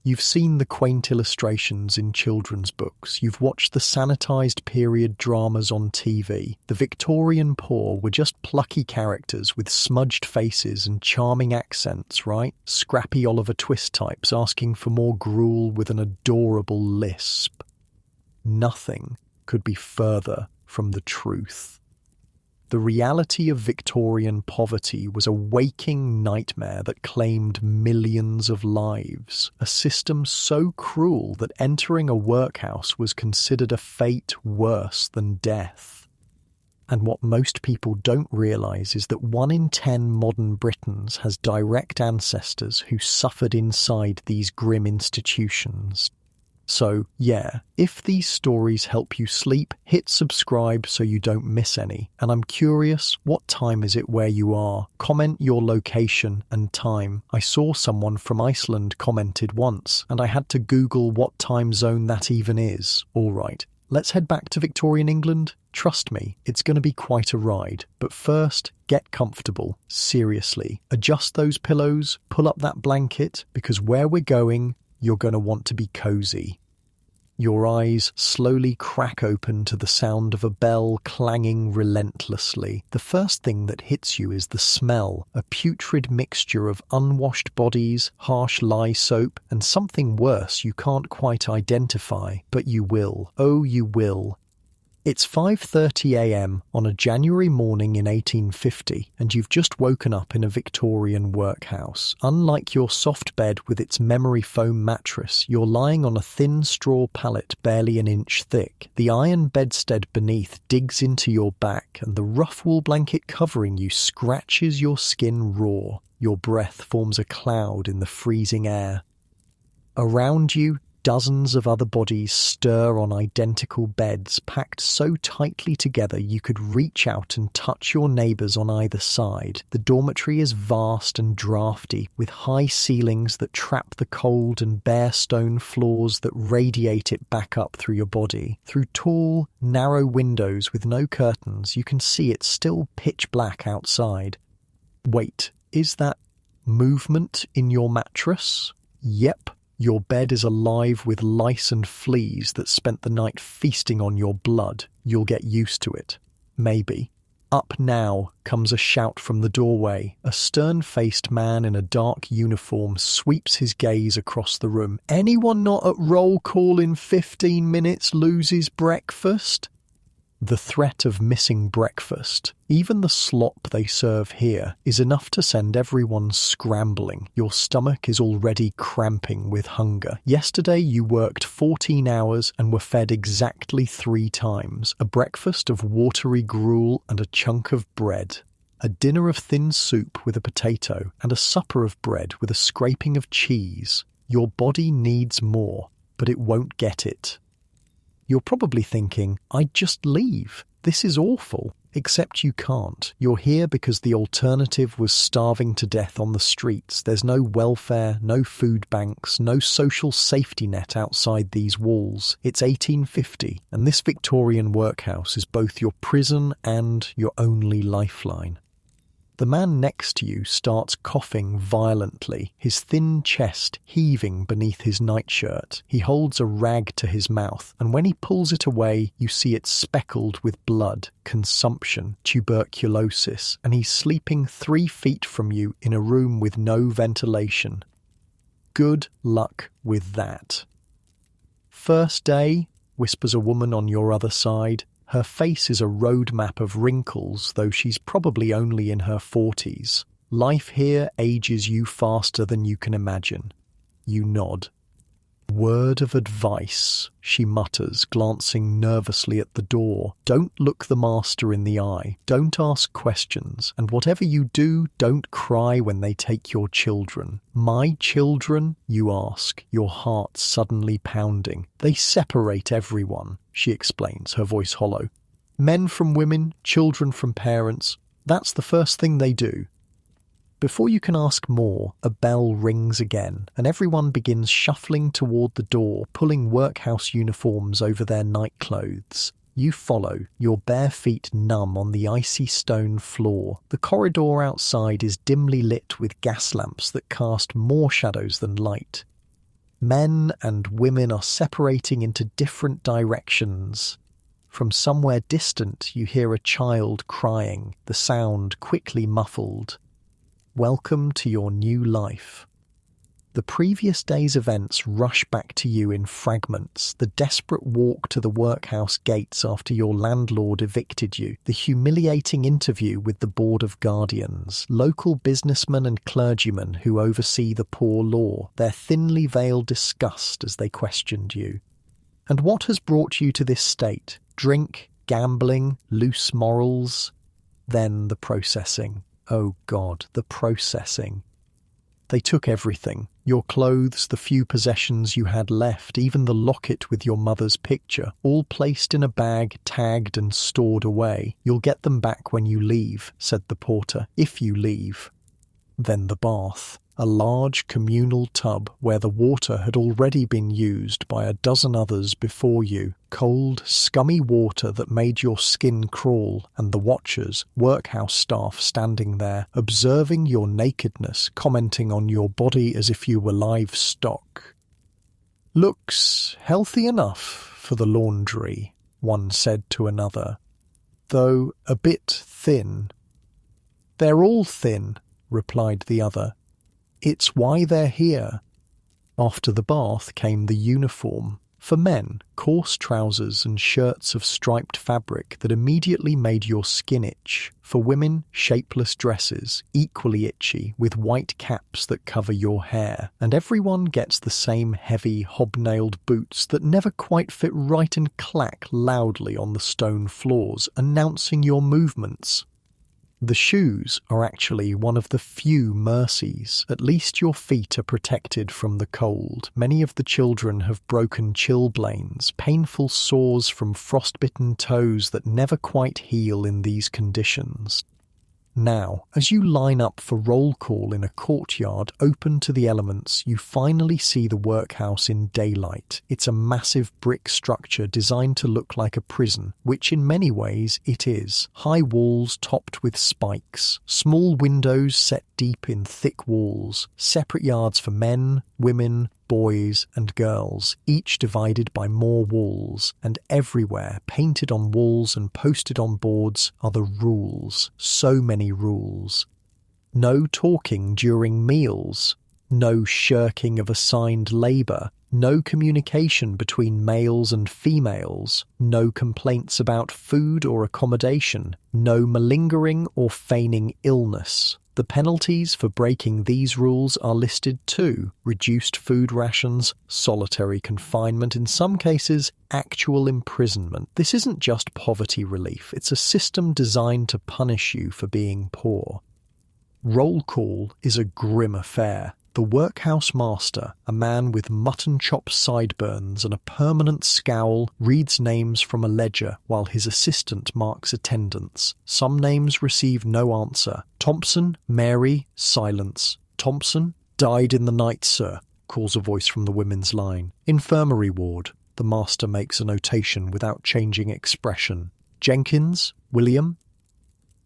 You've seen the quaint illustrations in children's books. You've watched the sanitized period dramas on TV. The Victorian poor were just plucky characters with smudged faces and charming accents, right? Scrappy Oliver Twist types asking for more gruel with an adorable lisp. Nothing could be further from the truth. The reality of Victorian poverty was a waking nightmare that claimed millions of lives, a system so cruel that entering a workhouse was considered a fate worse than death. And what most people don't realise is that 1 in 10 modern Britons has direct ancestors who suffered inside these grim institutions. So, yeah, if these stories help you sleep, hit subscribe so you don't miss any. And I'm curious, what time is it where you are? Comment your location and time. I saw someone from Iceland commented once, and I had to Google what time zone that even is. Alright, let's head back to Victorian England. Trust me, it's going to be quite a ride. But first, get comfortable. Seriously. Adjust those pillows, pull up that blanket, because where we're going, you're going to want to be cozy. Your eyes slowly crack open to the sound of a bell clanging relentlessly. The first thing that hits you is the smell, a putrid mixture of unwashed bodies, harsh lye soap, and something worse you can't quite identify, but you will. Oh, you will. It's 5:30 a.m. on a January morning in 1850, and you've just woken up in a Victorian workhouse. Unlike your soft bed with its memory foam mattress, you're lying on a thin straw pallet barely an inch thick. The iron bedstead beneath digs into your back, and the rough wool blanket covering you scratches your skin raw. Your breath forms a cloud in the freezing air. Around you, dozens of other bodies stir on identical beds, packed so tightly together you could reach out and touch your neighbours on either side. The dormitory is vast and drafty, with high ceilings that trap the cold and bare stone floors that radiate it back up through your body. Through tall, narrow windows with no curtains, you can see it's still pitch black outside. Wait, is that movement in your mattress? Yep. Your bed is alive with lice and fleas that spent the night feasting on your blood. You'll get used to it. Maybe. Up now comes a shout from the doorway. A stern-faced man in a dark uniform sweeps his gaze across the room. Anyone not at roll call in 15 minutes loses breakfast? The threat of missing breakfast, even the slop they serve here, is enough to send everyone scrambling. Your stomach is already cramping with hunger. Yesterday you worked 14 hours and were fed exactly 3 times. A breakfast of watery gruel and a chunk of bread. A dinner of thin soup with a potato, and a supper of bread with a scraping of cheese. Your body needs more, but it won't get it. You're probably thinking, I'd just leave. This is awful. Except you can't. You're here because the alternative was starving to death on the streets. There's no welfare, no food banks, no social safety net outside these walls. It's 1850, and this Victorian workhouse is both your prison and your only lifeline. The man next to you starts coughing violently, his thin chest heaving beneath his nightshirt. He holds a rag to his mouth, and when he pulls it away, you see it speckled with blood, consumption, tuberculosis, and he's sleeping 3 feet from you in a room with no ventilation. Good luck with that. First day, whispers a woman on your other side. Her face is a road map of wrinkles, though she's probably only in her 40s. Life here ages you faster than you can imagine. You nod. Word of advice, she mutters, glancing nervously at the door. Don't look the master in the eye. Don't ask questions. And whatever you do, don't cry when they take your children. My children, you ask, your heart suddenly pounding. They separate everyone, she explains, her voice hollow. Men from women, children from parents. That's the first thing they do. Before you can ask more, a bell rings again, and everyone begins shuffling toward the door, pulling workhouse uniforms over their nightclothes. You follow, your bare feet numb on the icy stone floor. The corridor outside is dimly lit with gas lamps that cast more shadows than light. Men and women are separating into different directions. From somewhere distant, you hear a child crying, the sound quickly muffled. Welcome to your new life. The previous day's events rush back to you in fragments. The desperate walk to the workhouse gates after your landlord evicted you, the humiliating interview with the Board of Guardians, local businessmen and clergymen who oversee the poor law, their thinly veiled disgust as they questioned you. And what has brought you to this state? Drink, gambling, loose morals? Then the processing. Oh God, the processing. They took everything. Your clothes, the few possessions you had left, even the locket with your mother's picture, all placed in a bag, tagged and stored away. You'll get them back when you leave, said the porter, if you leave. Then the bath. A large communal tub where the water had already been used by a dozen others before you. Cold, scummy water that made your skin crawl, and the watchers, workhouse staff standing there, observing your nakedness, commenting on your body as if you were livestock. Looks healthy enough for the laundry, one said to another, though a bit thin. They're all thin, replied the other. It's why they're here. After the bath came the uniform. For men, coarse trousers and shirts of striped fabric that immediately made your skin itch. For women, shapeless dresses, equally itchy, with white caps that cover your hair. And everyone gets the same heavy, hobnailed boots that never quite fit right and clack loudly on the stone floors, announcing your movements. The shoes are actually one of the few mercies. At least your feet are protected from the cold. Many of the children have broken chilblains, painful sores from frostbitten toes that never quite heal in these conditions. Now, as you line up for roll call in a courtyard open to the elements, you finally see the workhouse in daylight. It's a massive brick structure designed to look like a prison, which in many ways it is. High walls topped with spikes, small windows set deep in thick walls, separate yards for men, women, boys and girls, each divided by more walls, and everywhere, painted on walls and posted on boards, are the rules. So many rules. No talking during meals, no shirking of assigned labour, no communication between males and females, no complaints about food or accommodation, no malingering or feigning illness. The penalties for breaking these rules are listed too: reduced food rations, solitary confinement, in some cases, actual imprisonment. This isn't just poverty relief, it's a system designed to punish you for being poor. Roll call is a grim affair. The workhouse master, a man with mutton chop sideburns and a permanent scowl, reads names from a ledger while his assistant marks attendance. Some names receive no answer. Thompson, Mary, silence. Thompson, died in the night, sir, calls a voice from the women's line. Infirmary ward. The master makes a notation without changing expression. Jenkins, William.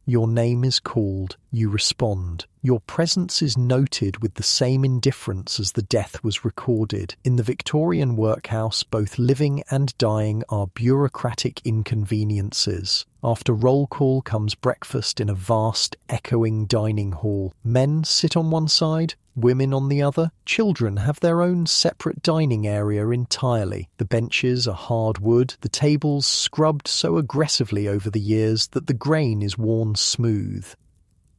Your name is called. You respond. Your presence is noted with the same indifference as the death was recorded. In the Victorian workhouse, both living and dying are bureaucratic inconveniences. After roll call comes breakfast in a vast, echoing dining hall. Men sit on one side, women on the other. Children have their own separate dining area entirely. The benches are hard wood, the tables scrubbed so aggressively over the years that the grain is worn smooth.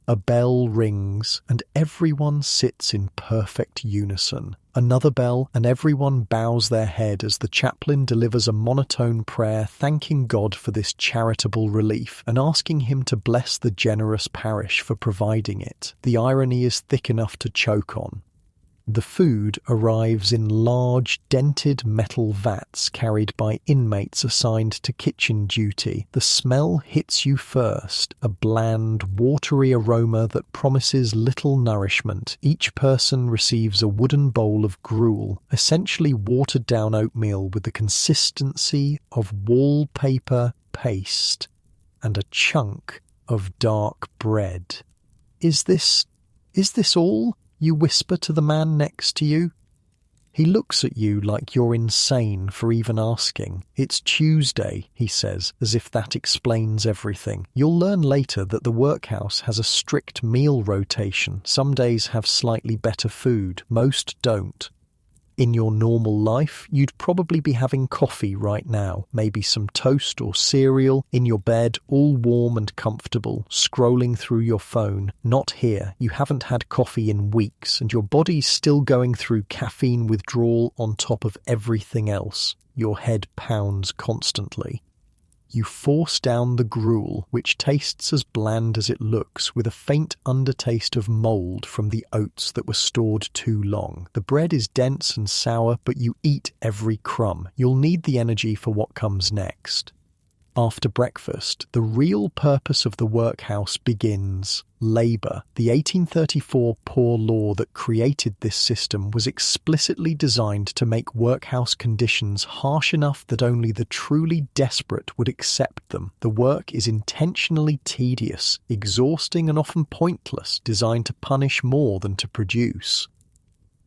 A bell rings, and everyone sits in perfect unison. Another bell, and everyone bows their head as the chaplain delivers a monotone prayer thanking God for this charitable relief and asking him to bless the generous parish for providing it. The irony is thick enough to choke on. The food arrives in large, dented metal vats carried by inmates assigned to kitchen duty. The smell hits you first, a bland, watery aroma that promises little nourishment. Each person receives a wooden bowl of gruel, essentially watered-down oatmeal with the consistency of wallpaper paste, and a chunk of dark bread. Is this all? You whisper to the man next to you. He looks at you like you're insane for even asking. It's Tuesday, he says, as if that explains everything. You'll learn later that the workhouse has a strict meal rotation. Some days have slightly better food, most don't. In your normal life, you'd probably be having coffee right now, maybe some toast or cereal, in your bed, all warm and comfortable, scrolling through your phone. Not here. You haven't had coffee in weeks, and your body's still going through caffeine withdrawal on top of everything else. Your head pounds constantly. You force down the gruel, which tastes as bland as it looks, with a faint undertaste of mould from the oats that were stored too long. The bread is dense and sour, but you eat every crumb. You'll need the energy for what comes next. After breakfast, the real purpose of the workhouse begins. Labour. The 1834 Poor Law that created this system was explicitly designed to make workhouse conditions harsh enough that only the truly desperate would accept them. The work is intentionally tedious, exhausting and often pointless, designed to punish more than to produce.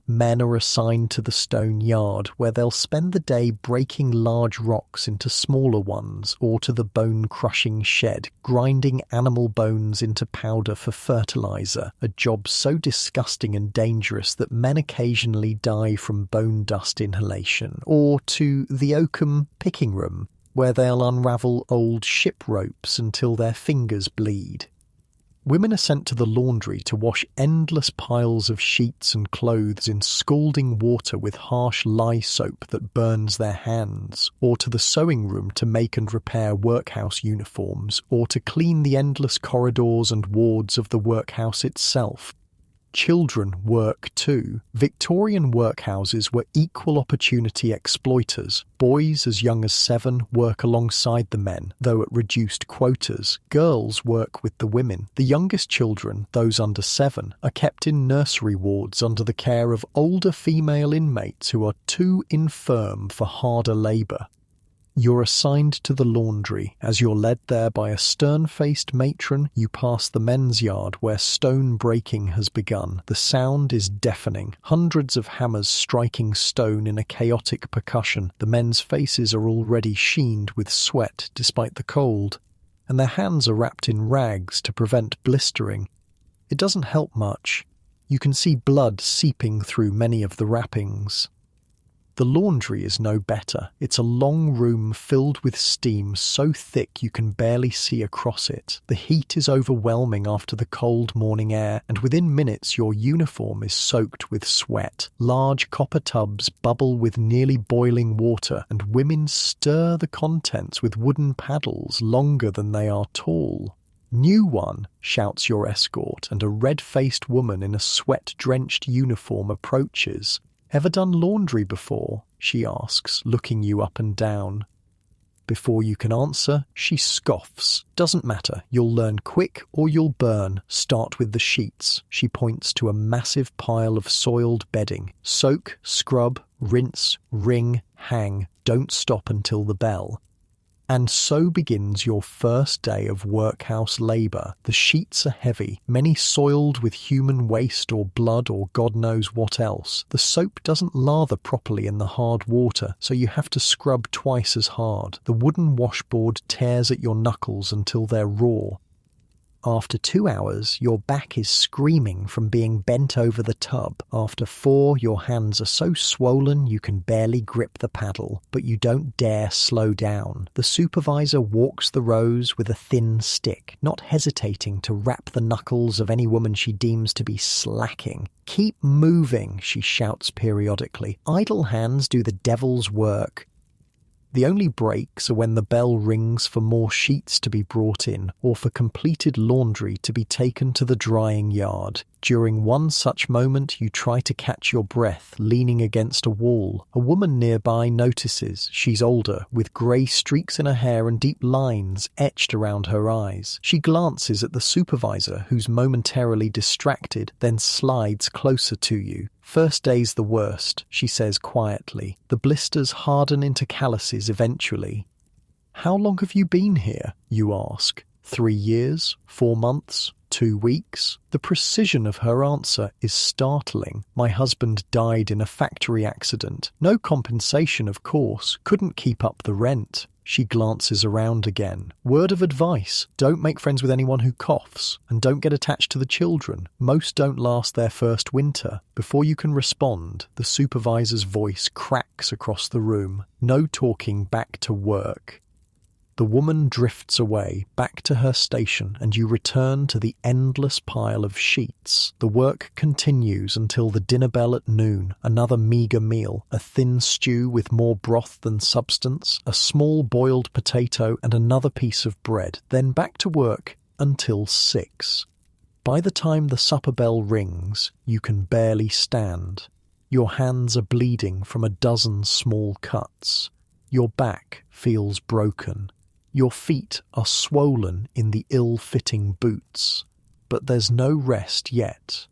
Men are assigned to the stone yard, where they'll spend the day breaking large rocks into smaller ones, or to the bone-crushing shed, grinding animal bones into powder for fertilizer, a job so disgusting and dangerous that men occasionally die from bone dust inhalation, or to the oakum picking room, where they'll unravel old ship ropes until their fingers bleed. Women are sent to the laundry to wash endless piles of sheets and clothes in scalding water with harsh lye soap that burns their hands, or to the sewing room to make and repair workhouse uniforms, or to clean the endless corridors and wards of the workhouse itself. Children work too. Victorian workhouses were equal opportunity exploiters. Boys as young as 7 work alongside the men, though at reduced quotas. Girls work with the women. The youngest children, those under 7, are kept in nursery wards under the care of older female inmates who are too infirm for harder labour. You're assigned to the laundry. As you're led there by a stern-faced matron, you pass the men's yard where stone breaking has begun. The sound is deafening, hundreds of hammers striking stone in a chaotic percussion. The men's faces are already sheened with sweat despite the cold, and their hands are wrapped in rags to prevent blistering. It doesn't help much. You can see blood seeping through many of the wrappings. The laundry is no better. It's a long room filled with steam so thick you can barely see across it. The heat is overwhelming after the cold morning air, and within minutes your uniform is soaked with sweat. Large copper tubs bubble with nearly boiling water, and women stir the contents with wooden paddles longer than they are tall. "New one," shouts your escort, and a red-faced woman in a sweat-drenched uniform approaches. "Ever done laundry before?" she asks, looking you up and down. Before you can answer, she scoffs. "Doesn't matter, you'll learn quick or you'll burn. Start with the sheets." She points to a massive pile of soiled bedding. "Soak, scrub, rinse, wring, hang. Don't stop until the bell." And so begins your first day of workhouse labour. The sheets are heavy, many soiled with human waste or blood or God knows what else. The soap doesn't lather properly in the hard water, so you have to scrub twice as hard. The wooden washboard tears at your knuckles until they're raw. After 2 hours, your back is screaming from being bent over the tub. After 4, your hands are so swollen you can barely grip the paddle, but you don't dare slow down. The supervisor walks the rows with a thin stick, not hesitating to rap the knuckles of any woman she deems to be slacking. "Keep moving," she shouts periodically. "Idle hands do the devil's work." The only breaks are when the bell rings for more sheets to be brought in, or for completed laundry to be taken to the drying yard. During one such moment, you try to catch your breath, leaning against a wall. A woman nearby notices. She's older, with grey streaks in her hair and deep lines etched around her eyes. She glances at the supervisor, who's momentarily distracted, then slides closer to you. "First day's the worst," she says quietly. "The blisters harden into calluses eventually." "How long have you been here?" you ask. 3 years? 4 months? 2 weeks? The precision of her answer is startling. My husband died in a factory accident. No compensation, of course. Couldn't keep up the rent. She glances around again. Word of advice: don't make friends with anyone who coughs, and don't get attached to the children. Most don't last their first winter. Before you can respond, the supervisor's voice cracks across the room. No talking, back to work. The woman drifts away, back to her station, and you return to the endless pile of sheets. The work continues until the dinner bell at noon. Another meagre meal, a thin stew with more broth than substance, a small boiled potato, and another piece of bread. Then back to work until 6. By the time the supper bell rings, you can barely stand. Your hands are bleeding from a dozen small cuts. Your back feels broken. Your feet are swollen in the ill-fitting boots, but there's no rest yet.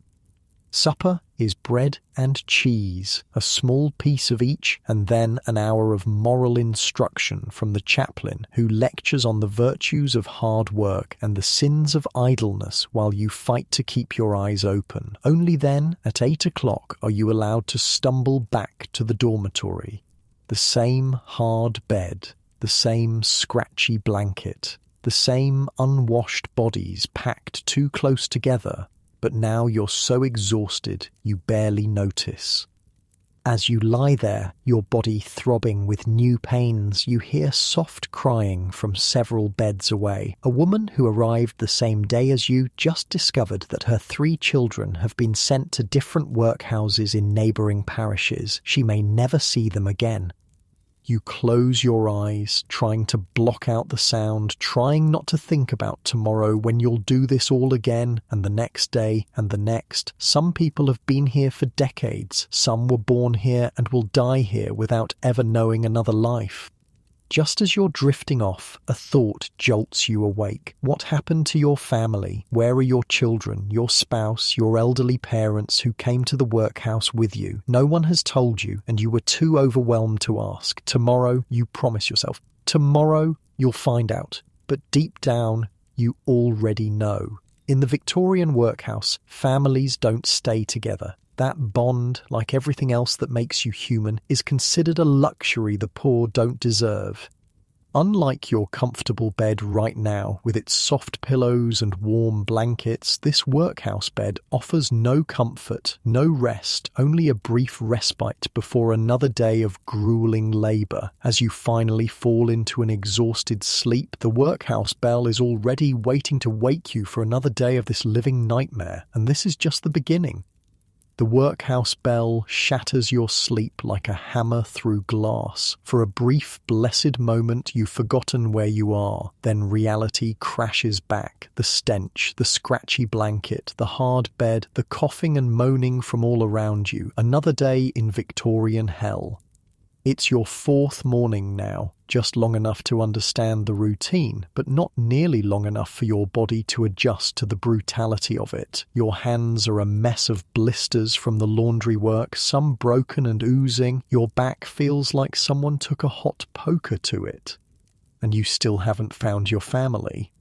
Supper is bread and cheese, a small piece of each, and then an hour of moral instruction from the chaplain, who lectures on the virtues of hard work and the sins of idleness while you fight to keep your eyes open. Only then, at 8 o'clock, are you allowed to stumble back to the dormitory. The same hard bed, the same scratchy blanket, the same unwashed bodies packed too close together, but now you're so exhausted you barely notice. As you lie there, your body throbbing with new pains, you hear soft crying from several beds away. A woman who arrived the same day as you just discovered that her 3 children have been sent to different workhouses in neighbouring parishes. She may never see them again. You close your eyes, trying to block out the sound, trying not to think about tomorrow when you'll do this all again, and the next day, and the next. Some people have been here for decades. Some were born here and will die here without ever knowing another life. Just as you're drifting off, a thought jolts you awake. What happened to your family? Where are your children, your spouse, your elderly parents who came to the workhouse with you? No one has told you, and you were too overwhelmed to ask. Tomorrow, you promise yourself. Tomorrow, you'll find out. But deep down, you already know. In the Victorian workhouse, families don't stay together. That bond, like everything else that makes you human, is considered a luxury the poor don't deserve. Unlike your comfortable bed right now, with its soft pillows and warm blankets, this workhouse bed offers no comfort, no rest, only a brief respite before another day of grueling labour. As you finally fall into an exhausted sleep, the workhouse bell is already waiting to wake you for another day of this living nightmare, and this is just the beginning. The workhouse bell shatters your sleep like a hammer through glass. For a brief, blessed moment, you've forgotten where you are. Then reality crashes back. The stench, the scratchy blanket, the hard bed, the coughing and moaning from all around you. Another day in Victorian hell. It's your 4th morning now, just long enough to understand the routine, but not nearly long enough for your body to adjust to the brutality of it. Your hands are a mess of blisters from the laundry work, some broken and oozing. Your back feels like someone took a hot poker to it. And you still haven't found your family.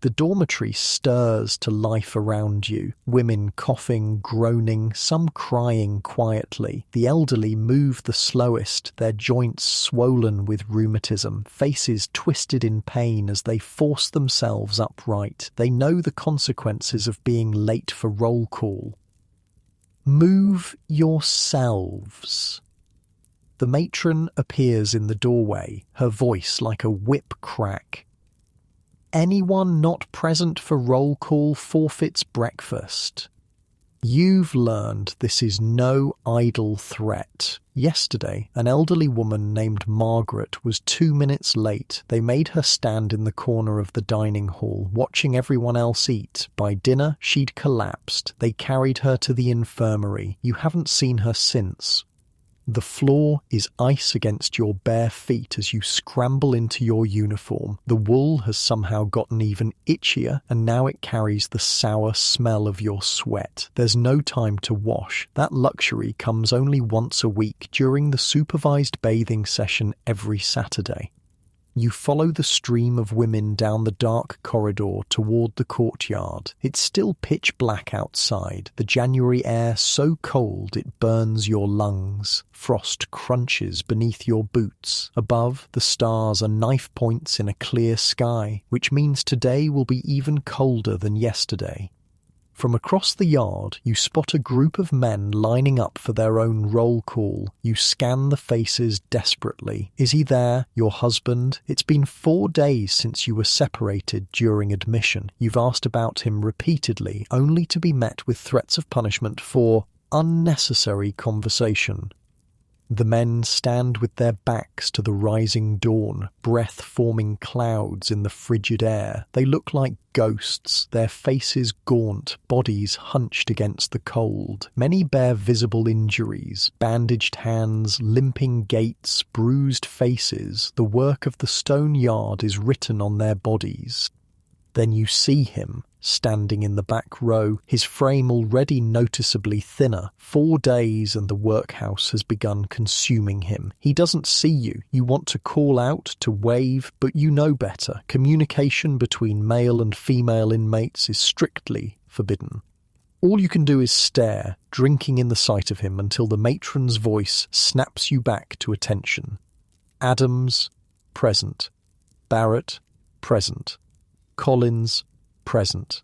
The dormitory stirs to life around you, women coughing, groaning, some crying quietly. The elderly move the slowest, their joints swollen with rheumatism, faces twisted in pain as they force themselves upright. They know the consequences of being late for roll call. Move yourselves. The matron appears in the doorway, her voice like a whip crack. Anyone not present for roll call forfeits breakfast. You've learned this is no idle threat. Yesterday, an elderly woman named Margaret was 2 minutes late. They made her stand in the corner of the dining hall, watching everyone else eat. By dinner, she'd collapsed. They carried her to the infirmary. You haven't seen her since. The floor is ice against your bare feet as you scramble into your uniform. The wool has somehow gotten even itchier, and now it carries the sour smell of your sweat. There's no time to wash. That luxury comes only once a week during the supervised bathing session every Saturday. You follow the stream of women down the dark corridor toward the courtyard. It's still pitch black outside, the January air so cold it burns your lungs. Frost crunches beneath your boots. Above, the stars are knife points in a clear sky, which means today will be even colder than yesterday. From across the yard, you spot a group of men lining up for their own roll call. You scan the faces desperately. Is he there? Your husband? It's been 4 days since you were separated during admission. You've asked about him repeatedly, only to be met with threats of punishment for unnecessary conversation. The men stand with their backs to the rising dawn, breath-forming clouds in the frigid air. They look like ghosts, their faces gaunt, bodies hunched against the cold. Many bear visible injuries, bandaged hands, limping gaits, bruised faces. The work of the stone yard is written on their bodies. Then you see him, standing in the back row, his frame already noticeably thinner. 4 days and the workhouse has begun consuming him. He doesn't see you. You want to call out, to wave, but you know better. Communication between male and female inmates is strictly forbidden. All you can do is stare, drinking in the sight of him until the matron's voice snaps you back to attention. Adams, present. Barrett, present. Collins, present.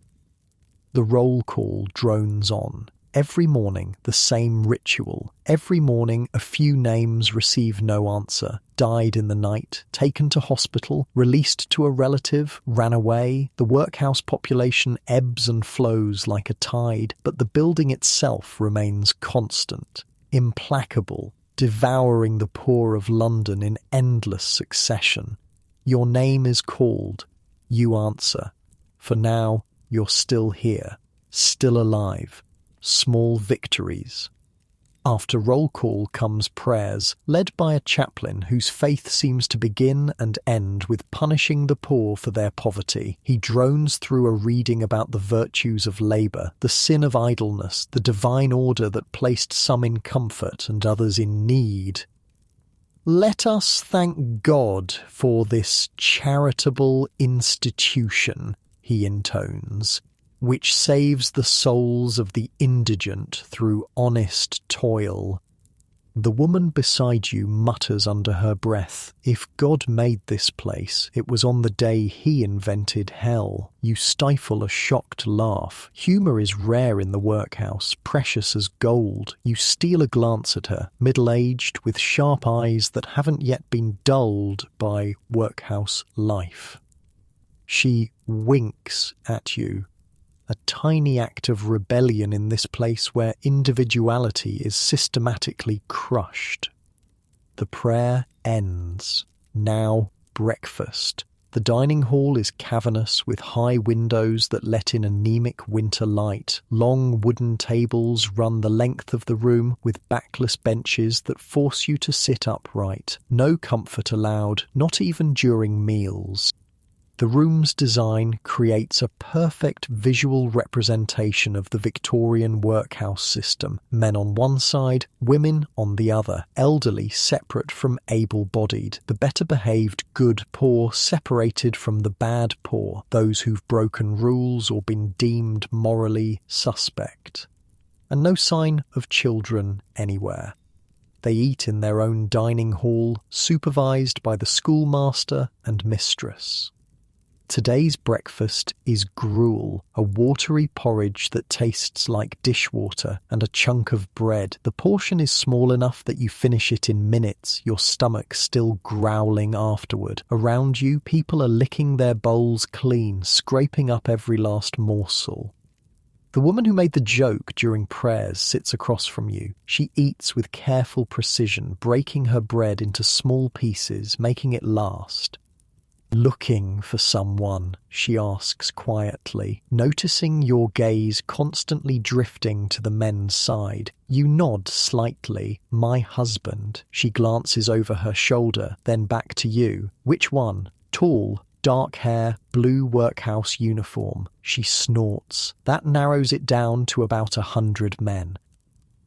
The roll call drones on. Every morning, the same ritual. Every morning, a few names receive no answer. Died in the night, taken to hospital, released to a relative, ran away. The workhouse population ebbs and flows like a tide, but the building itself remains constant, implacable, devouring the poor of London in endless succession. Your name is called. You answer. For now, you're still here, still alive. Small victories. After roll call comes prayers, led by a chaplain whose faith seems to begin and end with punishing the poor for their poverty. He drones through a reading about the virtues of labour, the sin of idleness, the divine order that placed some in comfort and others in need. Let us thank God for this charitable institution, he intones, which saves the souls of the indigent through honest toil. The woman beside you mutters under her breath, if God made this place, it was on the day he invented hell. You stifle a shocked laugh. Humour is rare in the workhouse, precious as gold. You steal a glance at her, middle-aged, with sharp eyes that haven't yet been dulled by workhouse life. She winks at you. A tiny act of rebellion in this place where individuality is systematically crushed. The prayer ends. Now breakfast. The dining hall is cavernous with high windows that let in anemic winter light. Long wooden tables run the length of the room with backless benches that force you to sit upright. No comfort allowed, not even during meals. The room's design creates a perfect visual representation of the Victorian workhouse system. Men on one side, women on the other, elderly separate from able-bodied, the better-behaved good poor separated from the bad poor, those who've broken rules or been deemed morally suspect. And no sign of children anywhere. They eat in their own dining hall, supervised by the schoolmaster and mistress. Today's breakfast is gruel, a watery porridge that tastes like dishwater, and a chunk of bread. The portion is small enough that you finish it in minutes, your stomach still growling afterward. Around you, people are licking their bowls clean, scraping up every last morsel. The woman who made the joke during prayers sits across from you. She eats with careful precision, breaking her bread into small pieces, making it last. Looking for someone, she asks quietly, noticing your gaze constantly drifting to the men's side. You nod slightly. My husband. She glances over her shoulder, then back to you. Which one? Tall, dark hair, blue workhouse uniform. She snorts. That narrows it down to about 100 men.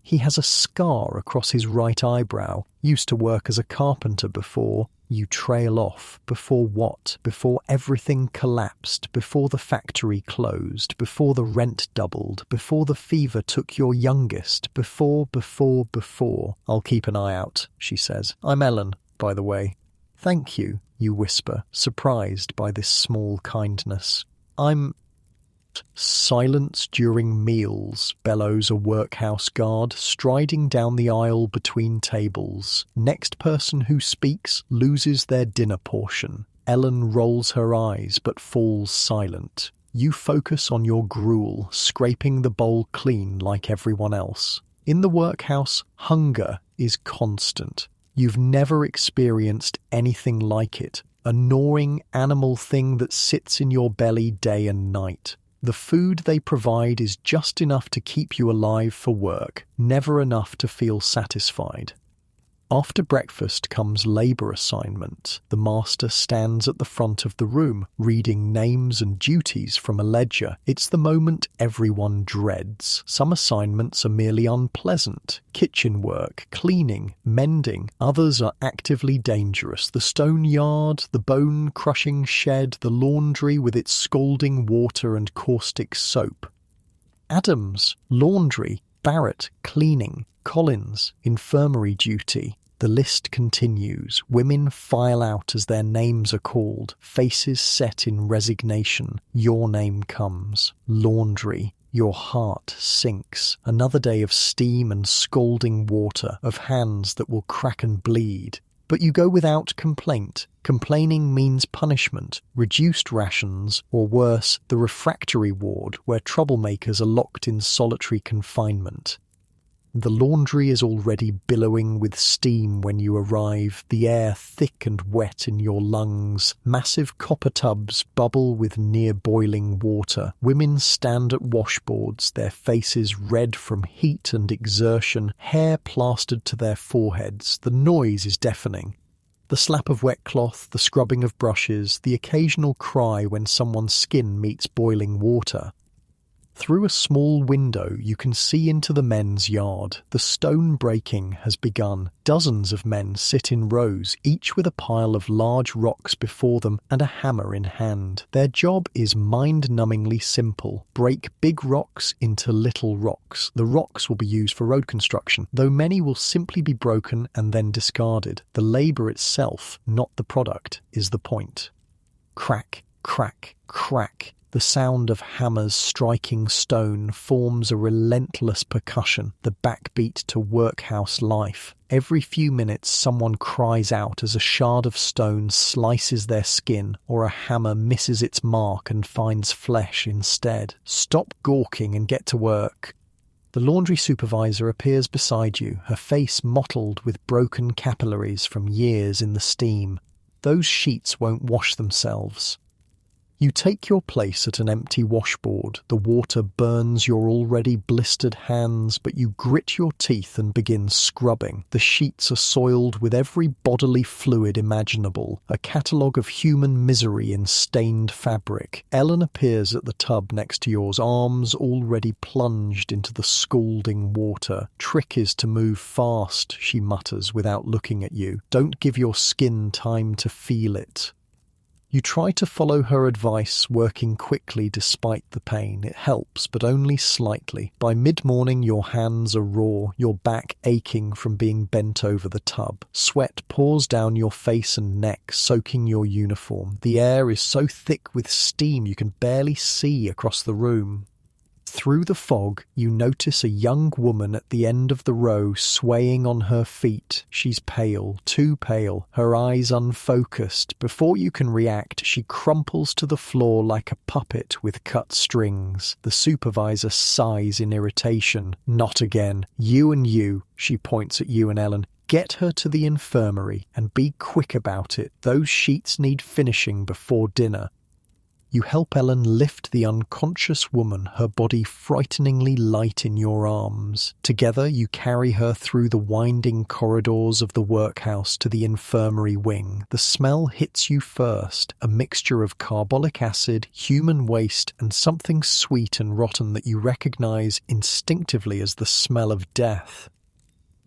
He has a scar across his right eyebrow. Used to work as a carpenter before. You trail off. Before what? Before everything collapsed, before the factory closed, before the rent doubled, before the fever took your youngest, before. I'll keep an eye out, she says. I'm Ellen, by the way. Thank you, you whisper, surprised by this small kindness. I'm... Silence during meals, bellows a workhouse guard, striding down the aisle between tables. Next person who speaks loses their dinner portion. Ellen rolls her eyes but falls silent. You focus on your gruel, scraping the bowl clean like everyone else. In the workhouse, hunger is constant. You've never experienced anything like it. A gnawing animal thing that sits in your belly day and night. The food they provide is just enough to keep you alive for work, never enough to feel satisfied. After breakfast comes labour assignment. The master stands at the front of the room, reading names and duties from a ledger. It's the moment everyone dreads. Some assignments are merely unpleasant. Kitchen work, cleaning, mending. Others are actively dangerous. The stone yard, the bone-crushing shed, the laundry with its scalding water and caustic soap. Adams, laundry. Barrett, cleaning. Collins, infirmary duty. The list continues. Women file out as their names are called, faces set in resignation. Your name comes. Laundry. Your heart sinks. Another day of steam and scalding water, of hands that will crack and bleed. But you go without complaint. Complaining means punishment, reduced rations, or worse, the refractory ward where troublemakers are locked in solitary confinement. The laundry is already billowing with steam when you arrive, the air thick and wet in your lungs. Massive copper tubs bubble with near-boiling water. Women stand at washboards, their faces red from heat and exertion, hair plastered to their foreheads. The noise is deafening. The slap of wet cloth, the scrubbing of brushes, the occasional cry when someone's skin meets boiling water. Through a small window you can see into the men's yard. The stone breaking has begun. Dozens of men sit in rows, each with a pile of large rocks before them and a hammer in hand. Their job is mind-numbingly simple. Break big rocks into little rocks. The rocks will be used for road construction, though many will simply be broken and then discarded. The labour itself, not the product, is the point. Crack, crack, crack. The sound of hammers striking stone forms a relentless percussion, the backbeat to workhouse life. Every few minutes someone cries out as a shard of stone slices their skin, or a hammer misses its mark and finds flesh instead. Stop gawking and get to work. The laundry supervisor appears beside you, her face mottled with broken capillaries from years in the steam. Those sheets won't wash themselves. You take your place at an empty washboard. The water burns your already blistered hands, but you grit your teeth and begin scrubbing. The sheets are soiled with every bodily fluid imaginable, a catalogue of human misery in stained fabric. Ellen appears at the tub next to yours, arms already plunged into the scalding water. Trick is to move fast, she mutters without looking at you. Don't give your skin time to feel it. You try to follow her advice, working quickly despite the pain. It helps, but only slightly. By mid-morning, your hands are raw, your back aching from being bent over the tub. Sweat pours down your face and neck, soaking your uniform. The air is so thick with steam you can barely see across the room. Through the fog, you notice a young woman at the end of the row swaying on her feet. She's pale, too pale, her eyes unfocused. Before you can react, she crumples to the floor like a puppet with cut strings. The supervisor sighs in irritation. Not again. You and you, she points at you and Ellen. Get her to the infirmary and be quick about it. Those sheets need finishing before dinner. You help Ellen lift the unconscious woman, her body frighteningly light in your arms. Together, you carry her through the winding corridors of the workhouse to the infirmary wing. The smell hits you first, a mixture of carbolic acid, human waste, and something sweet and rotten that you recognize instinctively as the smell of death.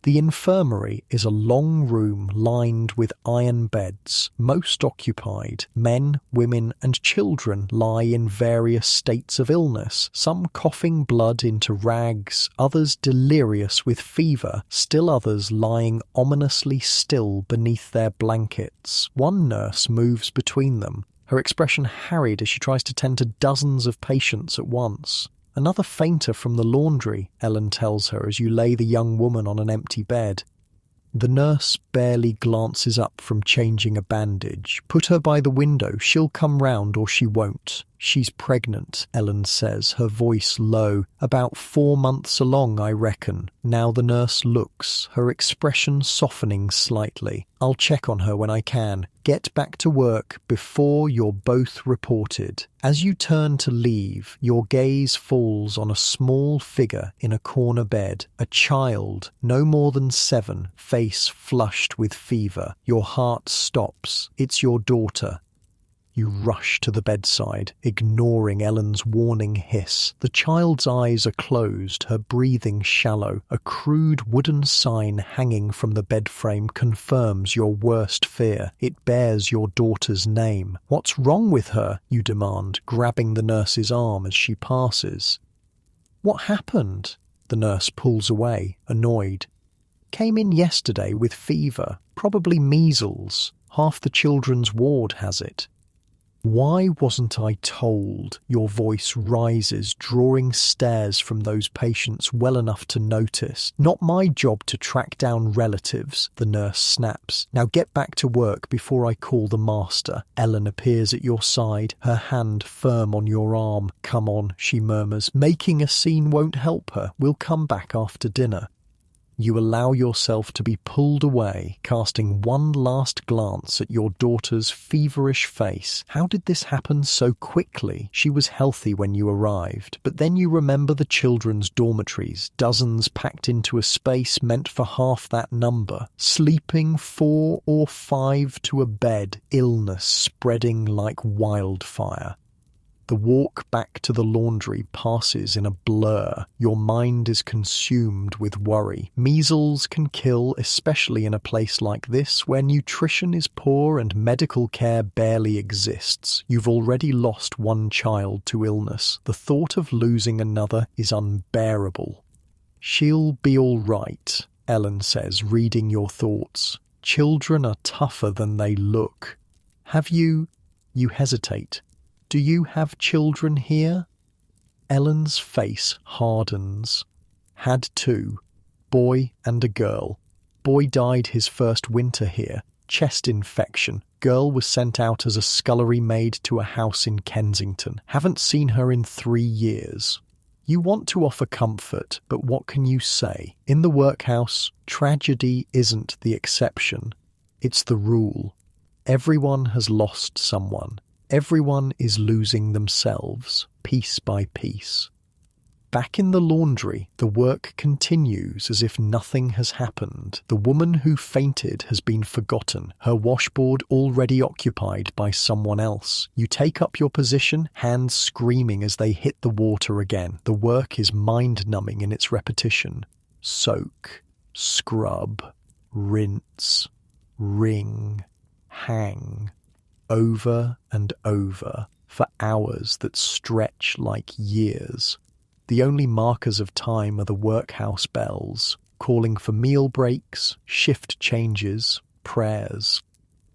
The infirmary is a long room lined with iron beds, most occupied. Men, women, and children lie in various states of illness, some coughing blood into rags, others delirious with fever, still others lying ominously still beneath their blankets. One nurse moves between them, her expression harried as she tries to tend to dozens of patients at once. "Another fainter from the laundry," Ellen tells her as you lay the young woman on an empty bed. The nurse barely glances up from changing a bandage. "Put her by the window. She'll come round or she won't." "She's pregnant," Ellen says, her voice low. "About 4 months along, I reckon." Now the nurse looks, her expression softening slightly. "I'll check on her when I can. Get back to work before you're both reported." As you turn to leave, your gaze falls on a small figure in a corner bed, a child, no more than 7, face flushed with fever. Your heart stops. It's your daughter. You rush to the bedside, ignoring Ellen's warning hiss. The child's eyes are closed, her breathing shallow. A crude wooden sign hanging from the bed frame confirms your worst fear. It bears your daughter's name. "What's wrong with her?" you demand, grabbing the nurse's arm as she passes. "What happened?" The nurse pulls away, annoyed. "Came in yesterday with fever, probably measles. Half the children's ward has it." "Why wasn't I told?" Your voice rises, drawing stares from those patients well enough to notice. "Not my job to track down relatives," the nurse snaps. "Now get back to work before I call the master." Ellen appears at your side, her hand firm on your arm. "Come on," she murmurs. "Making a scene won't help her. We'll come back after dinner." You allow yourself to be pulled away, casting one last glance at your daughter's feverish face. How did this happen so quickly? She was healthy when you arrived, but then you remember the children's dormitories, dozens packed into a space meant for half that number, sleeping 4 or 5 to a bed, illness spreading like wildfire. The walk back to the laundry passes in a blur. Your mind is consumed with worry. Measles can kill, especially in a place like this where nutrition is poor and medical care barely exists. You've already lost one child to illness. The thought of losing another is unbearable. "She'll be all right," Ellen says, reading your thoughts. "Children are tougher than they look." "Have you..." You hesitate. "Do you have children here?" Ellen's face hardens. "Had 2. Boy and a girl. Boy died his first winter here. Chest infection. Girl was sent out as a scullery maid to a house in Kensington. Haven't seen her in 3 years." You want to offer comfort, but what can you say? In the workhouse, tragedy isn't the exception. It's the rule. Everyone has lost someone. Everyone is losing themselves, piece by piece. Back in the laundry, the work continues as if nothing has happened. The woman who fainted has been forgotten, her washboard already occupied by someone else. You take up your position, hands screaming as they hit the water again. The work is mind-numbing in its repetition. Soak, scrub, rinse, wring, hang. Over and over, for hours that stretch like years. The only markers of time are the workhouse bells, calling for meal breaks, shift changes, prayers.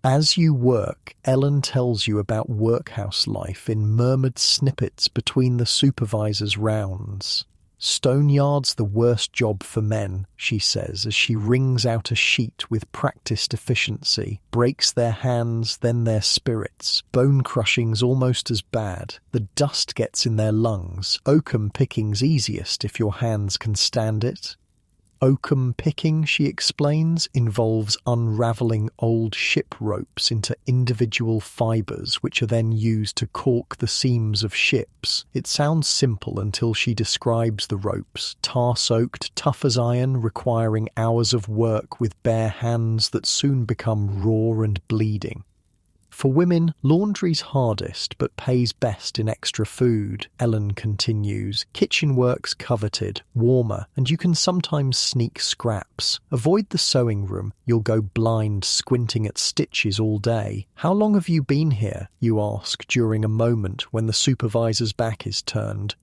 As you work, Ellen tells you about workhouse life in murmured snippets between the supervisor's rounds. "Stoneyard's the worst job for men," she says as she wrings out a sheet with practiced efficiency. "Breaks their hands, then their spirits. Bone crushing's almost as bad. The dust gets in their lungs. Oakum picking's easiest if your hands can stand it." Oakum picking, she explains, involves unraveling old ship ropes into individual fibres which are then used to caulk the seams of ships. It sounds simple until she describes the ropes, tar-soaked, tough as iron, requiring hours of work with bare hands that soon become raw and bleeding. For women, laundry's hardest but pays best in extra food, Ellen continues. Kitchen work's coveted, warmer, and you can sometimes sneak scraps. Avoid the sewing room, you'll go blind squinting at stitches all day. How long have you been here? You ask during a moment when the supervisor's back is turned.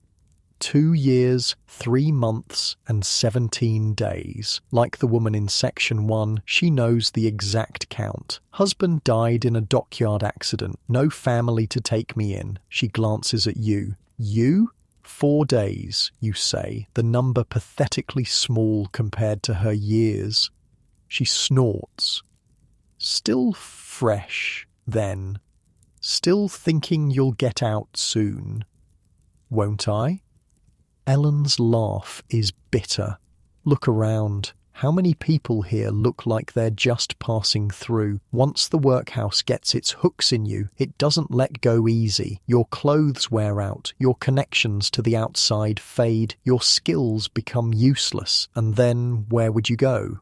2 years, 3 months, and 17 days. Like the woman in section 1, she knows the exact count. Husband died in a dockyard accident. No family to take me in. She glances at you. You? 4 days, you say, the number pathetically small compared to her years. She snorts. Still fresh, then. Still thinking you'll get out soon. Won't I? Ellen's laugh is bitter. Look around. How many people here look like they're just passing through? Once the workhouse gets its hooks in you, it doesn't let go easy. Your clothes wear out, your connections to the outside fade, your skills become useless, and then where would you go?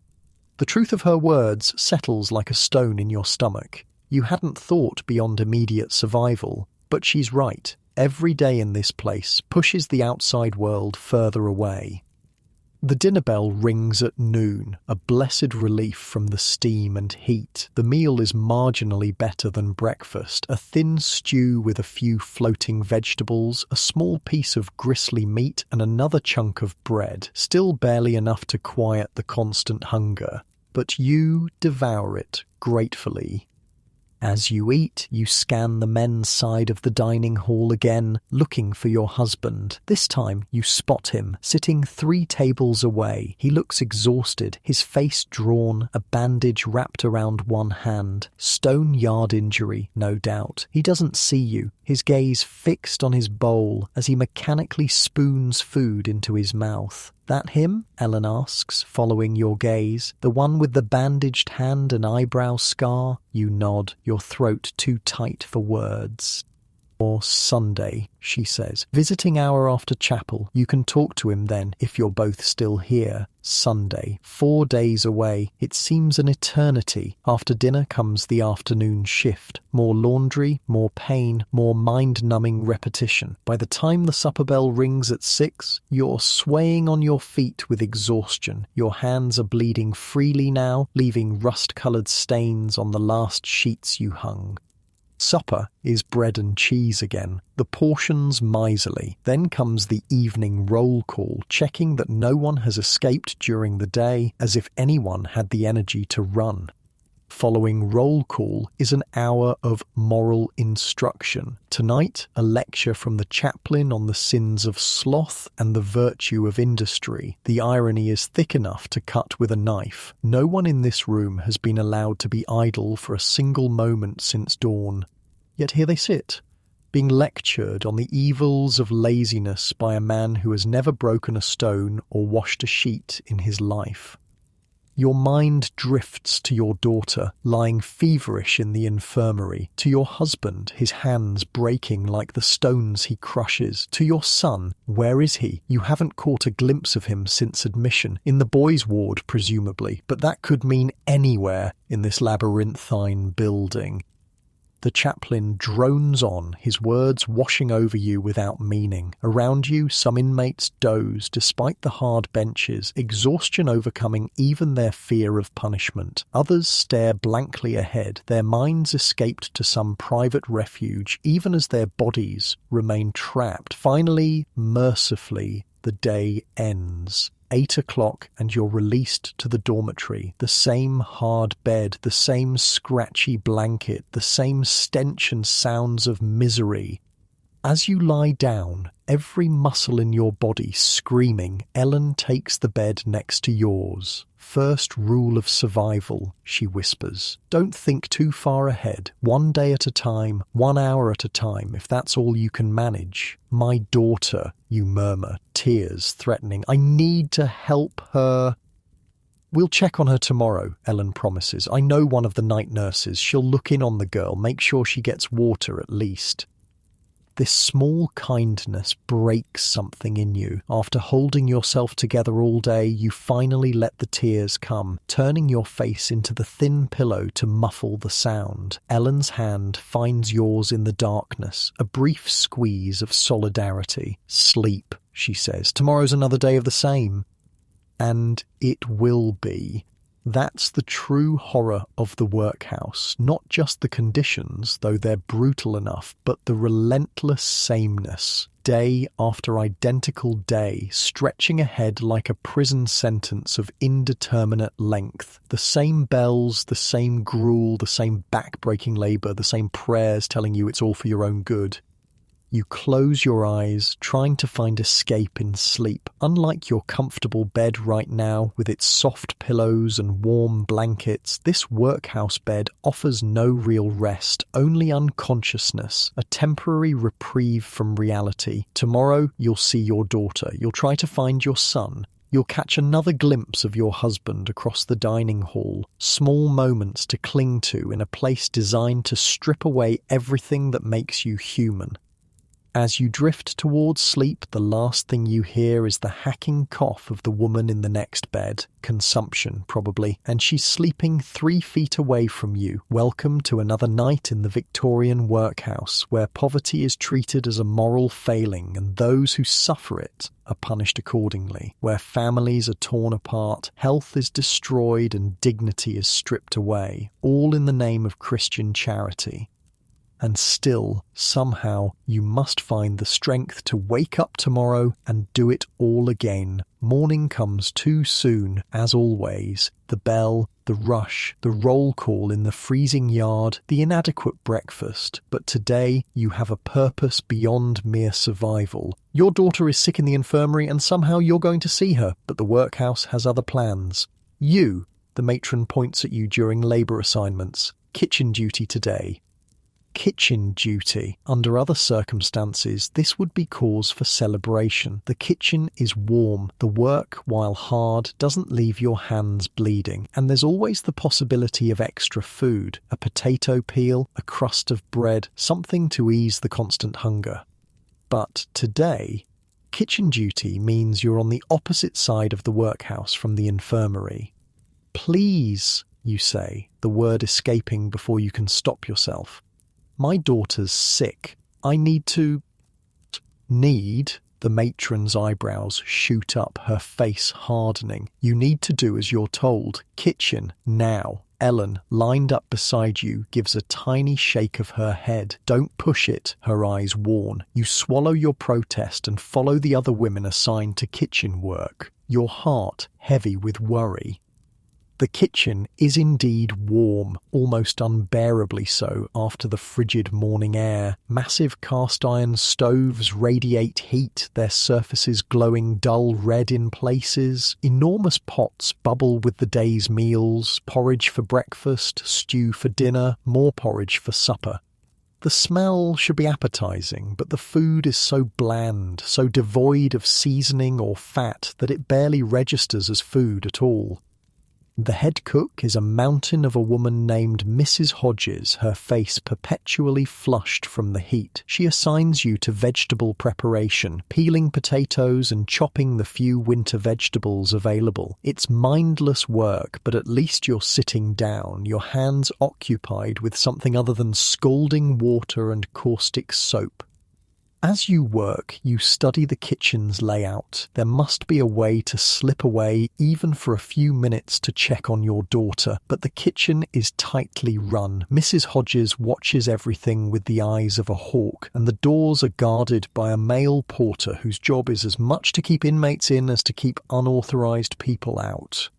The truth of her words settles like a stone in your stomach. You hadn't thought beyond immediate survival, but she's right. Every day in this place pushes the outside world further away. The dinner bell rings at noon, a blessed relief from the steam and heat. The meal is marginally better than breakfast, a thin stew with a few floating vegetables, a small piece of gristly meat and another chunk of bread, still barely enough to quiet the constant hunger. But you devour it gratefully. As you eat, you scan the men's side of the dining hall again, looking for your husband. This time, you spot him, sitting 3 tables away. He looks exhausted, his face drawn, a bandage wrapped around one hand. Stone yard injury, no doubt. He doesn't see you, his gaze fixed on his bowl as he mechanically spoons food into his mouth. That him? Ellen asks, following your gaze. The one with the bandaged hand and eyebrow scar? You nod, your throat too tight for words. Or Sunday, she says. Visiting hour after chapel. You can talk to him then, if you're both still here. Sunday, 4 days away. It seems an eternity. After dinner comes the afternoon shift. More laundry, more pain, more mind-numbing repetition. By the time the supper bell rings at 6, you're swaying on your feet with exhaustion. Your hands are bleeding freely now, leaving rust-coloured stains on the last sheets you hung. Supper is bread and cheese again, the portions miserly. Then comes the evening roll call, checking that no one has escaped during the day, as if anyone had the energy to run. Following roll call is an hour of moral instruction. Tonight, a lecture from the chaplain on the sins of sloth and the virtue of industry. The irony is thick enough to cut with a knife. No one in this room has been allowed to be idle for a single moment since dawn. Yet here they sit, being lectured on the evils of laziness by a man who has never broken a stone or washed a sheet in his life. Your mind drifts to your daughter, lying feverish in the infirmary, to your husband, his hands breaking like the stones he crushes, to your son. Where is he? You haven't caught a glimpse of him since admission, in the boys' ward presumably, but that could mean anywhere in this labyrinthine building. The chaplain drones on, his words washing over you without meaning. Around you, some inmates doze despite the hard benches, exhaustion overcoming even their fear of punishment. Others stare blankly ahead, their minds escaped to some private refuge, even as their bodies remain trapped. Finally, mercifully, the day ends. 8 o'clock and you're released to the dormitory. The same hard bed, the same scratchy blanket, the same stench and sounds of misery. As you lie down, every muscle in your body screaming, Ellen takes the bed next to yours. First rule of survival, she whispers. Don't think too far ahead. 1 day at a time, 1 hour at a time, if that's all you can manage. My daughter, you murmur, tears threatening. I need to help her. "We'll check on her tomorrow," Ellen promises. "I know one of the night nurses. She'll look in on the girl, make sure she gets water at least." This small kindness breaks something in you. After holding yourself together all day, you finally let the tears come, turning your face into the thin pillow to muffle the sound. Ellen's hand finds yours in the darkness, a brief squeeze of solidarity. "Sleep," she says. "Tomorrow's another day of the same." And it will be. That's the true horror of the workhouse, not just the conditions, though they're brutal enough, but the relentless sameness, day after identical day, stretching ahead like a prison sentence of indeterminate length. The same bells, the same gruel, the same backbreaking labour, the same prayers telling you it's all for your own good. You close your eyes, trying to find escape in sleep. Unlike your comfortable bed right now, with its soft pillows and warm blankets, this workhouse bed offers no real rest, only unconsciousness, a temporary reprieve from reality. Tomorrow, you'll see your daughter. You'll try to find your son. You'll catch another glimpse of your husband across the dining hall, small moments to cling to in a place designed to strip away everything that makes you human. As you drift towards sleep, the last thing you hear is the hacking cough of the woman in the next bed. Consumption, probably. And she's sleeping 3 feet away from you. Welcome to another night in the Victorian Workhouse, where poverty is treated as a moral failing and those who suffer it are punished accordingly. Where families are torn apart, health is destroyed and dignity is stripped away. All in the name of Christian charity. And still, somehow, you must find the strength to wake up tomorrow and do it all again. Morning comes too soon, as always. The bell, the rush, the roll call in the freezing yard, the inadequate breakfast. But today, you have a purpose beyond mere survival. Your daughter is sick in the infirmary and somehow you're going to see her, but the workhouse has other plans. You, the matron points at you during labour assignments. Kitchen duty today. Kitchen duty. Under other circumstances, this would be cause for celebration. The kitchen is warm. The work, while hard, doesn't leave your hands bleeding. And there's always the possibility of extra food. A potato peel, a crust of bread, something to ease the constant hunger. But today, kitchen duty means you're on the opposite side of the workhouse from the infirmary. "Please," you say, the word escaping before you can stop yourself. "My daughter's sick. I need to..." "Need?" The matron's eyebrows shoot up, her face hardening. "You need to do as you're told. Kitchen, now." Ellen, lined up beside you, gives a tiny shake of her head. "Don't push it," her eyes warn. You swallow your protest and follow the other women assigned to kitchen work, your heart heavy with worry. The kitchen is indeed warm, almost unbearably so after the frigid morning air. Massive cast-iron stoves radiate heat, their surfaces glowing dull red in places. Enormous pots bubble with the day's meals, porridge for breakfast, stew for dinner, more porridge for supper. The smell should be appetizing, but the food is so bland, so devoid of seasoning or fat that it barely registers as food at all. The head cook is a mountain of a woman named Mrs. Hodges, her face perpetually flushed from the heat. She assigns you to vegetable preparation, peeling potatoes and chopping the few winter vegetables available. It's mindless work, but at least you're sitting down, your hands occupied with something other than scalding water and caustic soap. As you work, you study the kitchen's layout. There must be a way to slip away, even for a few minutes, to check on your daughter. But the kitchen is tightly run. Mrs. Hodges watches everything with the eyes of a hawk, and the doors are guarded by a male porter whose job is as much to keep inmates in as to keep unauthorized people out.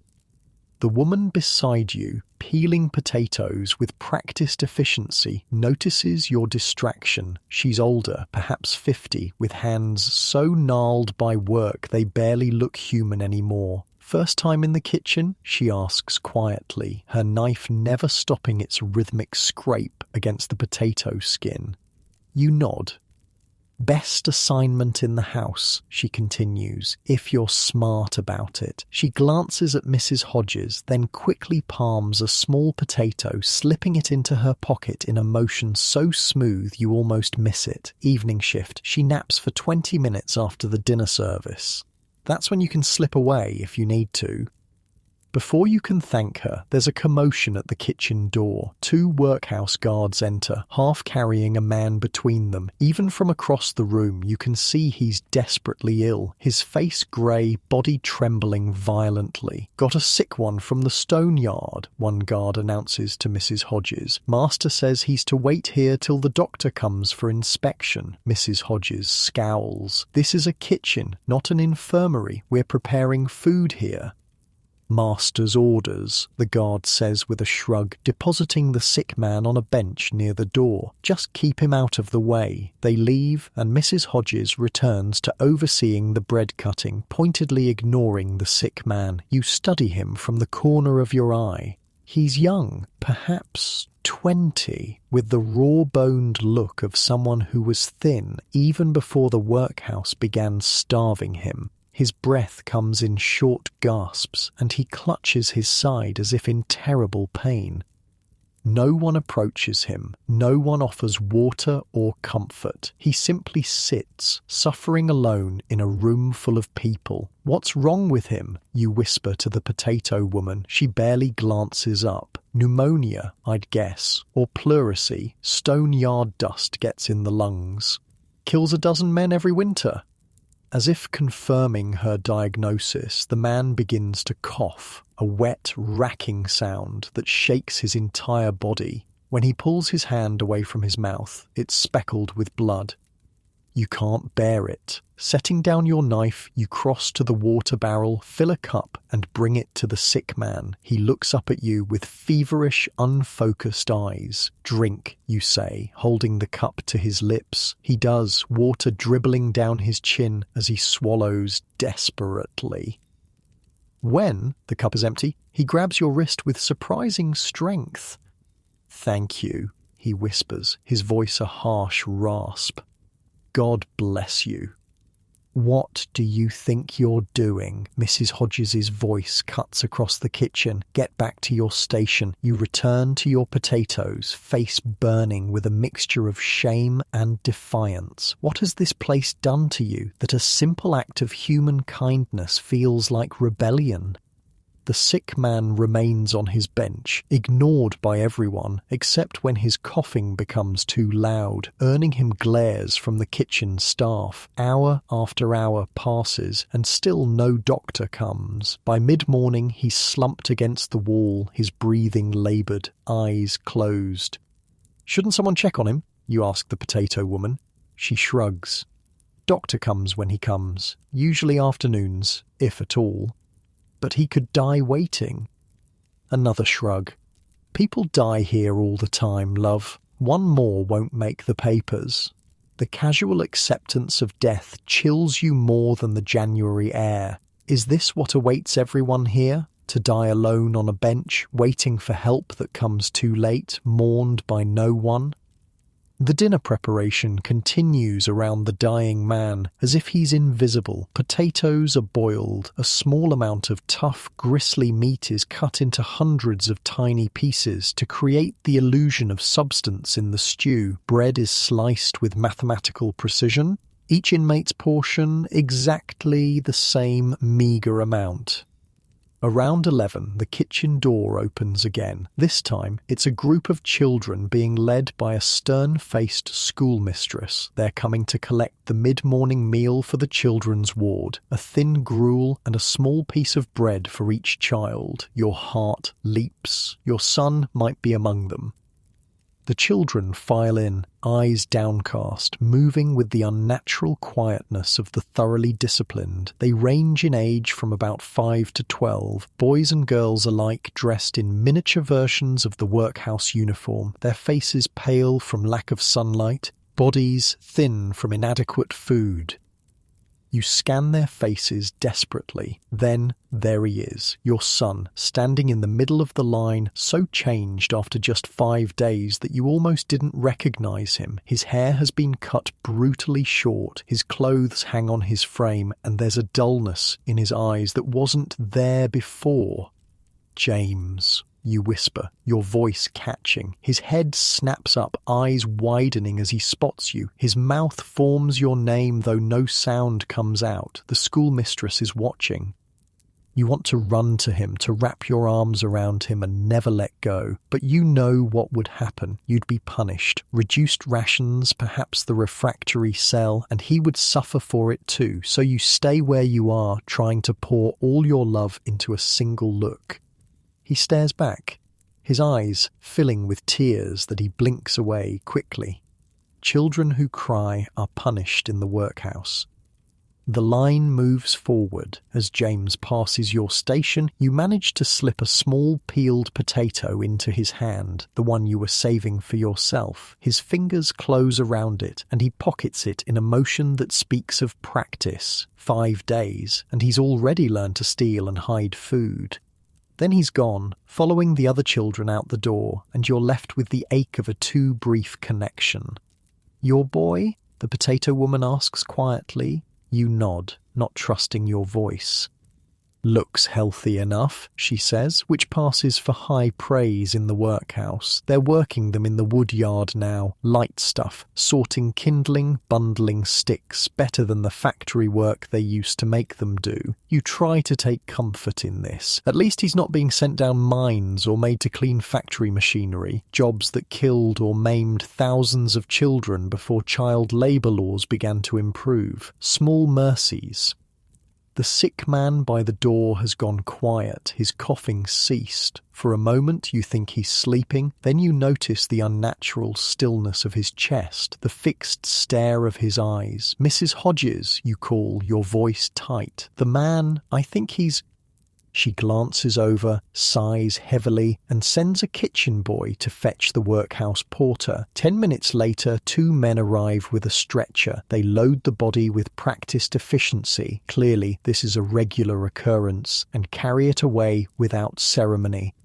The woman beside you, peeling potatoes with practiced efficiency, notices your distraction. She's older, perhaps 50, with hands so gnarled by work they barely look human anymore. "First time in the kitchen?" she asks quietly, her knife never stopping its rhythmic scrape against the potato skin. You nod. Best assignment in the house, she continues, if you're smart about it. She glances at Mrs. Hodges, then quickly palms a small potato, slipping it into her pocket in a motion so smooth you almost miss it. Evening shift. She naps for 20 minutes after the dinner service. That's when you can slip away if you need to. Before you can thank her, there's a commotion at the kitchen door. 2 workhouse guards enter, half carrying a man between them. Even from across the room, you can see he's desperately ill, his face grey, body trembling violently. Got a sick one from the stone yard, one guard announces to Mrs. Hodges. Master says he's to wait here till the doctor comes for inspection. Mrs. Hodges scowls. This is a kitchen, not an infirmary. We're preparing food here. Master's orders, the guard says with a shrug, depositing the sick man on a bench near the door. Just keep him out of the way. They leave, and Mrs. Hodges returns to overseeing the bread cutting, pointedly ignoring the sick man. You study him from the corner of your eye. He's young, perhaps 20, with the raw-boned look of someone who was thin even before the workhouse began starving him. His breath comes in short gasps, and he clutches his side as if in terrible pain. No one approaches him. No one offers water or comfort. He simply sits, suffering alone in a room full of people. What's wrong with him? You whisper to the potato woman. She barely glances up. Pneumonia, I'd guess, or pleurisy. Stone yard dust gets in the lungs. Kills a dozen men every winter. As if confirming her diagnosis, the man begins to cough, a wet, racking sound that shakes his entire body. When he pulls his hand away from his mouth, it's speckled with blood. You can't bear it. Setting down your knife, you cross to the water barrel, fill a cup, and bring it to the sick man. He looks up at you with feverish, unfocused eyes. Drink, you say, holding the cup to his lips. He does, water dribbling down his chin as he swallows desperately. When the cup is empty, he grabs your wrist with surprising strength. "Thank you," he whispers, his voice a harsh rasp. "God bless you." "What do you think you're doing?" Mrs. Hodges's voice cuts across the kitchen. "Get back to your station." You return to your potatoes, face burning with a mixture of shame and defiance. What has this place done to you that a simple act of human kindness feels like rebellion? The sick man remains on his bench, ignored by everyone, except when his coughing becomes too loud, earning him glares from the kitchen staff. Hour after hour passes, and still no doctor comes. By mid-morning, he's slumped against the wall, his breathing laboured, eyes closed. "Shouldn't someone check on him?" you ask the potato woman. She shrugs. Doctor comes when he comes, usually afternoons, if at all. But he could die waiting. Another shrug. "People die here all the time, love. One more won't make the papers." The casual acceptance of death chills you more than the January air. Is this what awaits everyone here? To die alone on a bench, waiting for help that comes too late, mourned by no one? The dinner preparation continues around the dying man, as if he's invisible. Potatoes are boiled, a small amount of tough, gristly meat is cut into hundreds of tiny pieces to create the illusion of substance in the stew. Bread is sliced with mathematical precision. Each inmate's portion exactly the same meagre amount. Around 11, the kitchen door opens again. This time, it's a group of children being led by a stern-faced schoolmistress. They're coming to collect the mid-morning meal for the children's ward. A thin gruel and a small piece of bread for each child. Your heart leaps. Your son might be among them. The children file in, eyes downcast, moving with the unnatural quietness of the thoroughly disciplined. They range in age from about 5 to 12, boys and girls alike dressed in miniature versions of the workhouse uniform, their faces pale from lack of sunlight, bodies thin from inadequate food. You scan their faces desperately. Then, there he is, your son, standing in the middle of the line, so changed after just 5 days that you almost didn't recognize him. His hair has been cut brutally short, his clothes hang on his frame, and there's a dullness in his eyes that wasn't there before. James, you whisper, your voice catching. His head snaps up, eyes widening as he spots you. His mouth forms your name, though no sound comes out. The schoolmistress is watching. You want to run to him, to wrap your arms around him and never let go. But you know what would happen. You'd be punished. Reduced rations, perhaps the refractory cell, and he would suffer for it too. So you stay where you are, trying to pour all your love into a single look. He stares back, his eyes filling with tears that he blinks away quickly. Children who cry are punished in the workhouse. The line moves forward. As James passes your station, you manage to slip a small peeled potato into his hand, the one you were saving for yourself. His fingers close around it, and he pockets it in a motion that speaks of practice. 5 days, and he's already learned to steal and hide food. Then he's gone, following the other children out the door, and you're left with the ache of a too brief connection. "Your boy?" the potato woman asks quietly. You nod, not trusting your voice. "Looks healthy enough," she says, which passes for high praise in the workhouse. They're working them in the wood yard now, light stuff, sorting kindling, bundling sticks, better than the factory work they used to make them do. You try to take comfort in this. At least he's not being sent down mines or made to clean factory machinery, jobs that killed or maimed thousands of children before child labour laws began to improve. Small mercies. The sick man by the door has gone quiet, his coughing ceased. For a moment you think he's sleeping, then you notice the unnatural stillness of his chest, the fixed stare of his eyes. "Mrs. Hodges," you call, your voice tight. "The man, I think he's—" She glances over, sighs heavily, and sends a kitchen boy to fetch the workhouse porter. 10 minutes later, 2 men arrive with a stretcher. They load the body with practiced efficiency. Clearly, this is a regular occurrence, and carry it away without ceremony.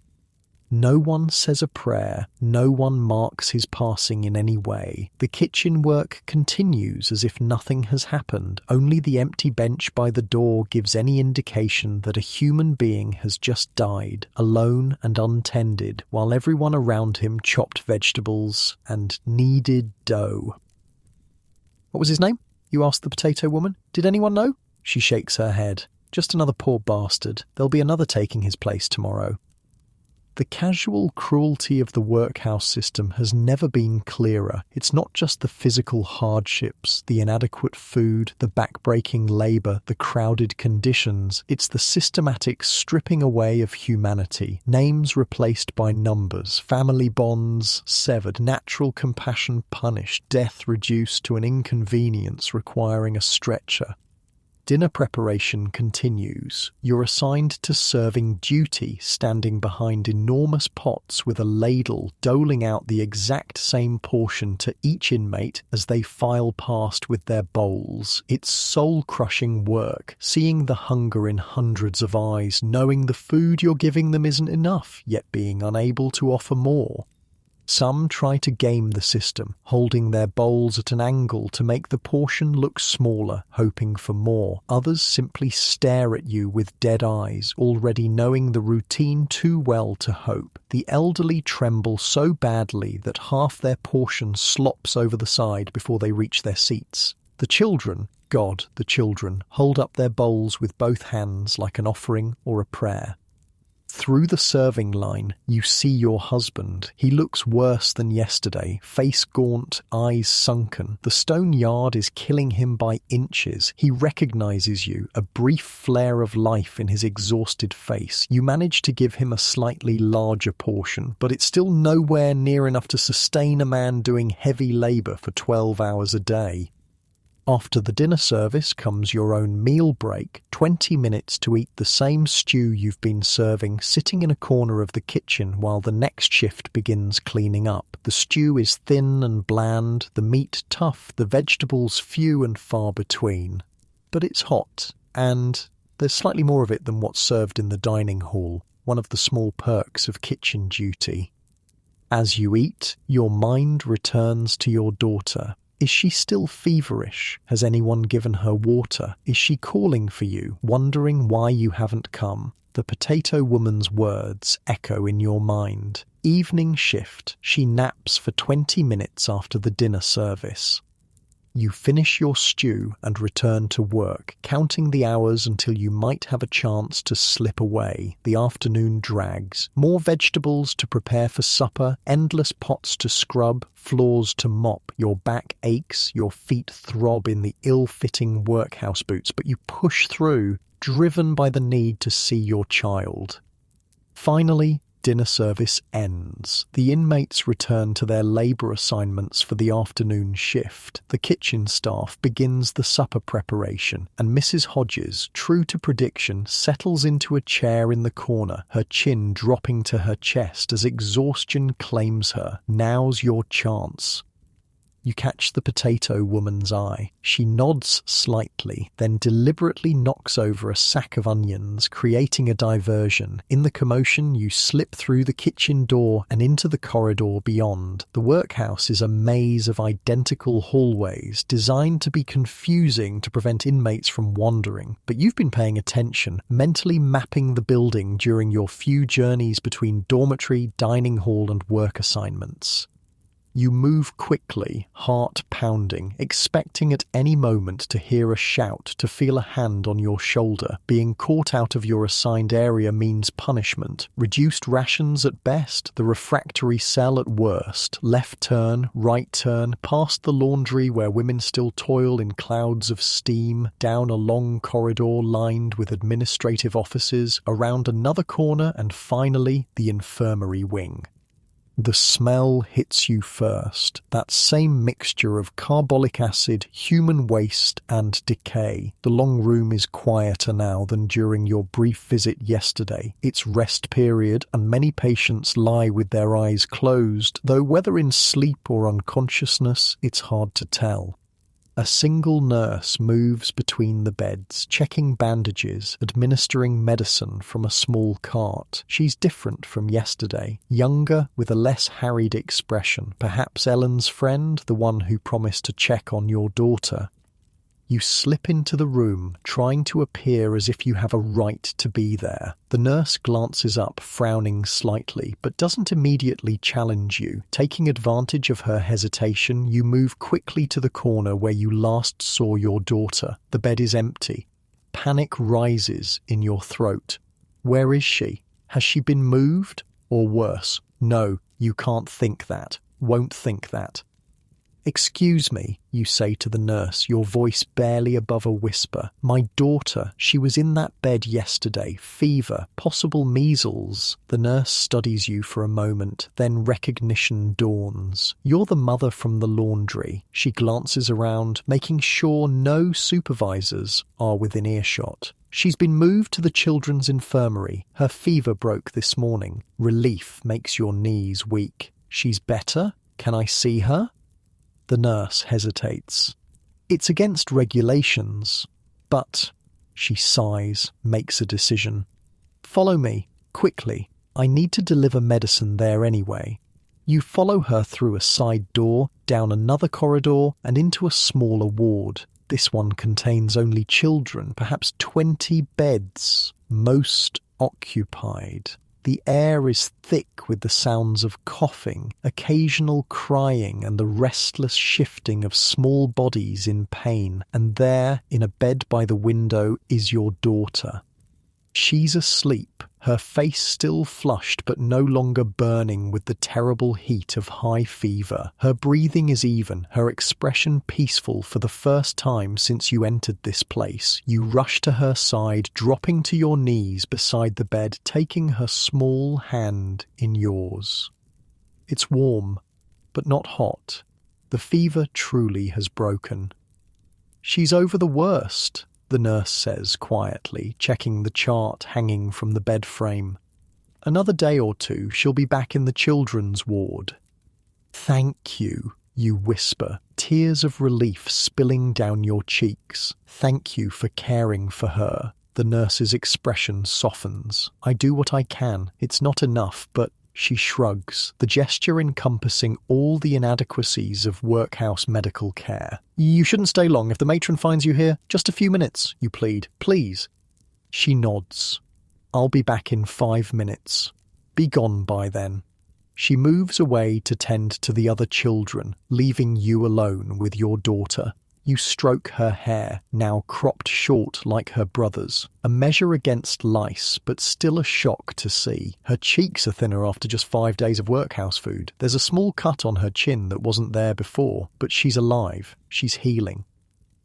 No one says a prayer, no one marks his passing in any way. The kitchen work continues as if nothing has happened. Only the empty bench by the door gives any indication that a human being has just died, alone and untended, while everyone around him chopped vegetables and kneaded dough. "What was his name?" you asked the potato woman. "Did anyone know?" She shakes her head. "Just another poor bastard. There'll be another taking his place tomorrow." The casual cruelty of the workhouse system has never been clearer. It's not just the physical hardships, the inadequate food, the backbreaking labour, the crowded conditions. It's the systematic stripping away of humanity, names replaced by numbers, family bonds severed, natural compassion punished, death reduced to an inconvenience requiring a stretcher. Dinner preparation continues. You're assigned to serving duty, standing behind enormous pots with a ladle, doling out the exact same portion to each inmate as they file past with their bowls. It's soul-crushing work, seeing the hunger in hundreds of eyes, knowing the food you're giving them isn't enough, yet being unable to offer more. Some try to game the system, holding their bowls at an angle to make the portion look smaller, hoping for more. Others simply stare at you with dead eyes, already knowing the routine too well to hope. The elderly tremble so badly that half their portion slops over the side before they reach their seats. The children, God, the children, hold up their bowls with both hands like an offering or a prayer. Through the serving line, you see your husband. He looks worse than yesterday, face gaunt, eyes sunken. The stone yard is killing him by inches. He recognizes you, a brief flare of life in his exhausted face. You manage to give him a slightly larger portion, but it's still nowhere near enough to sustain a man doing heavy labor for 12 hours a day. After the dinner service comes your own meal break, 20 minutes to eat the same stew you've been serving, sitting in a corner of the kitchen while the next shift begins cleaning up. The stew is thin and bland, the meat tough, the vegetables few and far between. But it's hot, and there's slightly more of it than what's served in the dining hall, one of the small perks of kitchen duty. As you eat, your mind returns to your daughter. Is she still feverish? Has anyone given her water? Is she calling for you, wondering why you haven't come? The potato woman's words echo in your mind. Evening shift. She naps for 20 minutes after the dinner service. You finish your stew and return to work, counting the hours until you might have a chance to slip away. The afternoon drags. More vegetables to prepare for supper, endless pots to scrub, floors to mop. Your back aches, your feet throb in the ill-fitting workhouse boots, but you push through, driven by the need to see your child. Finally, dinner service ends. The inmates return to their labour assignments for the afternoon shift. The kitchen staff begins the supper preparation, and Mrs. Hodges, true to prediction, settles into a chair in the corner, her chin dropping to her chest as exhaustion claims her. Now's your chance. You catch the potato woman's eye. She nods slightly, then deliberately knocks over a sack of onions, creating a diversion. In the commotion, you slip through the kitchen door and into the corridor beyond. The workhouse is a maze of identical hallways, designed to be confusing to prevent inmates from wandering. But you've been paying attention, mentally mapping the building during your few journeys between dormitory, dining hall, and work assignments. You move quickly, heart pounding, expecting at any moment to hear a shout, to feel a hand on your shoulder. Being caught out of your assigned area means punishment. Reduced rations at best, the refractory cell at worst. Left turn, right turn, past the laundry where women still toil in clouds of steam, down a long corridor lined with administrative offices, around another corner, and finally the infirmary wing. The smell hits you first, that same mixture of carbolic acid, human waste, and decay. The long room is quieter now than during your brief visit yesterday. It's rest period, and many patients lie with their eyes closed, though whether in sleep or unconsciousness, it's hard to tell. A single nurse moves between the beds, checking bandages, administering medicine from a small cart. She's different from yesterday, younger with a less harried expression. Perhaps Ellen's friend, the one who promised to check on your daughter. You slip into the room, trying to appear as if you have a right to be there. The nurse glances up, frowning slightly, but doesn't immediately challenge you. Taking advantage of her hesitation, you move quickly to the corner where you last saw your daughter. The bed is empty. Panic rises in your throat. Where is she? Has she been moved? Or worse, no, you can't think that. Won't think that. "Excuse me," you say to the nurse, your voice barely above a whisper. "My daughter, she was in that bed yesterday. Fever, possible measles." The nurse studies you for a moment, then recognition dawns. You're the mother from the laundry. She glances around, making sure no supervisors are within earshot. "She's been moved to the children's infirmary. Her fever broke this morning. Relief makes your knees weak." "She's better? Can I see her?" The nurse hesitates. "It's against regulations, but," she sighs, makes a decision. "Follow me, quickly. I need to deliver medicine there anyway." You follow her through a side door, down another corridor, and into a smaller ward. This one contains only children, perhaps 20 beds, most occupied. The air is thick with the sounds of coughing, occasional crying, and the restless shifting of small bodies in pain. And there, in a bed by the window, is your daughter. She's asleep, her face still flushed but no longer burning with the terrible heat of high fever. Her breathing is even, her expression peaceful for the first time since you entered this place. You rush to her side, dropping to your knees beside the bed, taking her small hand in yours. It's warm, but not hot. The fever truly has broken. "She's over the worst," the nurse says quietly, checking the chart hanging from the bed frame. "Another day or two, she'll be back in the children's ward." "Thank you," you whisper, tears of relief spilling down your cheeks. Thank you for caring for her. The nurse's expression softens. I do what I can. It's not enough, but she shrugs, the gesture encompassing all the inadequacies of workhouse medical care. You shouldn't stay long. If the matron finds you here, just a few minutes, you plead. Please. She nods. I'll be back in 5 minutes. Be gone by then. She moves away to tend to the other children, leaving you alone with your daughter. You stroke her hair, now cropped short like her brother's, a measure against lice, but still a shock to see. Her cheeks are thinner after just 5 days of workhouse food. There's a small cut on her chin that wasn't there before, but she's alive. She's healing.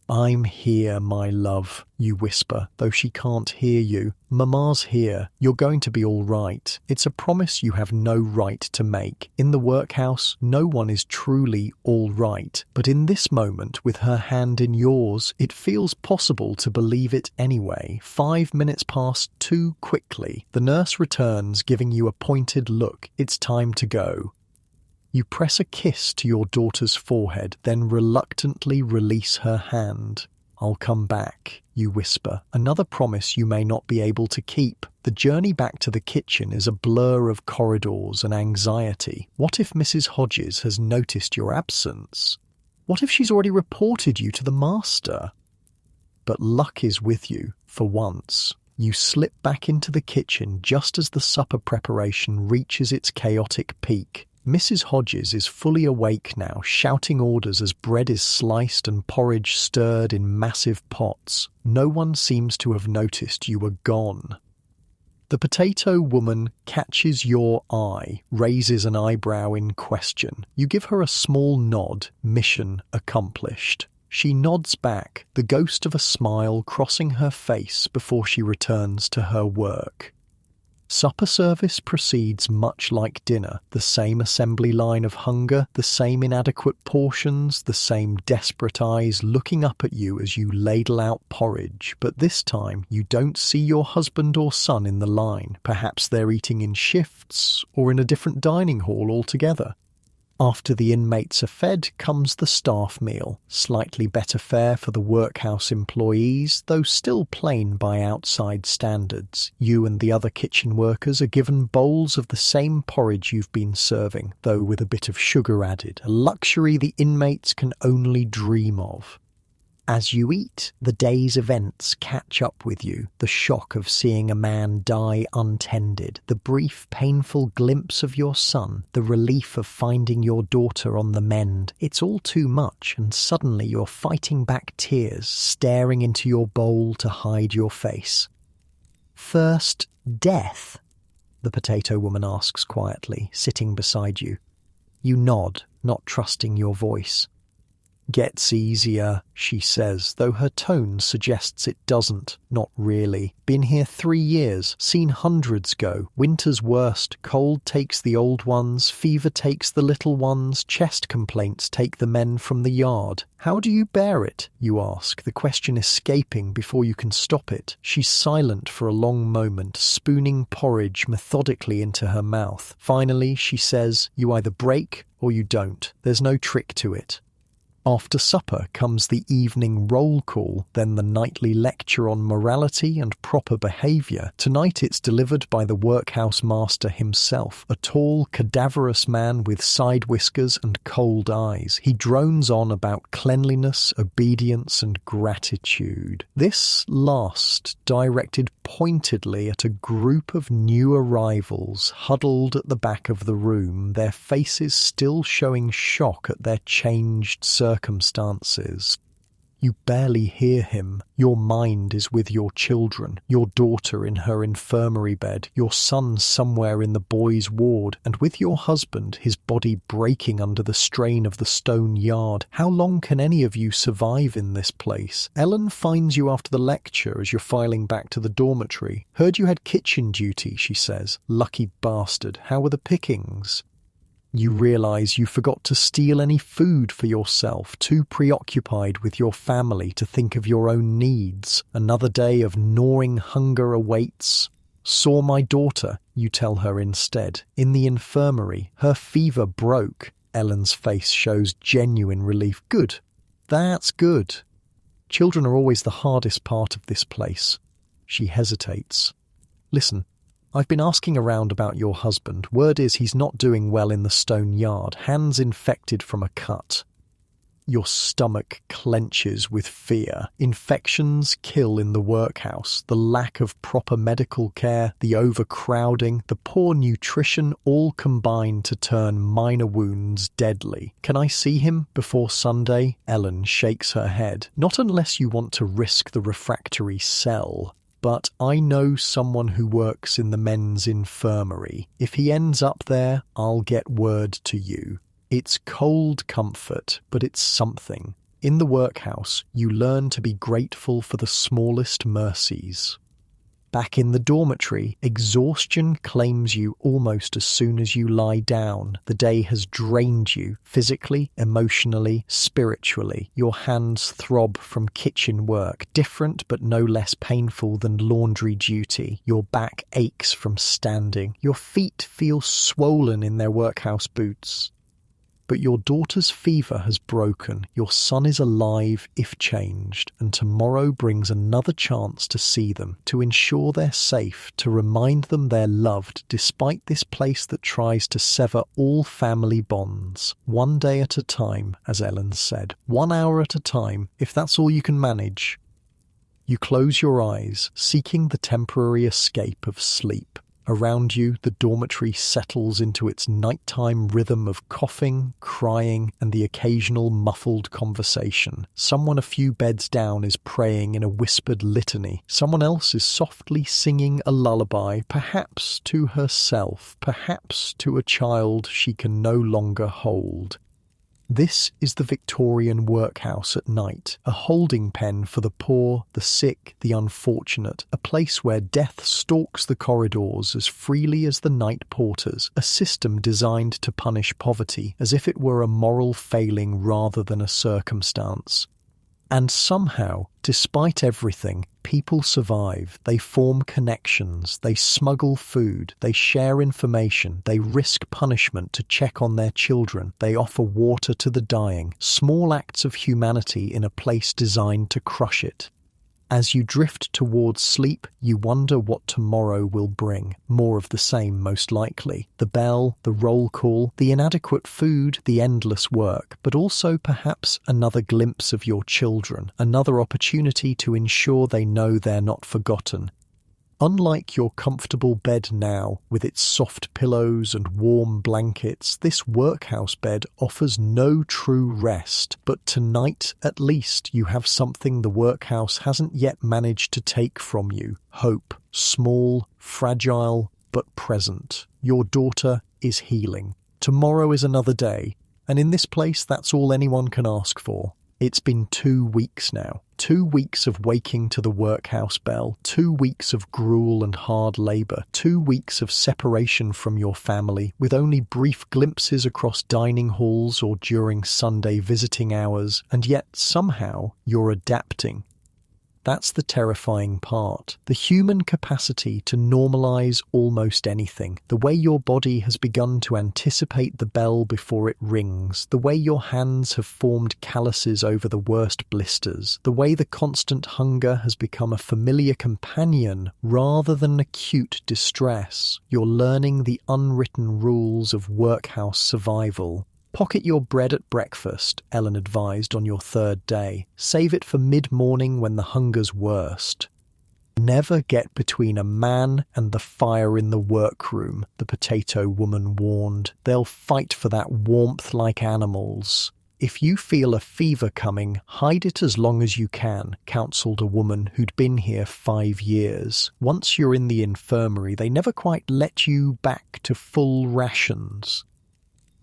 I'm here, my love, you whisper, though she can't hear you. Mama's here. You're going to be all right. It's a promise you have no right to make. In the workhouse, no one is truly all right. But in this moment, with her hand in yours, it feels possible to believe it anyway. 5 minutes pass too quickly. The nurse returns, giving you a pointed look. It's time to go. You press a kiss to your daughter's forehead, then reluctantly release her hand. I'll come back, you whisper, another promise you may not be able to keep. The journey back to the kitchen is a blur of corridors and anxiety. What if Mrs. Hodges has noticed your absence? What if she's already reported you to the master? But luck is with you, for once. You slip back into the kitchen just as the supper preparation reaches its chaotic peak. Mrs. Hodges is fully awake now, shouting orders as bread is sliced and porridge stirred in massive pots. No one seems to have noticed you were gone. The potato woman catches your eye, raises an eyebrow in question. You give her a small nod, mission accomplished. She nods back, the ghost of a smile crossing her face before she returns to her work. Supper service proceeds much like dinner, the same assembly line of hunger, the same inadequate portions, the same desperate eyes looking up at you as you ladle out porridge, but this time you don't see your husband or son in the line. Perhaps they're eating in shifts, or in a different dining hall altogether. After the inmates are fed comes the staff meal, slightly better fare for the workhouse employees, though still plain by outside standards. You and the other kitchen workers are given bowls of the same porridge you've been serving, though with a bit of sugar added, a luxury the inmates can only dream of. As you eat, the day's events catch up with you. The shock of seeing a man die untended, the brief, painful glimpse of your son, the relief of finding your daughter on the mend. It's all too much, and suddenly you're fighting back tears, staring into your bowl to hide your face. First, death? The potato woman asks quietly, sitting beside you. You nod, not trusting your voice. Gets easier, she says, though her tone suggests it doesn't. Not really. Been here 3 years, seen hundreds go. Winter's worst, cold takes the old ones, fever takes the little ones, chest complaints take the men from the yard. How do you bear it? You ask, the question escaping before you can stop it. She's silent for a long moment, spooning porridge methodically into her mouth. Finally, she says, you either break or you don't. There's no trick to it. After supper comes the evening roll call, then the nightly lecture on morality and proper behaviour. Tonight it's delivered by the workhouse master himself, a tall, cadaverous man with side whiskers and cold eyes. He drones on about cleanliness, obedience and gratitude. This last directed pointedly at a group of new arrivals huddled at the back of the room, their faces still showing shock at their changed circumstances. You barely hear him. Your mind is with your children, your daughter in her infirmary bed, your son somewhere in the boys' ward, and with your husband, his body breaking under the strain of the stone yard. How long can any of you survive in this place? Ellen finds you after the lecture as you're filing back to the dormitory. Heard you had kitchen duty, she says. Lucky bastard. How were the pickings? You realise you forgot to steal any food for yourself, too preoccupied with your family to think of your own needs. Another day of gnawing hunger awaits. Saw my daughter, you tell her instead, in the infirmary. Her fever broke. Ellen's face shows genuine relief. Good. That's good. Children are always the hardest part of this place. She hesitates. Listen, I've been asking around about your husband. Word is he's not doing well in the stone yard, hands infected from a cut. Your stomach clenches with fear. Infections kill in the workhouse. The lack of proper medical care, the overcrowding, the poor nutrition all combine to turn minor wounds deadly. Can I see him before Sunday? Ellen shakes her head. Not unless you want to risk the refractory cell. But I know someone who works in the men's infirmary. If he ends up there, I'll get word to you. It's cold comfort, but it's something. In the workhouse, you learn to be grateful for the smallest mercies. Back in the dormitory, exhaustion claims you almost as soon as you lie down. The day has drained you, physically, emotionally, spiritually. Your hands throb from kitchen work, different but no less painful than laundry duty. Your back aches from standing. Your feet feel swollen in their workhouse boots. But your daughter's fever has broken, your son is alive if changed, and tomorrow brings another chance to see them, to ensure they're safe, to remind them they're loved despite this place that tries to sever all family bonds. One day at a time, as Ellen said. 1 hour at a time, if that's all you can manage. You close your eyes, seeking the temporary escape of sleep. Around you, the dormitory settles into its nighttime rhythm of coughing, crying, and the occasional muffled conversation. Someone a few beds down is praying in a whispered litany. Someone else is softly singing a lullaby, perhaps to herself, perhaps to a child she can no longer hold. This is the Victorian Workhouse at night, a holding pen for the poor, the sick, the unfortunate, a place where death stalks the corridors as freely as the night porters, a system designed to punish poverty as if it were a moral failing rather than a circumstance. And somehow, despite everything, people survive. They form connections, they smuggle food, they share information, they risk punishment to check on their children, they offer water to the dying, small acts of humanity in a place designed to crush it. As you drift towards sleep, you wonder what tomorrow will bring. More of the same, most likely. The bell, the roll call, the inadequate food, the endless work, but also perhaps another glimpse of your children, another opportunity to ensure they know they're not forgotten. Unlike your comfortable bed now, with its soft pillows and warm blankets, this workhouse bed offers no true rest. But tonight, at least, you have something the workhouse hasn't yet managed to take from you. Hope. Small, fragile, but present. Your daughter is healing. Tomorrow is another day, and in this place that's all anyone can ask for. It's been 2 weeks now. 2 weeks of waking to the workhouse bell, 2 weeks of gruel and hard labour, 2 weeks of separation from your family, with only brief glimpses across dining halls or during Sunday visiting hours, and yet somehow you're adapting. That's the terrifying part. The human capacity to normalise almost anything. The way your body has begun to anticipate the bell before it rings. The way your hands have formed calluses over the worst blisters. The way the constant hunger has become a familiar companion rather than acute distress. You're learning the unwritten rules of workhouse survival. Pocket your bread at breakfast, Ellen advised on your 3rd day. Save it for mid-morning when the hunger's worst. Never get between a man and the fire in the workroom, the potato woman warned. They'll fight for that warmth like animals. If you feel a fever coming, hide it as long as you can, counselled a woman who'd been here 5 years. Once you're in the infirmary, they never quite let you back to full rations.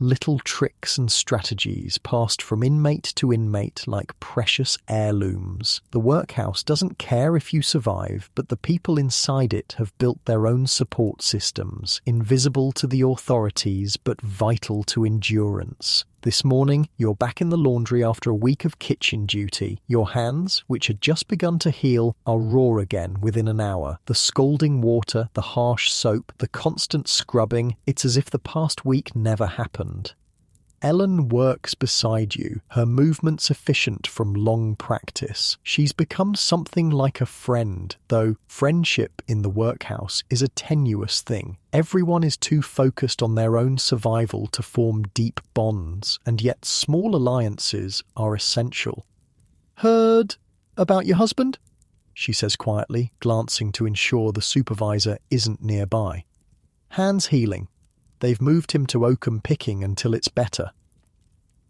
Little tricks and strategies passed from inmate to inmate like precious heirlooms. The workhouse doesn't care if you survive, but the people inside it have built their own support systems, invisible to the authorities but vital to endurance. This morning, you're back in the laundry after a week of kitchen duty. Your hands, which had just begun to heal, are raw again within an hour. The scalding water, the harsh soap, the constant scrubbing, it's as if the past week never happened. Ellen works beside you, her movements efficient from long practice. She's become something like a friend, though friendship in the workhouse is a tenuous thing. Everyone is too focused on their own survival to form deep bonds, and yet small alliances are essential. "Heard about your husband?" she says quietly, glancing to ensure the supervisor isn't nearby. "Hands healing. They've moved him to oakum picking until it's better."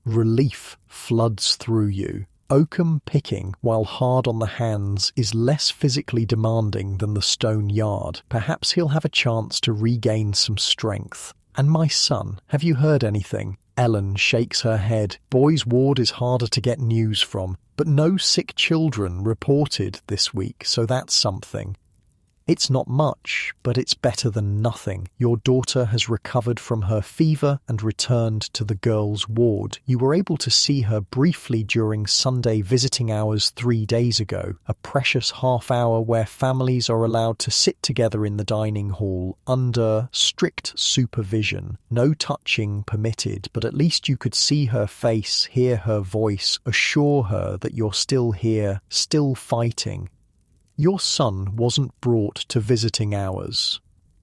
Relief floods through you. Oakum picking, while hard on the hands, is less physically demanding than the stone yard. Perhaps he'll have a chance to regain some strength. "And my son, have you heard anything?" Ellen shakes her head. Boys' ward is harder to get news from, but no sick children reported this week, so that's something. "It's not much, but it's better than nothing. Your daughter has recovered from her fever and returned to the girls' ward. You were able to see her briefly during Sunday visiting hours 3 days ago, a precious half hour where families are allowed to sit together in the dining hall under strict supervision. No touching permitted, but at least you could see her face, hear her voice, assure her that you're still here, still fighting. Your son wasn't brought to visiting hours."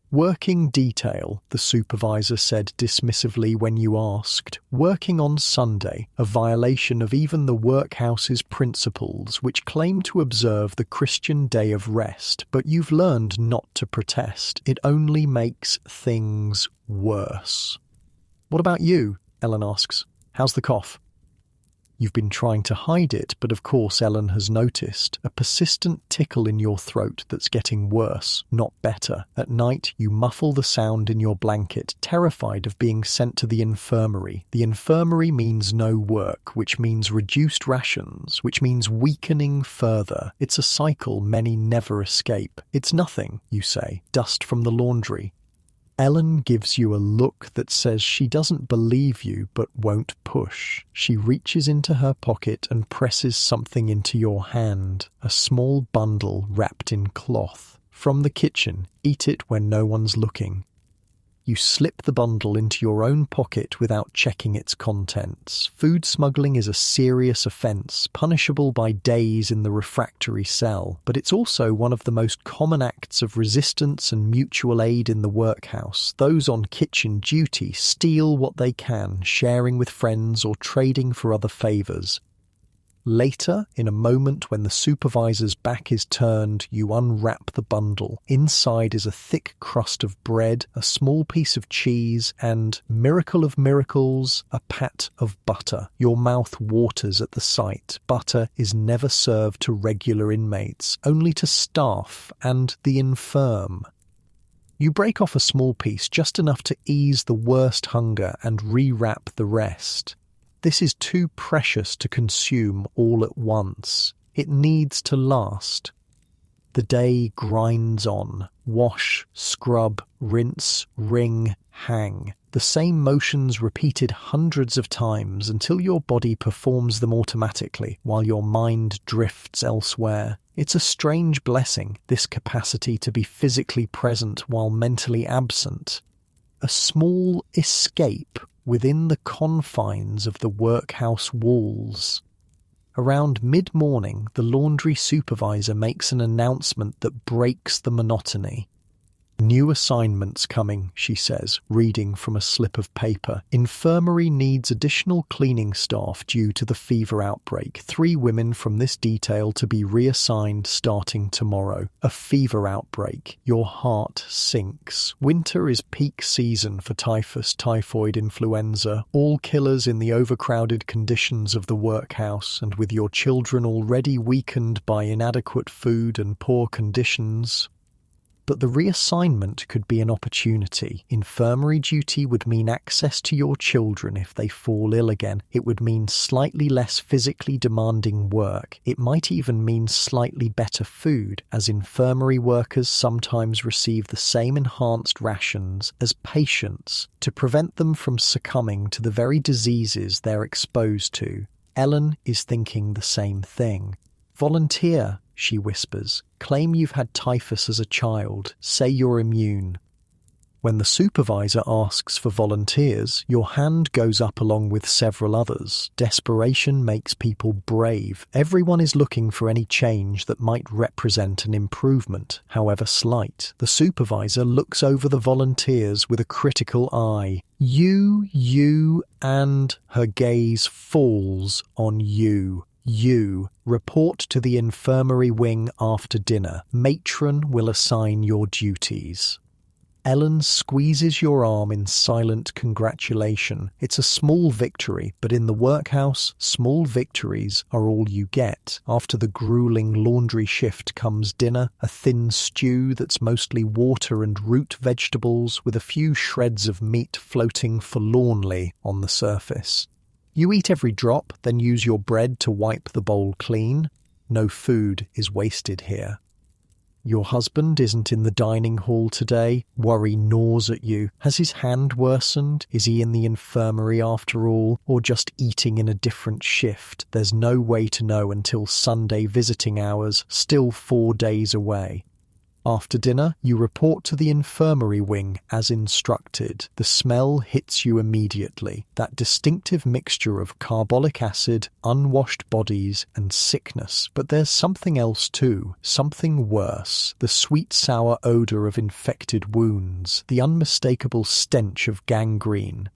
"Working detail," the supervisor said dismissively when you asked. "Working on Sunday, a violation of even the workhouse's principles, which claim to observe the Christian day of rest, but you've learned not to protest. It only makes things worse." "What about you?" Ellen asks. "How's the cough?" You've been trying to hide it, but of course Ellen has noticed. A persistent tickle in your throat that's getting worse, not better. At night, you muffle the sound in your blanket, terrified of being sent to the infirmary. The infirmary means no work, which means reduced rations, which means weakening further. It's a cycle many never escape. "It's nothing," you say. "Dust from the laundry." Ellen gives you a look that says she doesn't believe you but won't push. She reaches into her pocket and presses something into your hand, a small bundle wrapped in cloth. "From the kitchen, eat it when no one's looking." You slip the bundle into your own pocket without checking its contents. Food smuggling is a serious offence, punishable by days in the refractory cell, but it's also one of the most common acts of resistance and mutual aid in the workhouse. Those on kitchen duty steal what they can, sharing with friends or trading for other favours. Later, in a moment when the supervisor's back is turned, you unwrap the bundle. Inside is a thick crust of bread, a small piece of cheese, and, miracle of miracles, a pat of butter. Your mouth waters at the sight. Butter is never served to regular inmates, only to staff and the infirm. You break off a small piece, just enough to ease the worst hunger, and rewrap the rest. This is too precious to consume all at once. It needs to last. The day grinds on. Wash, scrub, rinse, wring, hang. The same motions repeated hundreds of times until your body performs them automatically while your mind drifts elsewhere. It's a strange blessing, this capacity to be physically present while mentally absent. A small escape within the confines of the workhouse walls. Around mid-morning, the laundry supervisor makes an announcement that breaks the monotony. "New assignments coming," she says, reading from a slip of paper. "Infirmary needs additional cleaning staff due to the fever outbreak. 3 women from this detail to be reassigned starting tomorrow." A fever outbreak. Your heart sinks. Winter is peak season for typhus, typhoid, influenza, all killers in the overcrowded conditions of the workhouse, and with your children already weakened by inadequate food and poor conditions. But the reassignment could be an opportunity. Infirmary duty would mean access to your children if they fall ill again. It would mean slightly less physically demanding work. It might even mean slightly better food, as infirmary workers sometimes receive the same enhanced rations as patients to prevent them from succumbing to the very diseases they're exposed to. Ellen is thinking the same thing. "Volunteer," she whispers. "Claim you've had typhus as a child. Say you're immune." When the supervisor asks for volunteers, your hand goes up along with several others. Desperation makes people brave. Everyone is looking for any change that might represent an improvement, however slight. The supervisor looks over the volunteers with a critical eye. You, and her gaze falls on you. You report to the infirmary wing after dinner. Matron will assign your duties. Ellen squeezes your arm in silent congratulation. It's a small victory, but in the workhouse, small victories are all you get. After the grueling laundry shift comes dinner, a thin stew that's mostly water and root vegetables with a few shreds of meat floating forlornly on the surface. You eat every drop, then use your bread to wipe the bowl clean. No food is wasted here. Your husband isn't in the dining hall today. Worry gnaws at you. Has his hand worsened? Is he in the infirmary after all? Or just eating in a different shift? There's no way to know until Sunday visiting hours, still 4 days away. After dinner, you report to the infirmary wing as instructed. The smell hits you immediately. That distinctive mixture of carbolic acid, unwashed bodies, and sickness. But there's something else too, something worse. The sweet-sour odour of infected wounds, the unmistakable stench of gangrene.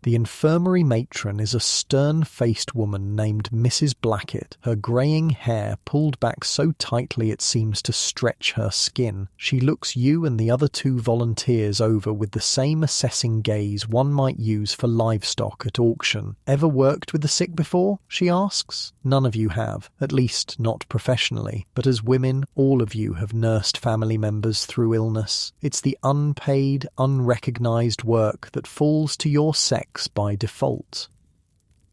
The infirmary matron is a stern-faced woman named Mrs. Blackett, her greying hair pulled back so tightly it seems to stretch her skin. She looks you and the other 2 volunteers over with the same assessing gaze one might use for livestock at auction. "Ever worked with the sick before?" she asks. None of you have, at least not professionally, but as women, all of you have nursed family members through illness. It's the unpaid, unrecognised work that falls to your sex by default.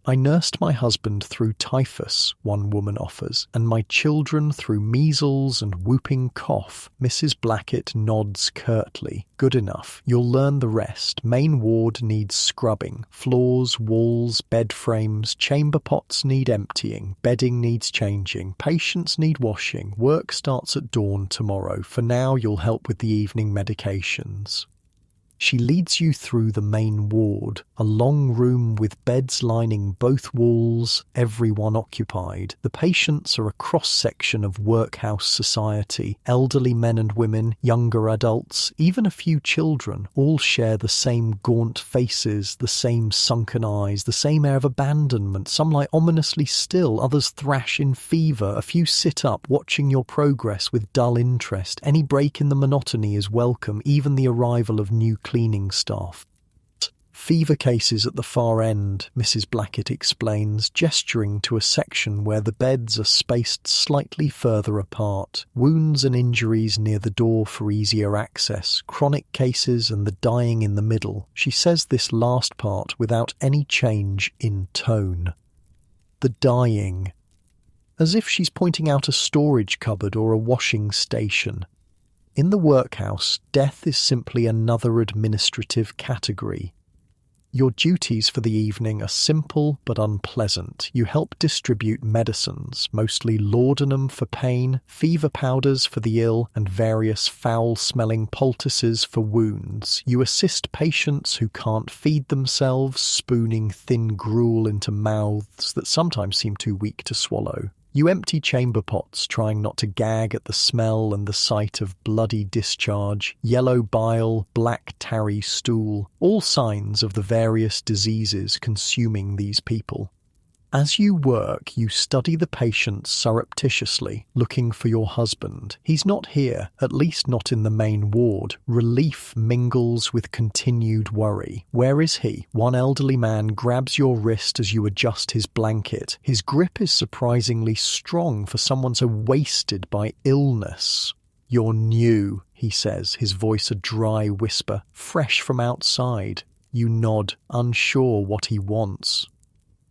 "I nursed my husband through typhus," one woman offers, "and my children through measles and whooping cough." Mrs. Blackett nods curtly. "Good enough. You'll learn the rest. Main ward needs scrubbing. Floors, walls, bed frames, chamber pots need emptying. Bedding needs changing. Patients need washing. Work starts at dawn tomorrow. For now, you'll help with the evening medications." She leads you through the main ward, a long room with beds lining both walls, everyone occupied. The patients are a cross-section of workhouse society. Elderly men and women, younger adults, even a few children, all share the same gaunt faces, the same sunken eyes, the same air of abandonment. Some lie ominously still, others thrash in fever. A few sit up, watching your progress with dull interest. Any break in the monotony is welcome, even the arrival of new cleaning staff. "Fever cases at the far end," Mrs. Blackett explains, gesturing to a section where the beds are spaced slightly further apart. "Wounds and injuries near the door for easier access, chronic cases and the dying in the middle." She says this last part without any change in tone. The dying. As if she's pointing out a storage cupboard or a washing station. In the workhouse, death is simply another administrative category. Your duties for the evening are simple but unpleasant. You help distribute medicines, mostly laudanum for pain, fever powders for the ill, and various foul-smelling poultices for wounds. You assist patients who can't feed themselves, spooning thin gruel into mouths that sometimes seem too weak to swallow. You empty chamber pots, trying not to gag at the smell and the sight of bloody discharge, yellow bile, black tarry stool, all signs of the various diseases consuming these people. As you work, you study the patients surreptitiously, looking for your husband. He's not here, at least not in the main ward. Relief mingles with continued worry. Where is he? One elderly man grabs your wrist as you adjust his blanket. His grip is surprisingly strong for someone so wasted by illness. "You're new," he says, his voice a dry whisper, fresh from outside. You nod, unsure what he wants.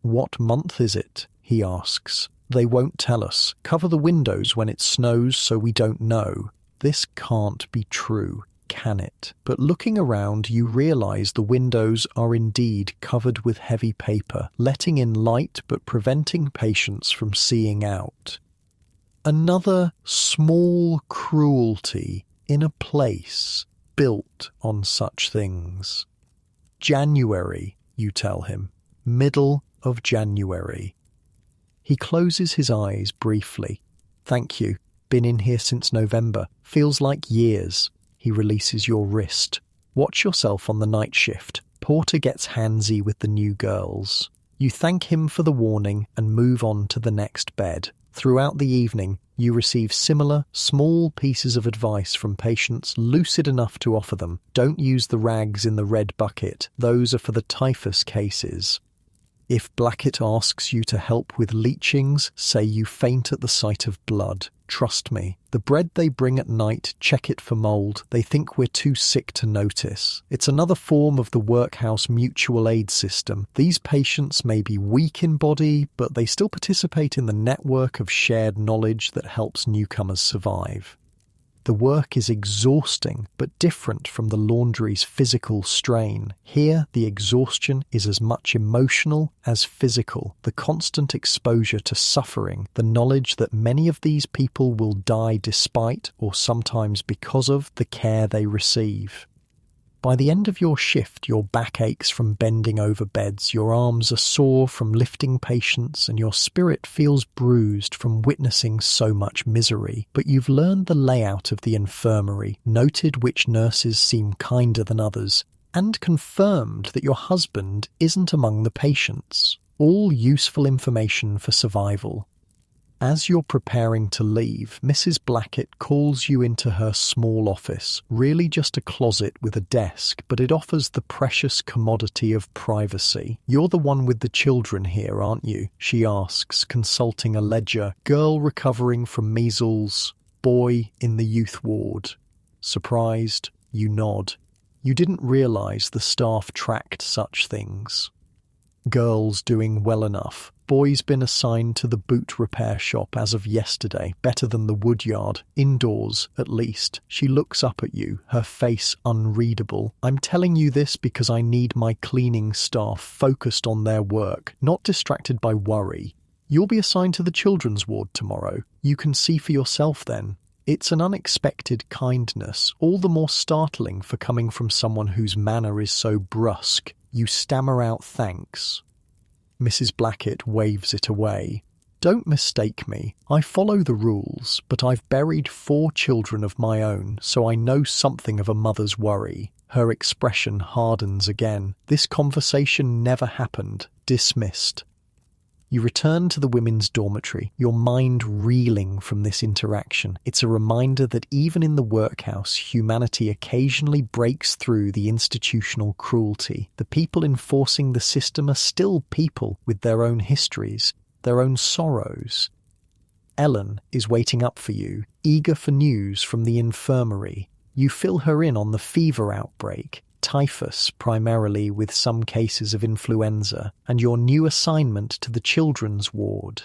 "What month is it?" he asks. "They won't tell us. Cover the windows when it snows so we don't know." This can't be true, can it? But looking around, you realise the windows are indeed covered with heavy paper, letting in light but preventing patients from seeing out. Another small cruelty in a place built on such things. January, you tell him. Middle of January. He closes his eyes briefly. Thank you. Been in here since November. Feels like years. He releases your wrist. Watch yourself on the night shift. Porter gets handsy with the new girls. You thank him for the warning and move on to the next bed. Throughout the evening, you receive similar, small pieces of advice from patients lucid enough to offer them. Don't use the rags in the red bucket. Those are for the typhus cases. If Blackett asks you to help with leachings, say you faint at the sight of blood. Trust me, the bread they bring at night, check it for mould. They think we're too sick to notice. It's another form of the workhouse mutual aid system. These patients may be weak in body, but they still participate in the network of shared knowledge that helps newcomers survive. The work is exhausting, but different from the laundry's physical strain. Here, the exhaustion is as much emotional as physical. The constant exposure to suffering, the knowledge that many of these people will die despite, or sometimes because of, the care they receive. By the end of your shift, your back aches from bending over beds, your arms are sore from lifting patients, and your spirit feels bruised from witnessing so much misery. But you've learned the layout of the infirmary, noted which nurses seem kinder than others, and confirmed that your husband isn't among the patients. All useful information for survival. As you're preparing to leave, Mrs. Blackett calls you into her small office, really just a closet with a desk, but it offers the precious commodity of privacy. You're the one with the children here, aren't you? She asks, consulting a ledger. Girl recovering from measles, boy in the youth ward. Surprised, you nod. You didn't realize the staff tracked such things. Girls doing well enough. Boy's been assigned to the boot repair shop as of yesterday, better than the woodyard, indoors at least. She looks up at you, her face unreadable. I'm telling you this because I need my cleaning staff focused on their work, not distracted by worry. You'll be assigned to the children's ward tomorrow. You can see for yourself then. It's an unexpected kindness, all the more startling for coming from someone whose manner is so brusque. You stammer out thanks. Mrs. Blackett waves it away. Don't mistake me. I follow the rules, but I've buried 4 children of my own, so I know something of a mother's worry. Her expression hardens again. This conversation never happened. Dismissed. You return to the women's dormitory, your mind reeling from this interaction. It's a reminder that even in the workhouse, humanity occasionally breaks through the institutional cruelty. The people enforcing the system are still people with their own histories, their own sorrows. Ellen is waiting up for you, eager for news from the infirmary. You fill her in on the fever outbreak. Typhus primarily, with some cases of influenza, and your new assignment to the children's ward.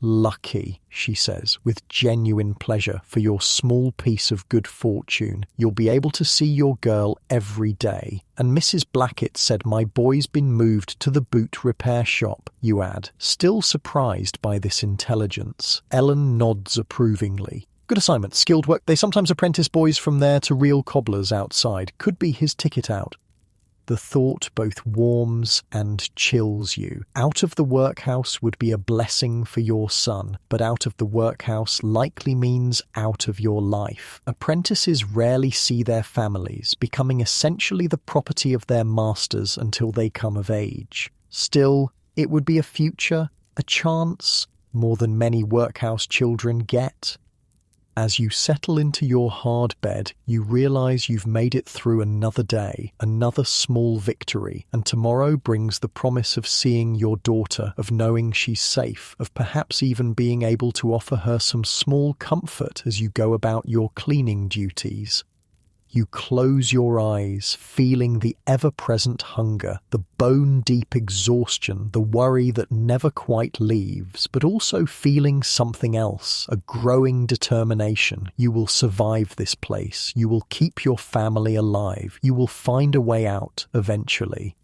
Lucky, she says, with genuine pleasure for your small piece of good fortune. You'll be able to see your girl every day. And Mrs. Blackett said my boy's been moved to the boot repair shop, you add, still surprised by this intelligence. Ellen nods approvingly. Good assignment, skilled work. They sometimes apprentice boys from there to real cobblers outside. Could be his ticket out. The thought both warms and chills you. Out of the workhouse would be a blessing for your son, but out of the workhouse likely means out of your life. Apprentices rarely see their families, becoming essentially the property of their masters until they come of age. Still, it would be a future, a chance, more than many workhouse children get. As you settle into your hard bed, you realize you've made it through another day, another small victory, and tomorrow brings the promise of seeing your daughter, of knowing she's safe, of perhaps even being able to offer her some small comfort as you go about your cleaning duties. You close your eyes, feeling the ever-present hunger, the bone-deep exhaustion, the worry that never quite leaves, but also feeling something else, a growing determination. You will survive this place. You will keep your family alive. You will find a way out eventually.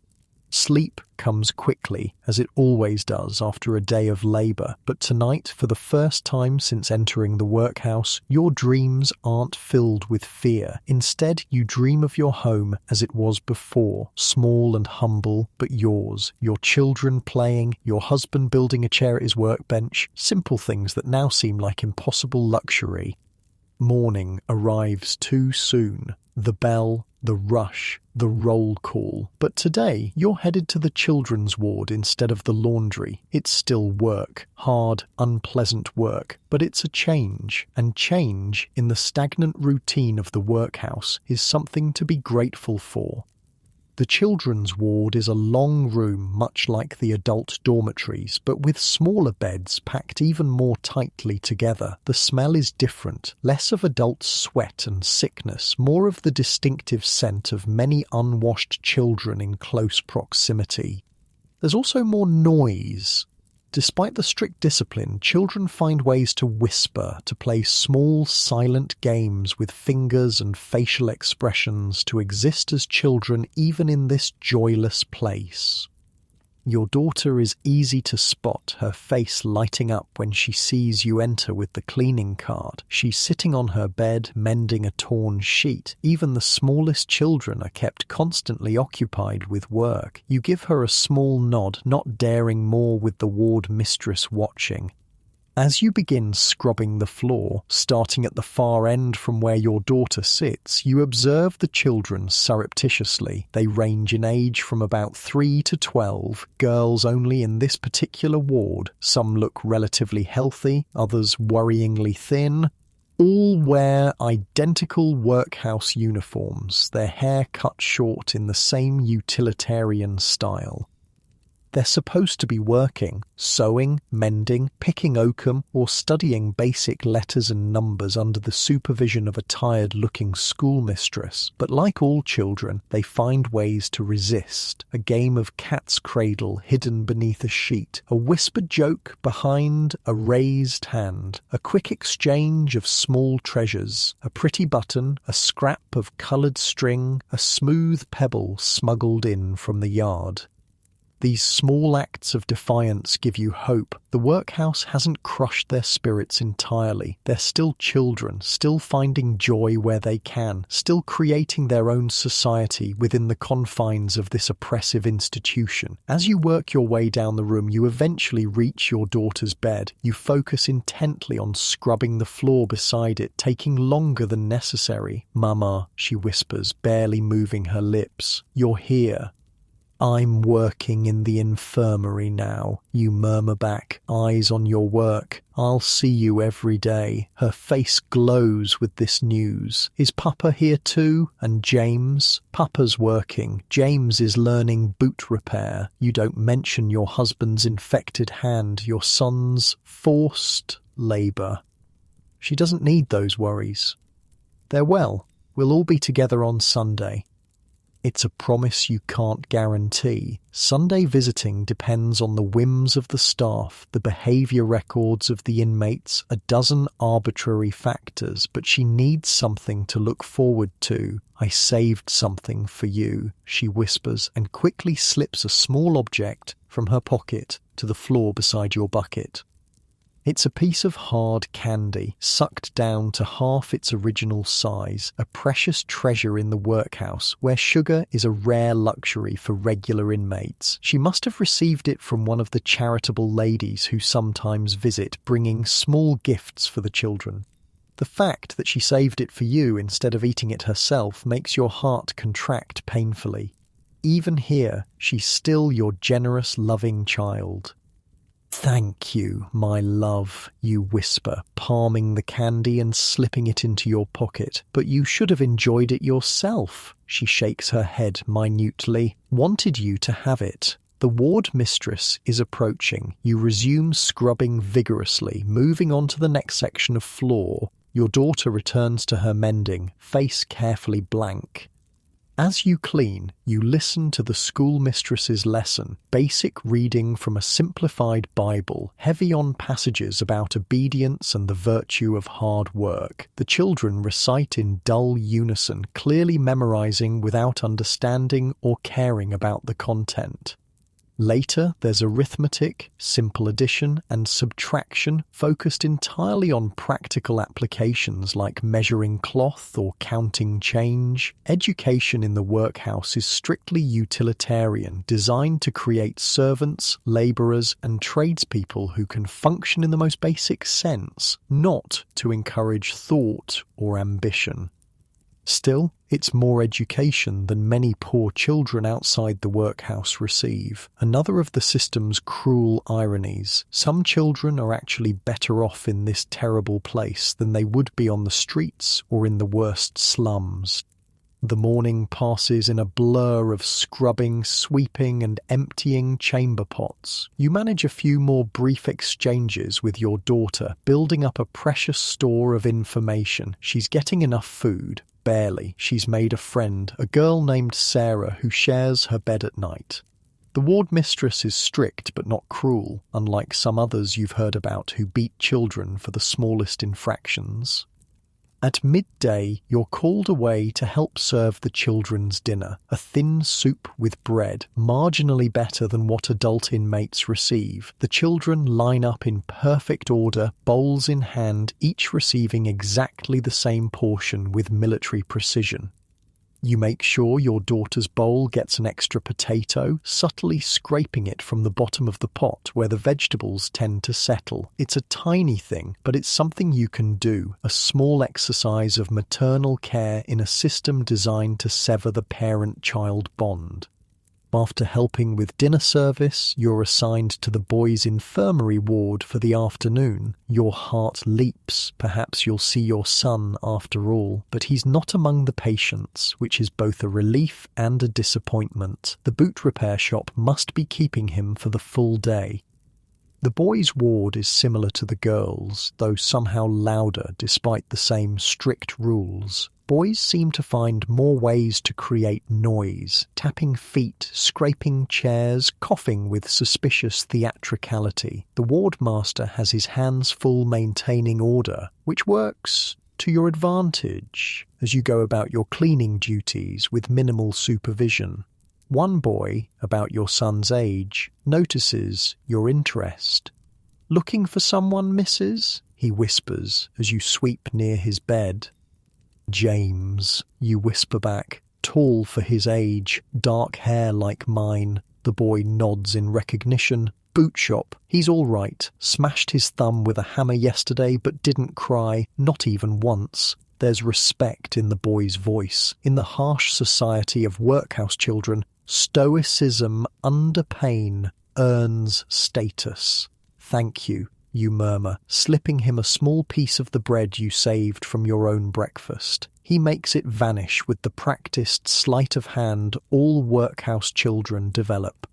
Sleep comes quickly, as it always does after a day of labor, but tonight, for the first time since entering the workhouse, your dreams aren't filled with fear. Instead, you dream of your home as it was before, small and humble, but yours. Your children playing, your husband building a chair at his workbench, simple things that now seem like impossible luxury. Morning arrives too soon. The bell, the rush, the roll call. But today, you're headed to the children's ward instead of the laundry. It's still work. Hard, unpleasant work. But it's a change. And change, in the stagnant routine of the workhouse, is something to be grateful for. The children's ward is a long room much like the adult dormitories, but with smaller beds packed even more tightly together. The smell is different, less of adult sweat and sickness, more of the distinctive scent of many unwashed children in close proximity. There's also more noise. Despite the strict discipline, children find ways to whisper, to play small, silent games with fingers and facial expressions, to exist as children even in this joyless place. Your daughter is easy to spot, her face lighting up when she sees you enter with the cleaning cart. She's sitting on her bed, mending a torn sheet. Even the smallest children are kept constantly occupied with work. You give her a small nod, not daring more with the ward mistress watching. As you begin scrubbing the floor, starting at the far end from where your daughter sits, you observe the children surreptitiously. They range in age from about 3 to 12, girls only in this particular ward. Some look relatively healthy, others worryingly thin. All wear identical workhouse uniforms, their hair cut short in the same utilitarian style. They're supposed to be working, sewing, mending, picking oakum, or studying basic letters and numbers under the supervision of a tired-looking schoolmistress. But like all children, they find ways to resist. A game of cat's cradle hidden beneath a sheet, a whispered joke behind a raised hand, a quick exchange of small treasures, a pretty button, a scrap of coloured string, a smooth pebble smuggled in from the yard. These small acts of defiance give you hope. The workhouse hasn't crushed their spirits entirely. They're still children, still finding joy where they can, still creating their own society within the confines of this oppressive institution. As you work your way down the room, you eventually reach your daughter's bed. You focus intently on scrubbing the floor beside it, taking longer than necessary. "Mama," she whispers, barely moving her lips. "You're here." "I'm working in the infirmary now," you murmur back, eyes on your work. "I'll see you every day." Her face glows with this news. "Is Papa here too? And James?" "Papa's working. James is learning boot repair." You don't mention your husband's infected hand, your son's forced labour. She doesn't need those worries. They're well. We'll all be together on Sunday. It's a promise you can't guarantee. Sunday visiting depends on the whims of the staff, the behaviour records of the inmates, a dozen arbitrary factors, but she needs something to look forward to. "I saved something for you," she whispers, and quickly slips a small object from her pocket to the floor beside your bucket. It's a piece of hard candy, sucked down to half its original size, a precious treasure in the workhouse, where sugar is a rare luxury for regular inmates. She must have received it from one of the charitable ladies who sometimes visit, bringing small gifts for the children. The fact that she saved it for you instead of eating it herself makes your heart contract painfully. Even here, she's still your generous, loving child. "Thank you, my love," you whisper, palming the candy and slipping it into your pocket. "But you should have enjoyed it yourself." She shakes her head minutely. "Wanted you to have it." The ward mistress is approaching. You resume scrubbing vigorously, moving on to the next section of floor. Your daughter returns to her mending, face carefully blank. As you clean, you listen to the schoolmistress's lesson, basic reading from a simplified Bible, heavy on passages about obedience and the virtue of hard work. The children recite in dull unison, clearly memorizing without understanding or caring about the content. Later, there's arithmetic, simple addition, and subtraction focused entirely on practical applications like measuring cloth or counting change. Education in the workhouse is strictly utilitarian, designed to create servants, labourers, and tradespeople who can function in the most basic sense, not to encourage thought or ambition. Still, it's more education than many poor children outside the workhouse receive. Another of the system's cruel ironies. Some children are actually better off in this terrible place than they would be on the streets or in the worst slums. The morning passes in a blur of scrubbing, sweeping, and emptying chamber pots. You manage a few more brief exchanges with your daughter, building up a precious store of information. She's getting enough food. Barely. She's made a friend, a girl named Sarah, who shares her bed at night. The ward mistress is strict but not cruel, unlike some others you've heard about who beat children for the smallest infractions. At midday, you're called away to help serve the children's dinner, a thin soup with bread, marginally better than what adult inmates receive. The children line up in perfect order, bowls in hand, each receiving exactly the same portion with military precision. You make sure your daughter's bowl gets an extra potato, subtly scraping it from the bottom of the pot where the vegetables tend to settle. It's a tiny thing, but it's something you can do, a small exercise of maternal care in a system designed to sever the parent-child bond. After helping with dinner service, you're assigned to the boys' infirmary ward for the afternoon. Your heart leaps. Perhaps you'll see your son after all. But he's not among the patients, which is both a relief and a disappointment. The boot repair shop must be keeping him for the full day. The boys' ward is similar to the girls', though somehow louder despite the same strict rules. Boys seem to find more ways to create noise, tapping feet, scraping chairs, coughing with suspicious theatricality. The wardmaster has his hands full maintaining order, which works to your advantage as you go about your cleaning duties with minimal supervision. One boy, about your son's age, notices your interest. "Looking for someone, missus?" he whispers as you sweep near his bed. "James," you whisper back, tall for his age, dark hair like mine. The boy nods in recognition. "Boot shop. He's all right. Smashed his thumb with a hammer yesterday but didn't cry, not even once." There's respect in the boy's voice. In the harsh society of workhouse children, stoicism under pain earns status. "Thank you," you murmur, slipping him a small piece of the bread you saved from your own breakfast. He makes it vanish with the practiced sleight of hand all workhouse children develop.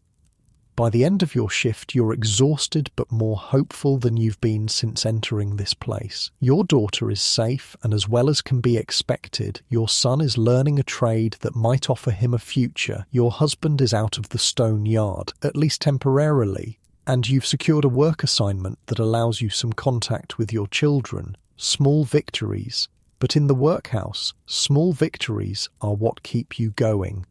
By the end of your shift, you're exhausted but more hopeful than you've been since entering this place. Your daughter is safe, and as well as can be expected, your son is learning a trade that might offer him a future. Your husband is out of the stone yard, at least temporarily, and you've secured a work assignment that allows you some contact with your children. Small victories. But in the workhouse, small victories are what keep you going.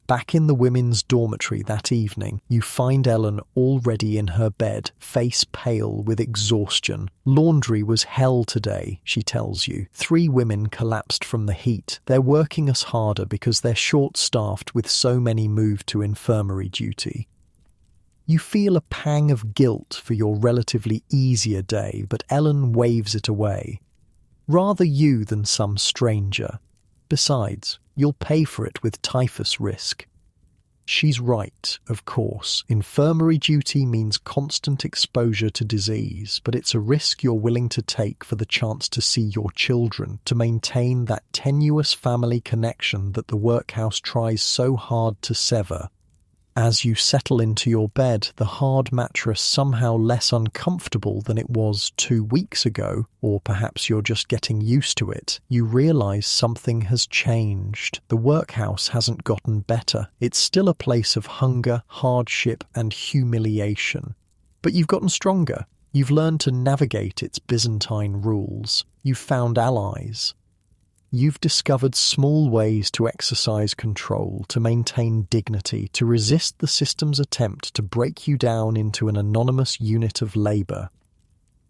Back in the women's dormitory that evening, you find Ellen already in her bed, face pale with exhaustion. "Laundry was hell today," she tells you. 3 women collapsed from the heat. They're working us harder because they're short-staffed with so many moved to infirmary duty. You feel a pang of guilt for your relatively easier day, but Ellen waves it away. Rather you than some stranger. Besides, you'll pay for it with typhus risk. She's right, of course. Infirmary duty means constant exposure to disease, but it's a risk you're willing to take for the chance to see your children, to maintain that tenuous family connection that the workhouse tries so hard to sever. As you settle into your bed, the hard mattress somehow less uncomfortable than it was 2 weeks ago, or perhaps you're just getting used to it, you realize something has changed. The workhouse hasn't gotten better. It's still a place of hunger, hardship, and humiliation. But you've gotten stronger. You've learned to navigate its Byzantine rules. You've found allies. You've discovered small ways to exercise control, to maintain dignity, to resist the system's attempt to break you down into an anonymous unit of labor.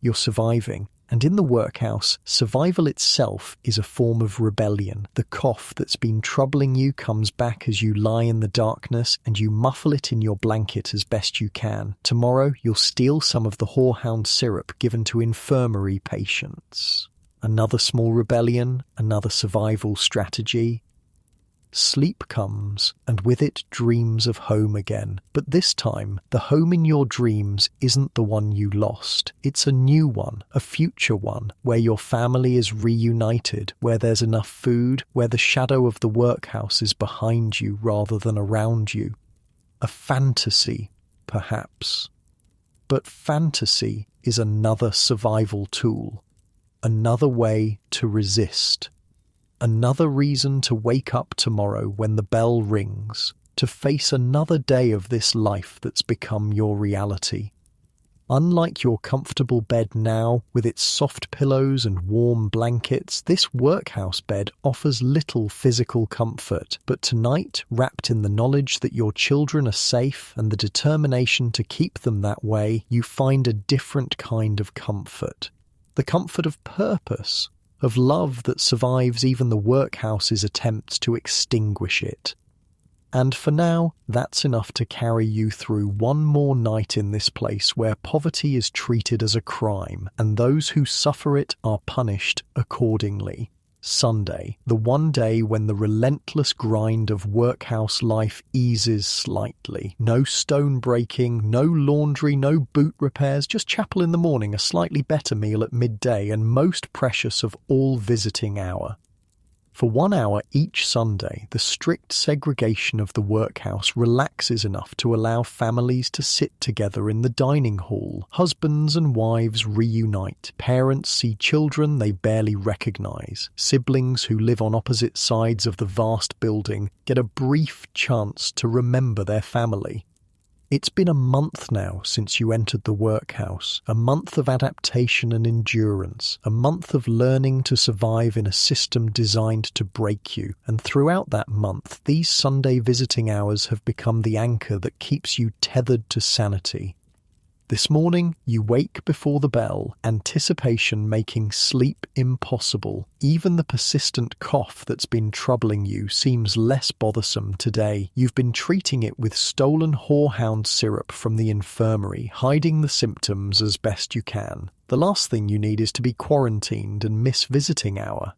You're surviving, and in the workhouse, survival itself is a form of rebellion. The cough that's been troubling you comes back as you lie in the darkness, and you muffle it in your blanket as best you can. Tomorrow, you'll steal some of the horehound syrup given to infirmary patients. Another small rebellion, another survival strategy. Sleep comes, and with it dreams of home again. But this time, the home in your dreams isn't the one you lost. It's a new one, a future one, where your family is reunited, where there's enough food, where the shadow of the workhouse is behind you rather than around you. A fantasy, perhaps. But fantasy is another survival tool. Another way to resist. Another reason to wake up tomorrow when the bell rings, to face another day of this life that's become your reality. Unlike your comfortable bed now, with its soft pillows and warm blankets, this workhouse bed offers little physical comfort. But tonight, wrapped in the knowledge that your children are safe and the determination to keep them that way, you find a different kind of comfort. The comfort of purpose, of love that survives even the workhouse's attempts to extinguish it. And for now, that's enough to carry you through one more night in this place where poverty is treated as a crime, and those who suffer it are punished accordingly. Sunday, the one day when the relentless grind of workhouse life eases slightly. No stone breaking, no laundry, no boot repairs, just chapel in the morning, a slightly better meal at midday, and most precious of all, visiting hour. For 1 hour each Sunday, the strict segregation of the workhouse relaxes enough to allow families to sit together in the dining hall. Husbands and wives reunite. Parents see children they barely recognize. Siblings who live on opposite sides of the vast building get a brief chance to remember their family. It's been a month now since you entered the workhouse, a month of adaptation and endurance, a month of learning to survive in a system designed to break you, and throughout that month, these Sunday visiting hours have become the anchor that keeps you tethered to sanity. This morning, you wake before the bell, anticipation making sleep impossible. Even the persistent cough that's been troubling you seems less bothersome today. You've been treating it with stolen horehound syrup from the infirmary, hiding the symptoms as best you can. The last thing you need is to be quarantined and miss visiting hour.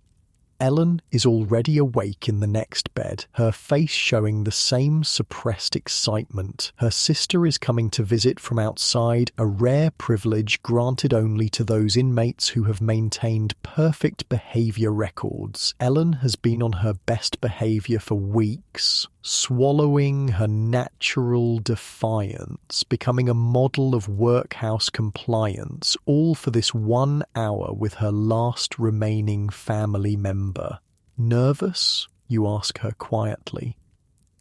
Ellen is already awake in the next bed, her face showing the same suppressed excitement. Her sister is coming to visit from outside, a rare privilege granted only to those inmates who have maintained perfect behaviour records. Ellen has been on her best behaviour for weeks, swallowing her natural defiance, becoming a model of workhouse compliance, all for this 1 hour with her last remaining family member. Nervous? You ask her quietly.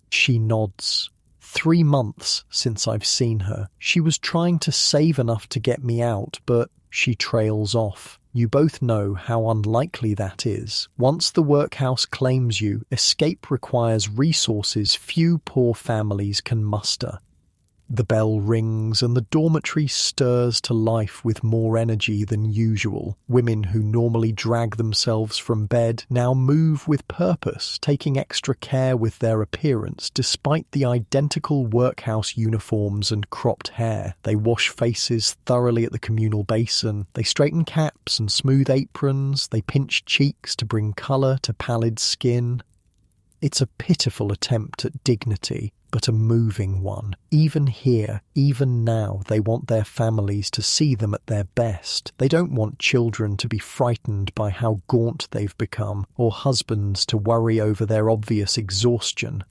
She nods. 3 months since I've seen her. She was trying to save enough to get me out, but she trails off. You both know how unlikely that is. Once the workhouse claims you, escape requires resources few poor families can muster. The bell rings and the dormitory stirs to life with more energy than usual. Women who normally drag themselves from bed now move with purpose, taking extra care with their appearance despite the identical workhouse uniforms and cropped hair. They wash faces thoroughly at the communal basin. They straighten caps and smooth aprons. They pinch cheeks to bring colour to pallid skin. It's a pitiful attempt at dignity, but a moving one. Even here, even now, they want their families to see them at their best. They don't want children to be frightened by how gaunt they've become, or husbands to worry over their obvious exhaustion.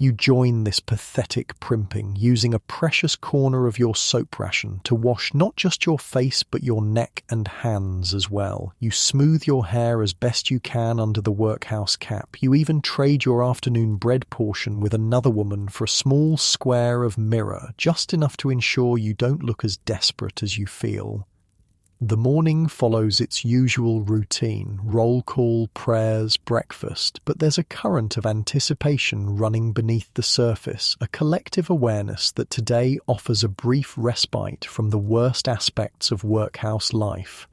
You join this pathetic primping, using a precious corner of your soap ration to wash not just your face but your neck and hands as well. You smooth your hair as best you can under the workhouse cap. You even trade your afternoon bread portion with another woman for a small square of mirror, just enough to ensure you don't look as desperate as you feel. The morning follows its usual routine: roll call, prayers, breakfast, but there's a current of anticipation running beneath the surface, a collective awareness that today offers a brief respite from the worst aspects of workhouse life.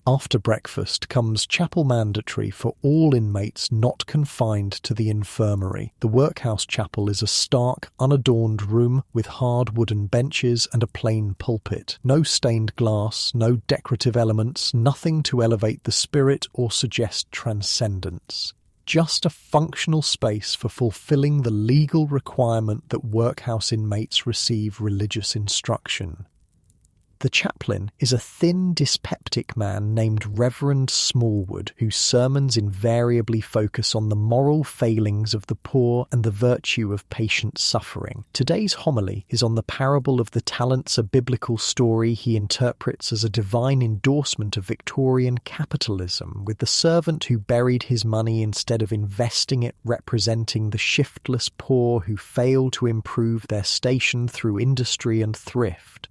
After breakfast comes chapel mandatory for all inmates not confined to the infirmary. The workhouse chapel is a stark, unadorned room with hard wooden benches and a plain pulpit. No stained glass, no decorative elements, nothing to elevate the spirit or suggest transcendence. Just a functional space for fulfilling the legal requirement that workhouse inmates receive religious instruction. The chaplain is a thin, dyspeptic man named Reverend Smallwood, whose sermons invariably focus on the moral failings of the poor and the virtue of patient suffering. Today's homily is on the parable of the talents, a biblical story he interprets as a divine endorsement of Victorian capitalism, with the servant who buried his money instead of investing it representing the shiftless poor who fail to improve their station through industry and thrift.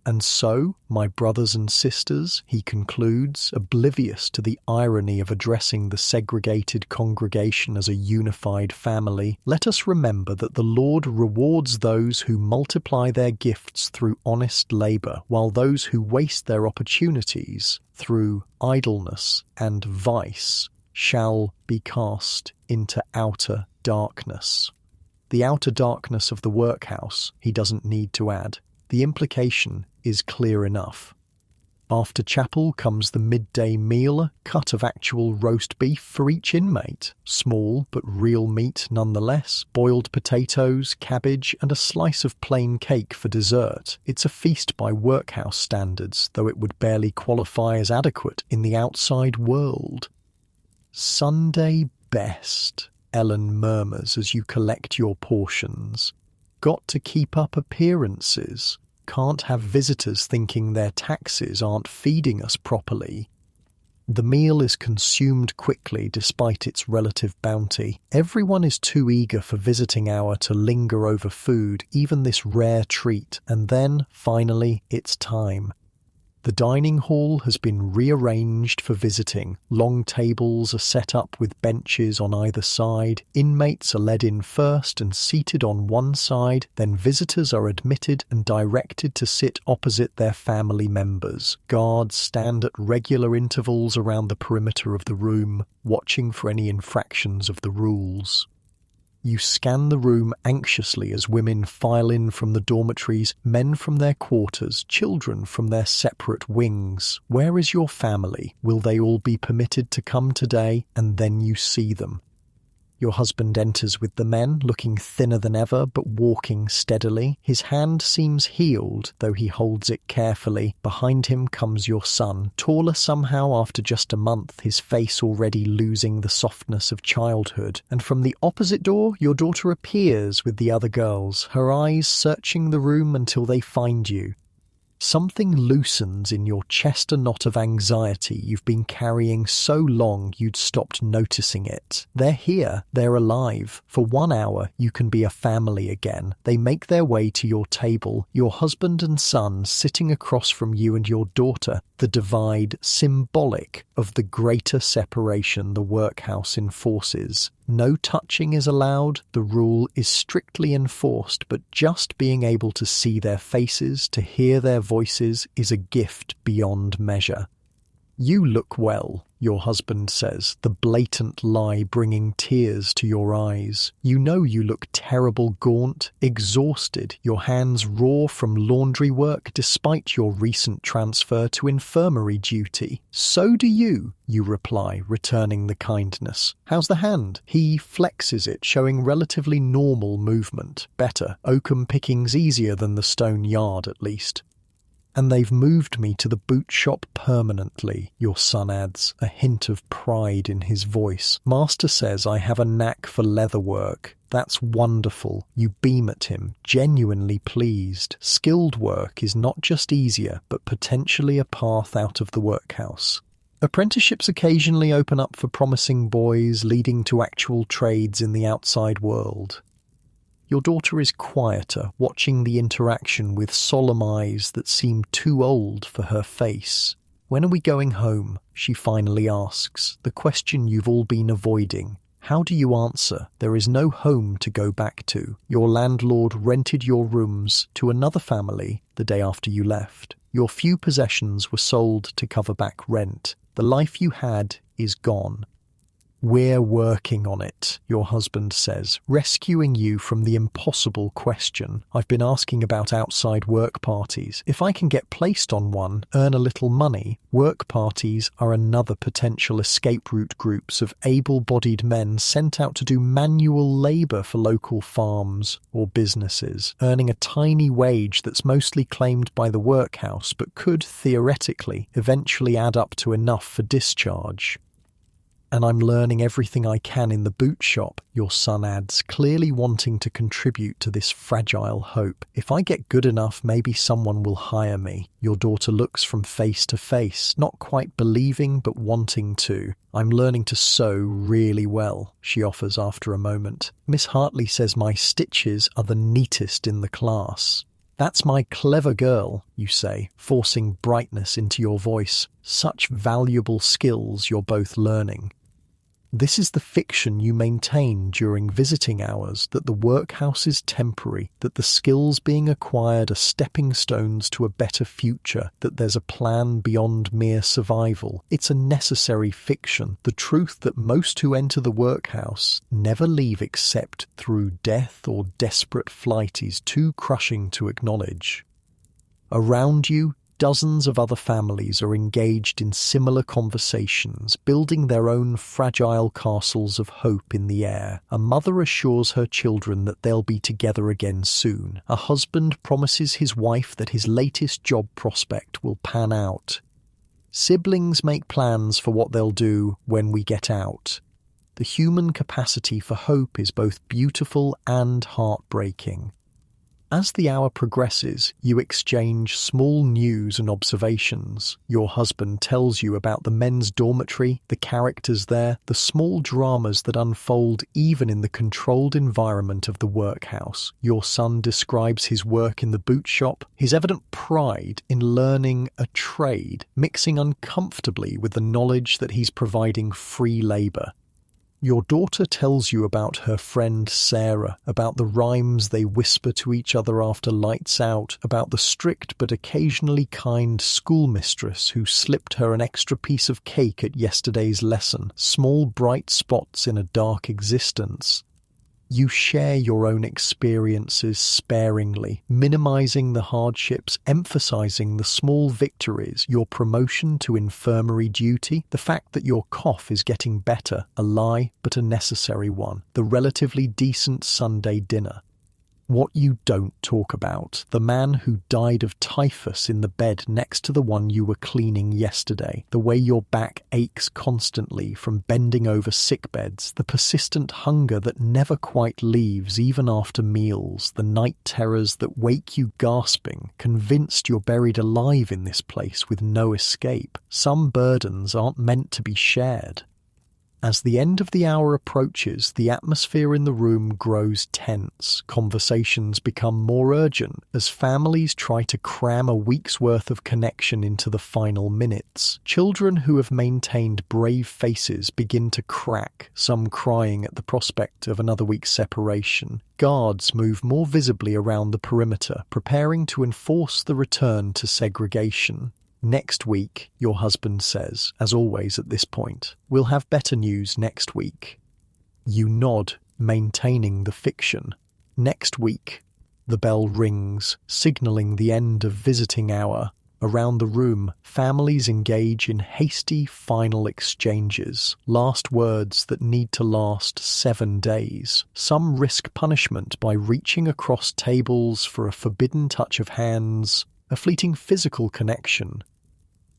And so, my brothers and sisters, he concludes, oblivious to the irony of addressing the segregated congregation as a unified family, let us remember that the Lord rewards those who multiply their gifts through honest labour, while those who waste their opportunities through idleness and vice shall be cast into outer darkness. The outer darkness of the workhouse, he doesn't need to add. The implication is clear enough. After chapel comes the midday meal, a cut of actual roast beef for each inmate. Small but real meat nonetheless, boiled potatoes, cabbage, and a slice of plain cake for dessert. It's a feast by workhouse standards, though it would barely qualify as adequate in the outside world. "Sunday best," Ellen murmurs as you collect your portions. Got to keep up appearances. Can't have visitors thinking their taxes aren't feeding us properly. The meal is consumed quickly despite its relative bounty. Everyone is too eager for visiting hour to linger over food, even this rare treat, and then, finally, it's time. The dining hall has been rearranged for visiting. Long tables are set up with benches on either side. Inmates are led in first and seated on one side. Then visitors are admitted and directed to sit opposite their family members. Guards stand at regular intervals around the perimeter of the room, watching for any infractions of the rules. You scan the room anxiously as women file in from the dormitories, men from their quarters, children from their separate wings. Where is your family? Will they all be permitted to come today? And then you see them. Your husband enters with the men, looking thinner than ever, but walking steadily. His hand seems healed, though he holds it carefully. Behind him comes your son, taller somehow after just a month, his face already losing the softness of childhood. And from the opposite door, your daughter appears with the other girls, her eyes searching the room until they find you. Something loosens in your chest, a knot of anxiety you've been carrying so long you'd stopped noticing it. They're here, they're alive. For 1 hour you can be a family again. They make their way to your table, your husband and son sitting across from you and your daughter, the divide symbolic of the greater separation the workhouse enforces. No touching is allowed, the rule is strictly enforced, but just being able to see their faces, to hear their voices, is a gift beyond measure. "You look well," your husband says, the blatant lie bringing tears to your eyes. You know you look terrible, gaunt, exhausted, your hands raw from laundry work despite your recent transfer to infirmary duty. "So do you," you reply, returning the kindness. "How's the hand?" He flexes it, showing relatively normal movement. Better. Oakum picking's easier than the stone yard, at least. And they've moved me to the boot shop permanently, your son adds, a hint of pride in his voice. Master says I have a knack for leather work. That's wonderful. You beam at him, genuinely pleased. Skilled work is not just easier, but potentially a path out of the workhouse. Apprenticeships occasionally open up for promising boys, leading to actual trades in the outside world. Your daughter is quieter, watching the interaction with solemn eyes that seem too old for her face. When are we going home? She finally asks, the question you've all been avoiding. How do you answer? There is no home to go back to. Your landlord rented your rooms to another family the day after you left. Your few possessions were sold to cover back rent. The life you had is gone. We're working on it, your husband says, rescuing you from the impossible question. I've been asking about outside work parties. If I can get placed on one, earn a little money, work parties are another potential escape route groups of able-bodied men sent out to do manual labour for local farms or businesses, earning a tiny wage that's mostly claimed by the workhouse but could, theoretically, eventually add up to enough for discharge. And I'm learning everything I can in the boot shop, your son adds, clearly wanting to contribute to this fragile hope. If I get good enough, maybe someone will hire me. Your daughter looks from face to face, not quite believing but wanting to. I'm learning to sew really well, she offers after a moment. Miss Hartley says my stitches are the neatest in the class. That's my clever girl, you say, forcing brightness into your voice. Such valuable skills you're both learning. This is the fiction you maintain during visiting hours, that the workhouse is temporary, that the skills being acquired are stepping stones to a better future, that there's a plan beyond mere survival. It's a necessary fiction, the truth that most who enter the workhouse never leave except through death or desperate flight is too crushing to acknowledge. Around you, dozens of other families are engaged in similar conversations, building their own fragile castles of hope in the air. A mother assures her children that they'll be together again soon. A husband promises his wife that his latest job prospect will pan out. Siblings make plans for what they'll do when we get out. The human capacity for hope is both beautiful and heartbreaking. As the hour progresses, you exchange small news and observations. Your husband tells you about the men's dormitory, the characters there, the small dramas that unfold even in the controlled environment of the workhouse. Your son describes his work in the boot shop, his evident pride in learning a trade, mixing uncomfortably with the knowledge that he's providing free labour. Your daughter tells you about her friend Sarah, about the rhymes they whisper to each other after lights out, about the strict but occasionally kind schoolmistress who slipped her an extra piece of cake at yesterday's lesson, small bright spots in a dark existence. You share your own experiences sparingly, minimizing the hardships, emphasizing the small victories, your promotion to infirmary duty, the fact that your cough is getting better, a lie but a necessary one, the relatively decent Sunday dinner. What you don't talk about, the man who died of typhus in the bed next to the one you were cleaning yesterday, the way your back aches constantly from bending over sick beds, the persistent hunger that never quite leaves even after meals, the night terrors that wake you gasping, convinced you're buried alive in this place with no escape. Some burdens aren't meant to be shared. As the end of the hour approaches, the atmosphere in the room grows tense. Conversations become more urgent as families try to cram a week's worth of connection into the final minutes. Children who have maintained brave faces begin to crack, some crying at the prospect of another week's separation. Guards move more visibly around the perimeter, preparing to enforce the return to segregation. Next week, your husband says, as always at this point. We'll have better news next week. You nod, maintaining the fiction. Next week. The bell rings, signalling the end of visiting hour. Around the room, families engage in hasty final exchanges, last words that need to last 7 days. Some risk punishment by reaching across tables for a forbidden touch of hands. a fleeting physical connection.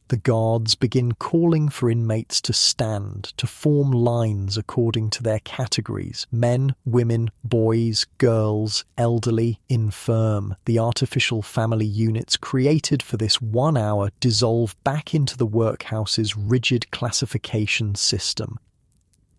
The guards begin calling for inmates to stand, to form lines according to their categories: men, women, boys, girls, elderly, infirm. The artificial family units created for this 1 hour dissolve back into the workhouse's rigid classification system.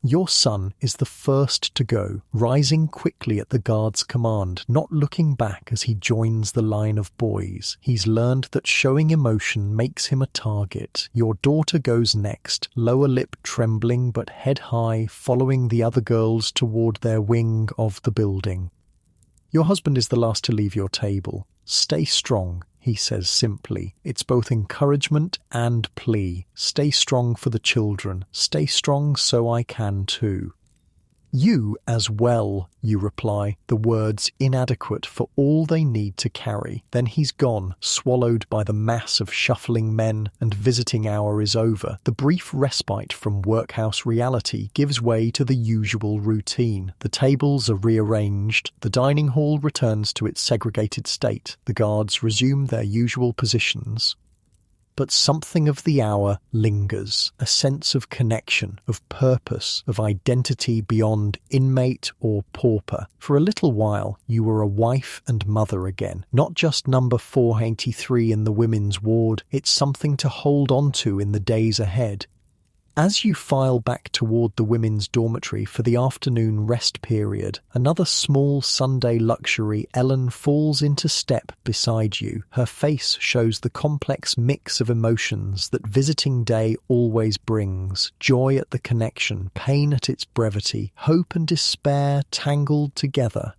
Your son is the first to go, rising quickly at the guard's command, not looking back as he joins the line of boys. He's learned that showing emotion makes him a target. Your daughter goes next, lower lip trembling but head high, following the other girls toward their wing of the building. Your husband is the last to leave your table. Stay strong, he says simply. It's both encouragement and plea. Stay strong for the children. Stay strong so I can too. You as well, you reply, the words inadequate for all they need to carry. Then he's gone, swallowed by the mass of shuffling men, and visiting hour is over. The brief respite from workhouse reality gives way to the usual routine. The tables are rearranged, the dining hall returns to its segregated state, the guards resume their usual positions. But something of the hour lingers, a sense of connection, of purpose, of identity beyond inmate or pauper. For a little while, you were a wife and mother again, not just number 483 in the women's ward. It's something to hold on to in the days ahead. As you file back toward the women's dormitory for the afternoon rest period, another small Sunday luxury, Ellen falls into step beside you. Her face shows the complex mix of emotions that visiting day always brings: joy at the connection, pain at its brevity, hope and despair tangled together.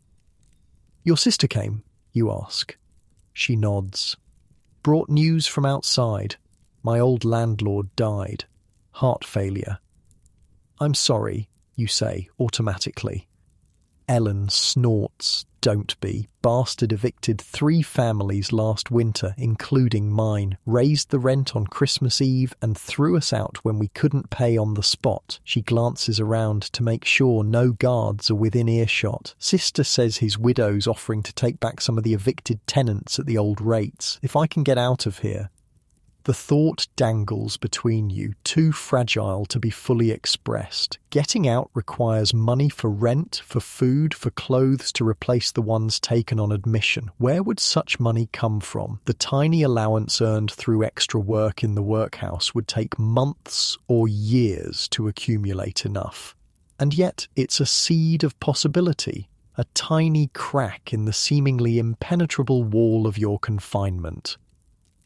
"Your sister came?" you ask. She nods. "Brought news from outside. My old landlord died. Heart failure." "I'm sorry," you say automatically. Ellen snorts. "Don't be. Bastard evicted 3 families last winter, including mine, raised the rent on Christmas Eve and threw us out when we couldn't pay on the spot." She glances around to make sure no guards are within earshot. "Sister says his widow's offering to take back some of the evicted tenants at the old rates. If I can get out of here." The thought dangles between you, too fragile to be fully expressed. Getting out requires money for rent, for food, for clothes to replace the ones taken on admission. Where would such money come from? The tiny allowance earned through extra work in the workhouse would take months or years to accumulate enough. And yet it's a seed of possibility, a tiny crack in the seemingly impenetrable wall of your confinement.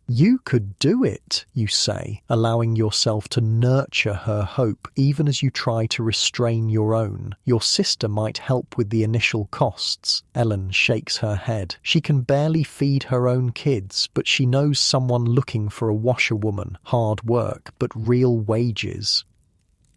"You could do it," you say, allowing yourself to nurture her hope even as you try to restrain your own. "Your sister might help with the initial costs." Ellen shakes her head. She can barely feed her own kids, but she knows someone looking for a washerwoman. Hard work, but real wages.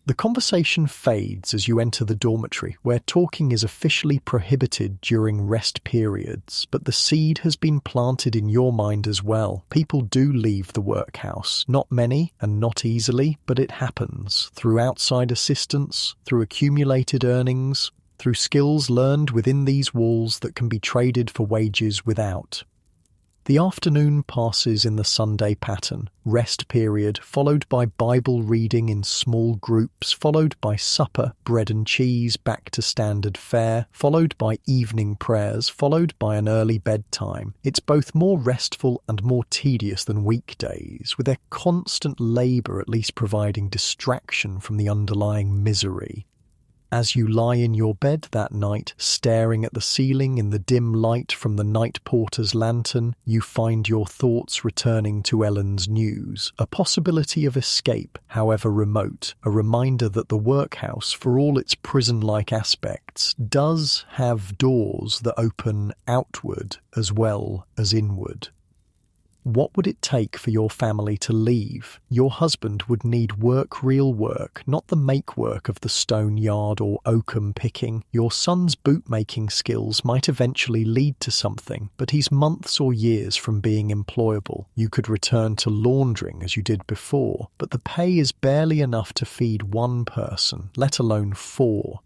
The conversation fades as you enter the dormitory, where talking is officially prohibited during rest periods, but the seed has been planted in your mind as well. People do leave the workhouse, not many and not easily, but it happens, through outside assistance, through accumulated earnings, through skills learned within these walls that can be traded for wages without. The afternoon passes in the Sunday pattern, rest period, followed by Bible reading in small groups, followed by supper, bread and cheese, back to standard fare, followed by evening prayers, followed by an early bedtime. It's both more restful and more tedious than weekdays, with their constant labour at least providing distraction from the underlying misery. As you lie in your bed that night, staring at the ceiling in the dim light from the night porter's lantern, you find your thoughts returning to Ellen's news, a possibility of escape, however remote, a reminder that the workhouse, for all its prison-like aspects, does have doors that open outward as well as inward. What would it take for your family to leave? Your husband would need work, real work, not the make work of the stone yard or oakum picking. Your son's boot-making skills might eventually lead to something, but he's months or years from being employable. You could return to laundering as you did before, but the pay is barely enough to feed one person, let alone 4.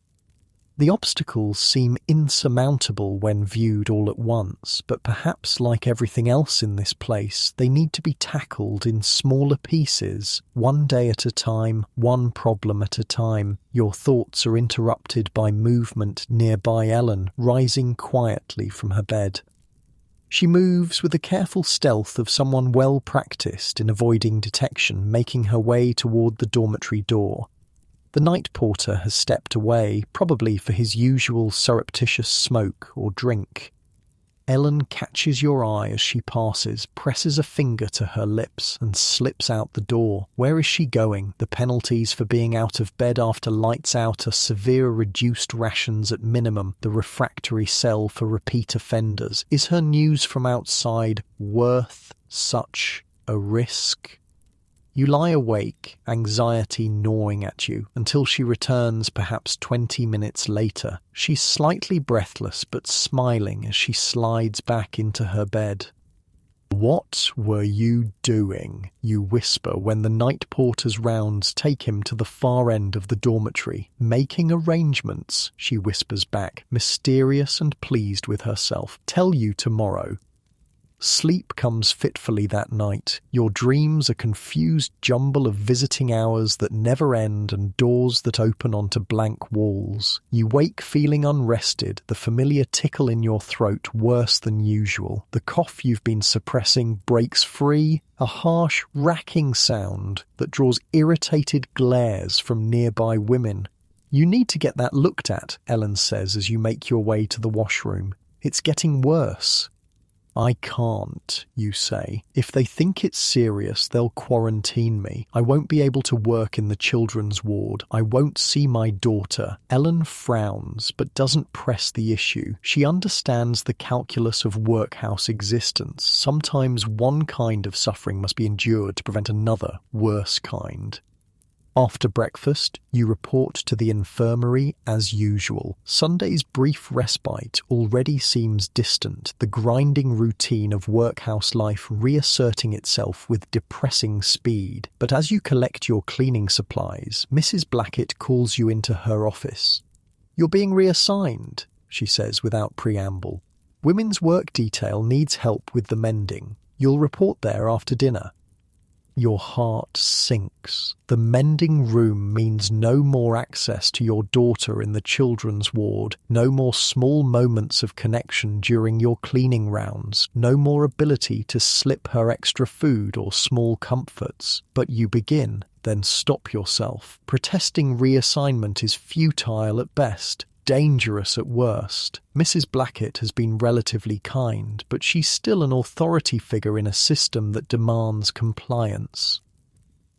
The obstacles seem insurmountable when viewed all at once, but perhaps like everything else in this place, they need to be tackled in smaller pieces, one day at a time, one problem at a time. Your thoughts are interrupted by movement nearby Ellen, rising quietly from her bed. She moves with the careful stealth of someone well practiced in avoiding detection, making her way toward the dormitory door. The night porter has stepped away, probably for his usual surreptitious smoke or drink. Ellen catches your eye as she passes, presses a finger to her lips, and slips out the door. Where is she going? The penalties for being out of bed after lights out are severe reduced rations at minimum, the refractory cell for repeat offenders. Is her news from outside worth such a risk? You lie awake, anxiety gnawing at you, until she returns perhaps 20 minutes later. She's slightly breathless but smiling as she slides back into her bed. "What were you doing?" you whisper when the night porter's rounds take him to the far end of the dormitory. "Making arrangements," she whispers back, mysterious and pleased with herself. "Tell you tomorrow." Sleep comes fitfully that night. Your dreams a confused jumble of visiting hours that never end and doors that open onto blank walls. You wake feeling unrested, the familiar tickle in your throat worse than usual. The cough you've been suppressing breaks free, a harsh, racking sound that draws irritated glares from nearby women. "You need to get that looked at," Ellen says as you make your way to the washroom. "It's getting worse." "I can't," you say. "If they think it's serious, they'll quarantine me. I won't be able to work in the children's ward. I won't see my daughter." Ellen frowns, but doesn't press the issue. She understands the calculus of workhouse existence. Sometimes one kind of suffering must be endured to prevent another, worse kind. After breakfast, you report to the infirmary as usual. Sunday's brief respite already seems distant, the grinding routine of workhouse life reasserting itself with depressing speed. But as you collect your cleaning supplies, Mrs. Blackett calls you into her office. "You're being reassigned," she says without preamble. "Women's work detail needs help with the mending. You'll report there after dinner." Your heart sinks. The mending room means no more access to your daughter in the children's ward, no more small moments of connection during your cleaning rounds, no more ability to slip her extra food or small comforts. But you begin, then stop yourself. Protesting reassignment is futile at best, dangerous at worst. Mrs. Blackett has been relatively kind, but she's still an authority figure in a system that demands compliance.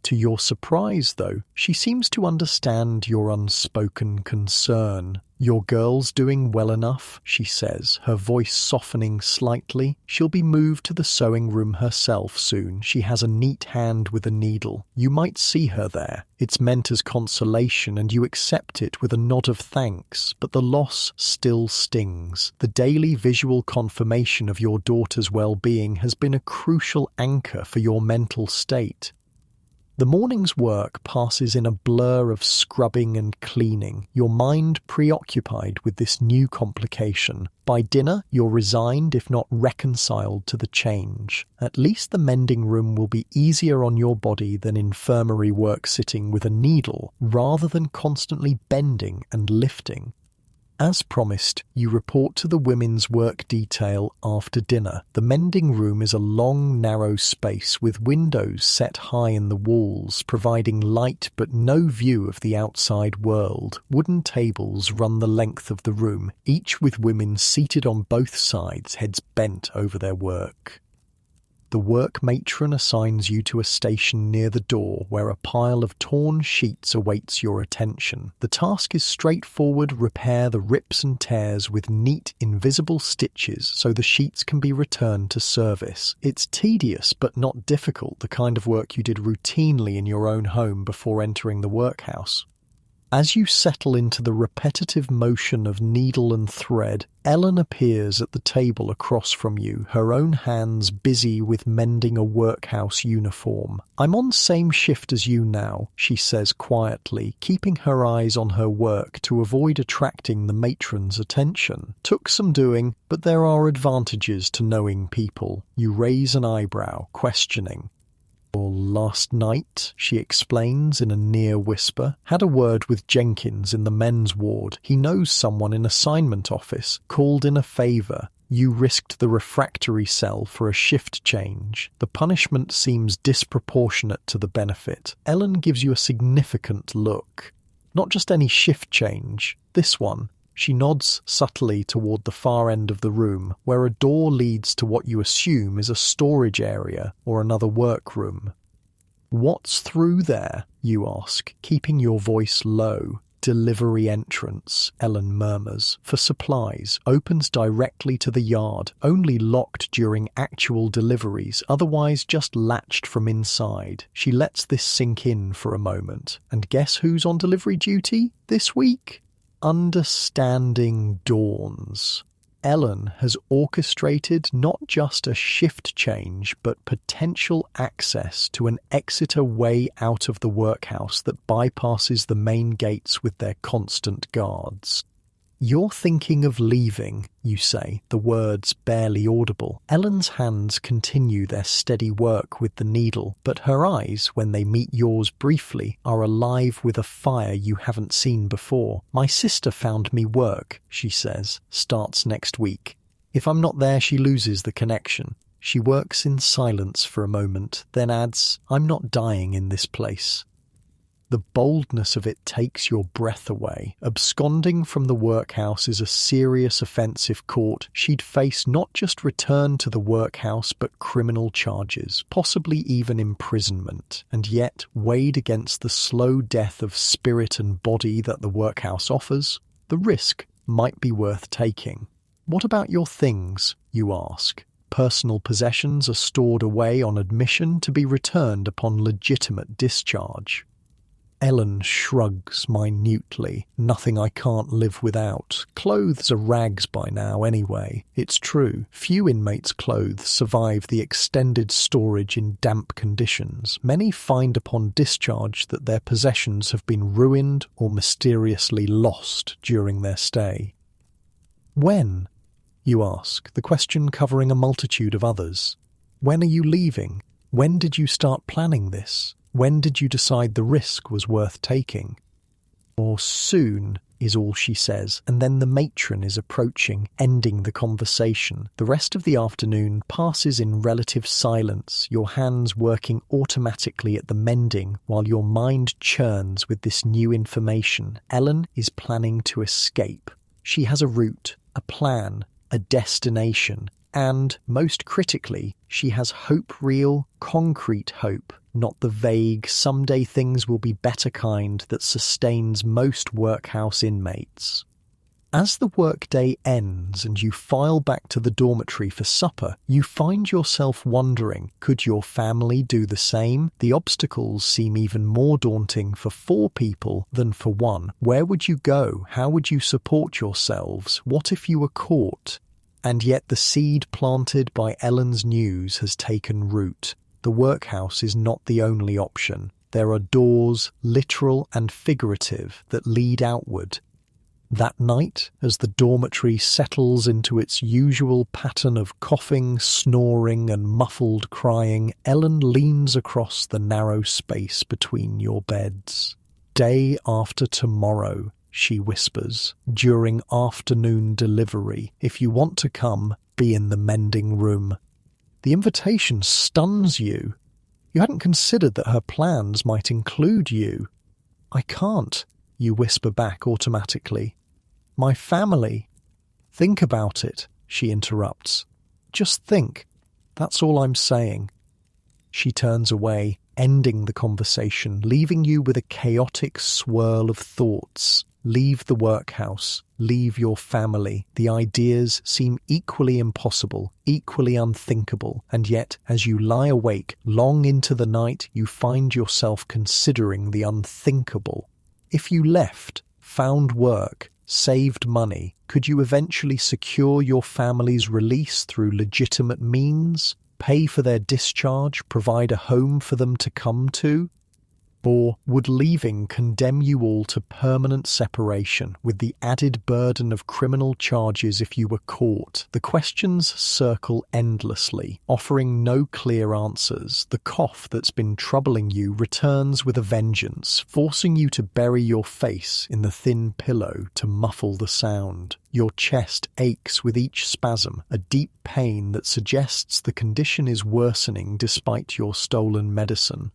To your surprise, though, she seems to understand your unspoken concern. "Your girl's doing well enough," she says, her voice softening slightly. "She'll be moved to the sewing room herself soon. She has a neat hand with a needle. You might see her there. It's meant as consolation, and you accept it with a nod of thanks, but the loss still stings. The daily visual confirmation of your daughter's well-being has been a crucial anchor for your mental state. The morning's work passes in a blur of scrubbing and cleaning, your mind preoccupied with this new complication. By dinner, you're resigned if not reconciled to the change. At least the mending room will be easier on your body than infirmary work sitting with a needle, rather than constantly bending and lifting. As promised, you report to the women's work detail after dinner. The mending room is a long, narrow space with windows set high in the walls, providing light but no view of the outside world. Wooden tables run the length of the room, each with women seated on both sides, heads bent over their work. The work matron assigns you to a station near the door where a pile of torn sheets awaits your attention. The task is straightforward: repair the rips and tears with neat, invisible stitches so the sheets can be returned to service. It's tedious but not difficult, the kind of work you did routinely in your own home before entering the workhouse. As you settle into the repetitive motion of needle and thread, Ellen appears at the table across from you, her own hands busy with mending a workhouse uniform. "I'm on same shift as you now," she says quietly, keeping her eyes on her work to avoid attracting the matron's attention. "Took some doing, but there are advantages to knowing people." You raise an eyebrow, questioning. "Last night," she explains in a near whisper, "had a word with Jenkins in the men's ward. He knows someone in assignment office, called in a favour. You risked the refractory cell for a shift change. The punishment seems disproportionate to the benefit." Ellen gives you a significant look. "Not just any shift change, this one." She nods subtly toward the far end of the room, where a door leads to what you assume is a storage area or another workroom. "What's through there?" you ask, keeping your voice low. "Delivery entrance," Ellen murmurs, "for supplies, opens directly to the yard, only locked during actual deliveries, otherwise just latched from inside." She lets this sink in for a moment. "And guess who's on delivery duty this week?" Understanding dawns. Ellen has orchestrated not just a shift change, but potential access to an exit way out of the workhouse that bypasses the main gates with their constant guards. "You're thinking of leaving," you say, the words barely audible. Ellen's hands continue their steady work with the needle, but her eyes, when they meet yours briefly, are alive with a fire you haven't seen before. "My sister found me work," she says, "starts next week." If I'm not there, she loses the connection. She works in silence for a moment, then adds, "I'm not dying in this place." The boldness of it takes your breath away. Absconding from the workhouse is a serious offence if caught. She'd face not just return to the workhouse, but criminal charges, possibly even imprisonment. And yet, weighed against the slow death of spirit and body that the workhouse offers, the risk might be worth taking. "What about your things?" you ask. Personal possessions are stored away on admission to be returned upon legitimate discharge. Ellen shrugs minutely. "Nothing I can't live without. Clothes are rags by now anyway." It's true, few inmates' clothes survive the extended storage in damp conditions. Many find upon discharge that their possessions have been ruined or mysteriously lost during their stay. "When?" you ask, the question covering a multitude of others. "When are you leaving? When did you start planning this? When did you decide the risk was worth taking?" "Or soon," is all she says, and then the matron is approaching, ending the conversation. The rest of the afternoon passes in relative silence, your hands working automatically at the mending while your mind churns with this new information. Ellen is planning to escape. She has a route, a plan, a destination, and, most critically, she has hope, real, concrete hope, not the vague, someday things will be better kind that sustains most workhouse inmates. As the workday ends and you file back to the dormitory for supper, you find yourself wondering, could your family do the same? The obstacles seem even more daunting for 4 people than for 1. Where would you go? How would you support yourselves? What if you were caught? And yet the seed planted by Ellen's news has taken root. The workhouse is not the only option. There are doors, literal and figurative, that lead outward. That night, as the dormitory settles into its usual pattern of coughing, snoring, and muffled crying, Ellen leans across the narrow space between your beds. "Day after tomorrow," she whispers, "during afternoon delivery. If you want to come, be in the mending room." The invitation stuns you. You hadn't considered that her plans might include you. "I can't," you whisper back automatically. "My family." "Think about it," she interrupts. "Just think. That's all I'm saying." She turns away, ending the conversation, leaving you with a chaotic swirl of thoughts. Leave the workhouse, leave your family. The ideas seem equally impossible, equally unthinkable, and yet, as you lie awake long into the night, you find yourself considering the unthinkable. If you left, found work, saved money, could you eventually secure your family's release through legitimate means, pay for their discharge, provide a home for them to come to? Or would leaving condemn you all to permanent separation with the added burden of criminal charges if you were caught? The questions circle endlessly, offering no clear answers. The cough that's been troubling you returns with a vengeance, forcing you to bury your face in the thin pillow to muffle the sound. Your chest aches with each spasm, a deep pain that suggests the condition is worsening despite your stolen medicine.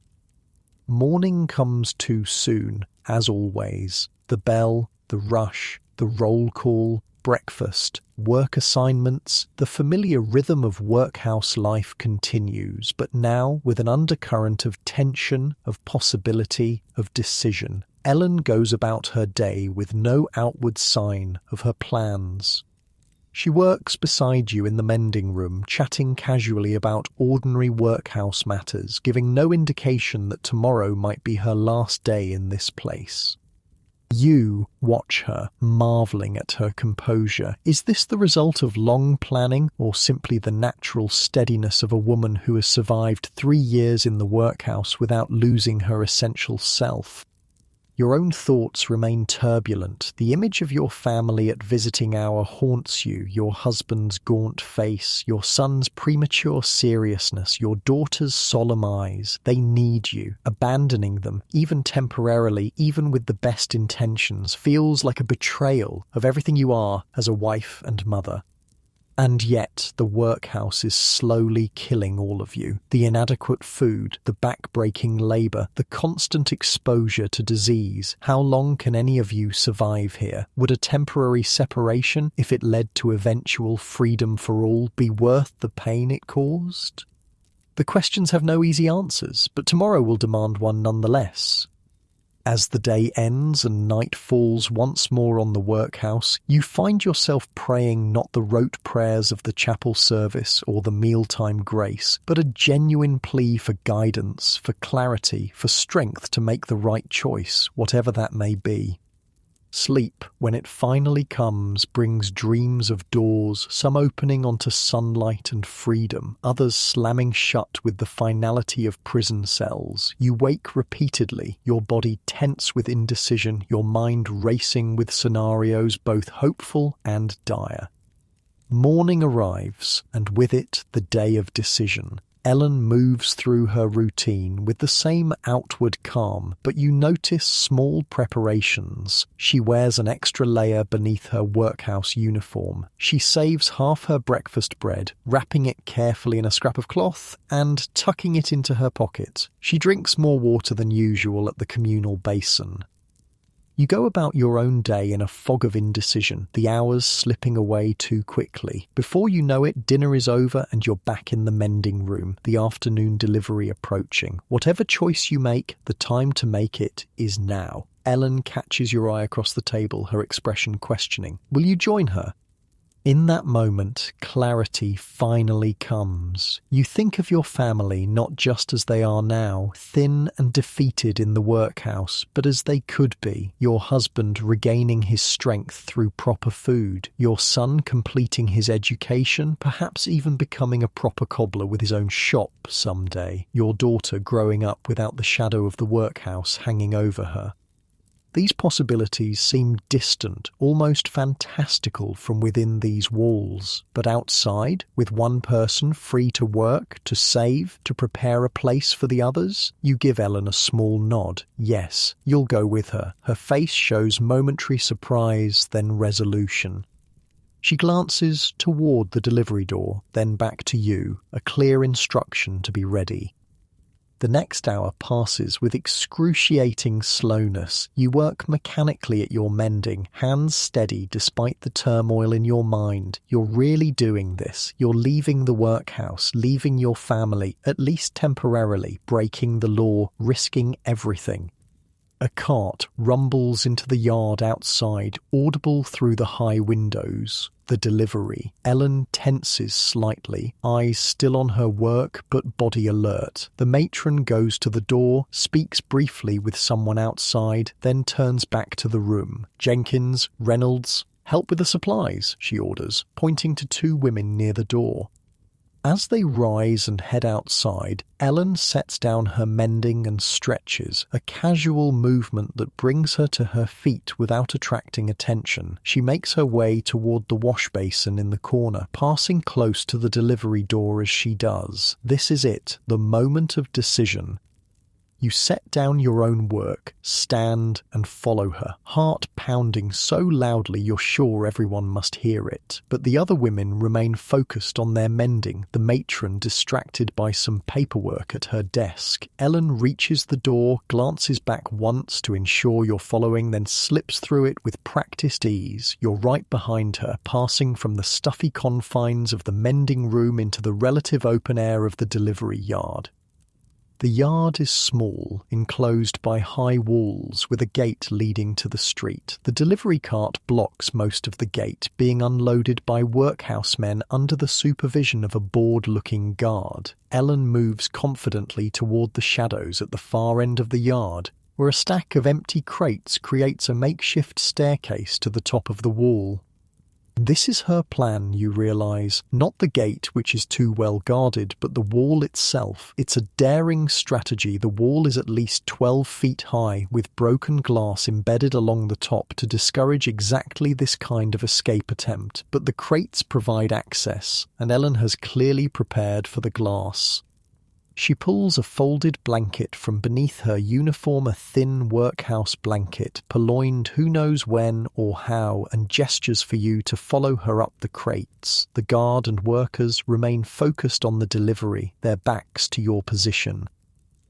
Morning comes too soon, as always. The bell, the rush, the roll call, breakfast, work assignments, the familiar rhythm of workhouse life continues, but now with an undercurrent of tension, of possibility, of decision. Ellen goes about her day with no outward sign of her plans. She works beside you in the mending room, chatting casually about ordinary workhouse matters, giving no indication that tomorrow might be her last day in this place. You watch her, marvelling at her composure. Is this the result of long planning, or simply the natural steadiness of a woman who has survived 3 years in the workhouse without losing her essential self? Your own thoughts remain turbulent. The image of your family at visiting hour haunts you, your husband's gaunt face, your son's premature seriousness, your daughter's solemn eyes. They need you. Abandoning them, even temporarily, even with the best intentions, feels like a betrayal of everything you are as a wife and mother. And yet, the workhouse is slowly killing all of you. The inadequate food, the backbreaking labour, the constant exposure to disease. How long can any of you survive here? Would a temporary separation, if it led to eventual freedom for all, be worth the pain it caused? The questions have no easy answers, but tomorrow will demand one nonetheless. As the day ends and night falls once more on the workhouse, you find yourself praying not the rote prayers of the chapel service or the mealtime grace, but a genuine plea for guidance, for clarity, for strength to make the right choice, whatever that may be. Sleep, when it finally comes, brings dreams of doors, some opening onto sunlight and freedom, others slamming shut with the finality of prison cells. You wake repeatedly, your body tense with indecision, your mind racing with scenarios both hopeful and dire. Morning arrives, and with it the day of decision. Ellen moves through her routine with the same outward calm, but you notice small preparations. She wears an extra layer beneath her workhouse uniform. She saves half her breakfast bread, wrapping it carefully in a scrap of cloth and tucking it into her pocket. She drinks more water than usual at the communal basin. You go about your own day in a fog of indecision, the hours slipping away too quickly. Before you know it, dinner is over and you're back in the mending room, the afternoon delivery approaching. Whatever choice you make, the time to make it is now. Ellen catches your eye across the table, her expression questioning. Will you join her? In that moment, clarity finally comes. You think of your family not just as they are now, thin and defeated in the workhouse, but as they could be. Your husband regaining his strength through proper food, your son completing his education, perhaps even becoming a proper cobbler with his own shop someday, your daughter growing up without the shadow of the workhouse hanging over her. These possibilities seem distant, almost fantastical from within these walls. But outside, with one person free to work, to save, to prepare a place for the others, you give Ellen a small nod. Yes, you'll go with her. Her face shows momentary surprise, then resolution. She glances toward the delivery door, then back to you, a clear instruction to be ready. The next hour passes with excruciating slowness. You work mechanically at your mending, hands steady despite the turmoil in your mind. You're really doing this. You're leaving the workhouse, leaving your family, at least temporarily, breaking the law, risking everything. A cart rumbles into the yard outside, audible through the high windows. The delivery. Ellen tenses slightly, eyes still on her work but body alert. The matron goes to the door, speaks briefly with someone outside, then turns back to the room. Jenkins, Reynolds, help with the supplies, she orders, pointing to two women near the door. As they rise and head outside, Ellen sets down her mending and stretches, a casual movement that brings her to her feet without attracting attention. She makes her way toward the wash basin in the corner, passing close to the delivery door as she does. This is it, the moment of decision. You set down your own work, stand and follow her, heart pounding so loudly you're sure everyone must hear it. But the other women remain focused on their mending, the matron distracted by some paperwork at her desk. Ellen reaches the door, glances back once to ensure you're following, then slips through it with practiced ease. You're right behind her, passing from the stuffy confines of the mending room into the relative open air of the delivery yard. The yard is small, enclosed by high walls with a gate leading to the street. The delivery cart blocks most of the gate, being unloaded by workhouse men under the supervision of a bored-looking guard. Ellen moves confidently toward the shadows at the far end of the yard, where a stack of empty crates creates a makeshift staircase to the top of the wall. This is her plan, you realise. Not the gate, which is too well guarded, but the wall itself. It's a daring strategy. The wall is at least 12 feet high, with broken glass embedded along the top to discourage exactly this kind of escape attempt. But the crates provide access, and Ellen has clearly prepared for the glass. She pulls a folded blanket from beneath her uniform, a thin workhouse blanket, purloined who knows when or how, and gestures for you to follow her up the crates. The guard and workers remain focused on the delivery, their backs to your position.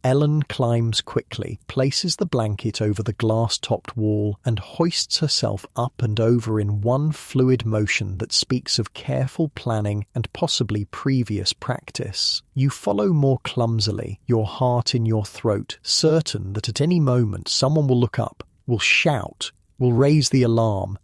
Ellen climbs quickly, places the blanket over the glass-topped wall, and hoists herself up and over in one fluid motion that speaks of careful planning and possibly previous practice. You follow more clumsily, your heart in your throat, certain that at any moment someone will look up, will shout, will raise the alarm.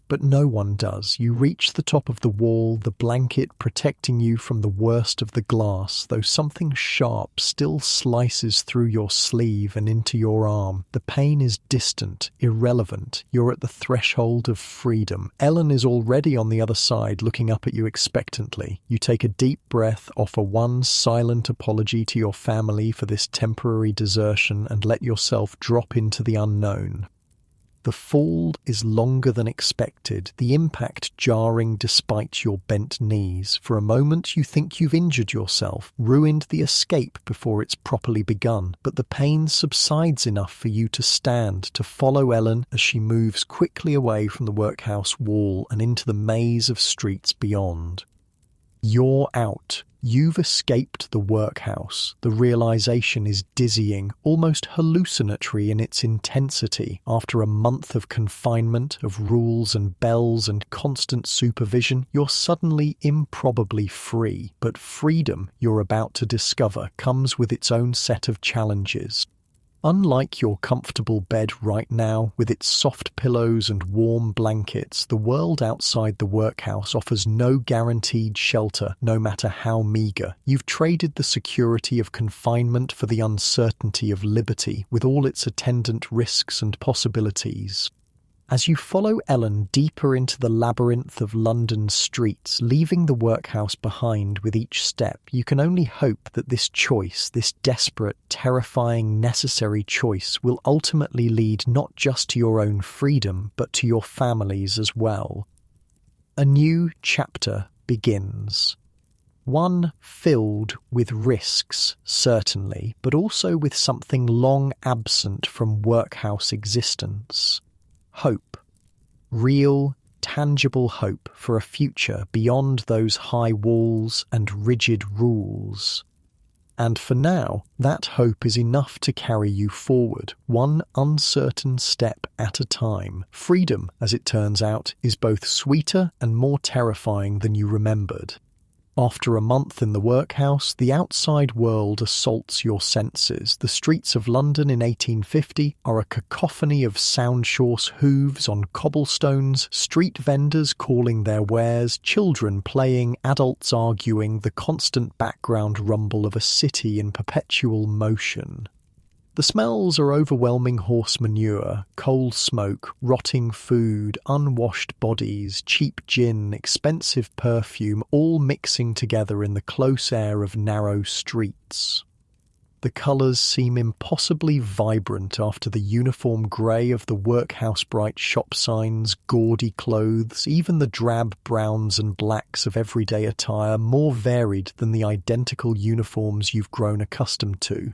But no one does. You reach the top of the wall, the blanket protecting you from the worst of the glass, though something sharp still slices through your sleeve and into your arm. The pain is distant, irrelevant. You're at the threshold of freedom. Ellen is already on the other side, looking up at you expectantly. You take a deep breath, offer one silent apology to your family for this temporary desertion, and let yourself drop into the unknown. The fall is longer than expected, the impact jarring despite your bent knees. For a moment you think you've injured yourself, ruined the escape before it's properly begun, but the pain subsides enough for you to stand, to follow Ellen as she moves quickly away from the workhouse wall and into the maze of streets beyond. You're out. You've escaped the workhouse. The realization is dizzying, almost hallucinatory in its intensity. After a month of confinement, of rules and bells and constant supervision, you're suddenly improbably free. But freedom, you're about to discover, comes with its own set of challenges. Unlike your comfortable bed right now, with its soft pillows and warm blankets, the world outside the workhouse offers no guaranteed shelter, no matter how meager. You've traded the security of confinement for the uncertainty of liberty, with all its attendant risks and possibilities. As you follow Ellen deeper into the labyrinth of London's streets, leaving the workhouse behind with each step, you can only hope that this choice, this desperate, terrifying, necessary choice, will ultimately lead not just to your own freedom, but to your family's as well. A new chapter begins. One filled with risks, certainly, but also with something long absent from workhouse existence. Hope. Real, tangible hope for a future beyond those high walls and rigid rules. And for now, that hope is enough to carry you forward, one uncertain step at a time. Freedom, as it turns out, is both sweeter and more terrifying than you remembered. After a month in the workhouse, the outside world assaults your senses. The streets of London in 1850 are a cacophony of sound-shorse hooves on cobblestones, street vendors calling their wares, children playing, adults arguing, the constant background rumble of a city in perpetual motion. The smells are overwhelming horse manure, coal smoke, rotting food, unwashed bodies, cheap gin, expensive perfume, all mixing together in the close air of narrow streets. The colours seem impossibly vibrant after the uniform grey of the workhouse-bright shop signs, gaudy clothes, even the drab browns and blacks of everyday attire, more varied than the identical uniforms you've grown accustomed to.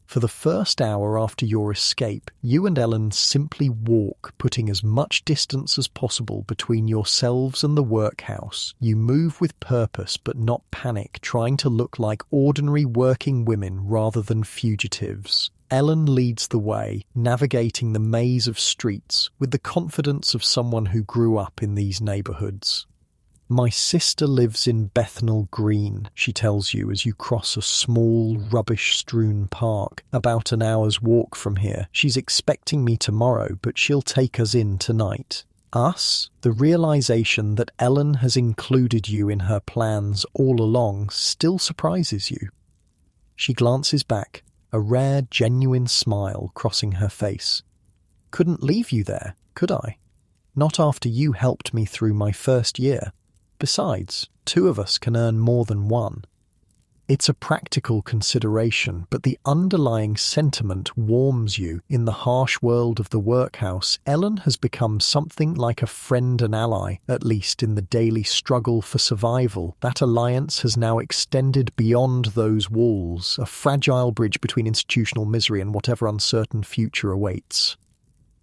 For the first hour after your escape, you and Ellen simply walk, putting as much distance as possible between yourselves and the workhouse. You move with purpose but not panic, trying to look like ordinary working women rather than fugitives. Ellen leads the way, navigating the maze of streets with the confidence of someone who grew up in these neighbourhoods. "My sister lives in Bethnal Green," she tells you as you cross a small, rubbish-strewn park, about an hour's walk from here. "She's expecting me tomorrow, but she'll take us in tonight." Us? The realization that Ellen has included you in her plans all along still surprises you. She glances back, a rare, genuine smile crossing her face. "Couldn't leave you there, could I? Not after you helped me through my first year. Besides, 2 of us can earn more than 1. It's a practical consideration, but the underlying sentiment warms you. In the harsh world of the workhouse, Ellen has become something like a friend and ally, at least in the daily struggle for survival. That alliance has now extended beyond those walls, a fragile bridge between institutional misery and whatever uncertain future awaits.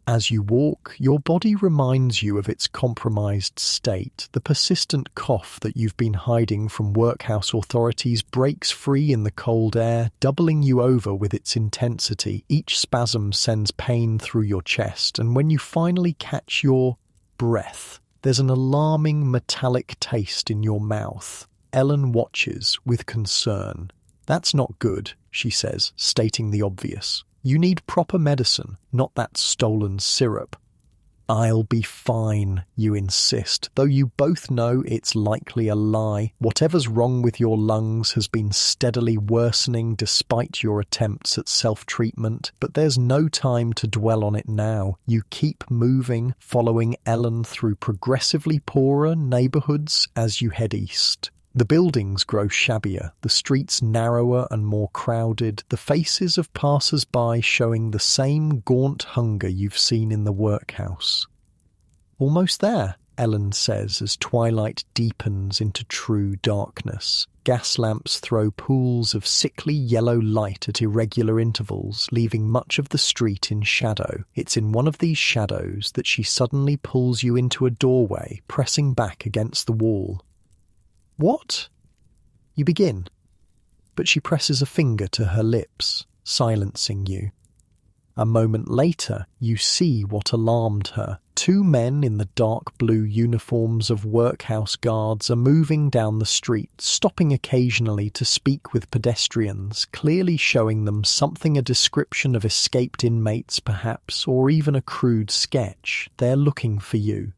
As you walk, your body reminds you of its compromised state. The persistent cough that you've been hiding from workhouse authorities breaks free in the cold air, doubling you over with its intensity. Each spasm sends pain through your chest, and when you finally catch your breath, there's an alarming metallic taste in your mouth. Ellen watches with concern. "That's not good," she says, stating the obvious. "You need proper medicine, not that stolen syrup." "I'll be fine," you insist, though you both know it's likely a lie. Whatever's wrong with your lungs has been steadily worsening despite your attempts at self-treatment, but there's no time to dwell on it now. You keep moving, following Ellen through progressively poorer neighbourhoods as you head east. The buildings grow shabbier, the streets narrower and more crowded, the faces of passers-by showing the same gaunt hunger you've seen in the workhouse. "Almost there," Ellen says as twilight deepens into true darkness. Gas lamps throw pools of sickly yellow light at irregular intervals, leaving much of the street in shadow. It's in one of these shadows that she suddenly pulls you into a doorway, pressing back against the wall. "What?" You begin, but she presses a finger to her lips, silencing you. A moment later, you see what alarmed her. 2 men in the dark blue uniforms of workhouse guards are moving down the street, stopping occasionally to speak with pedestrians, clearly showing them something a description of escaped inmates perhaps, or even a crude sketch. They're looking for you.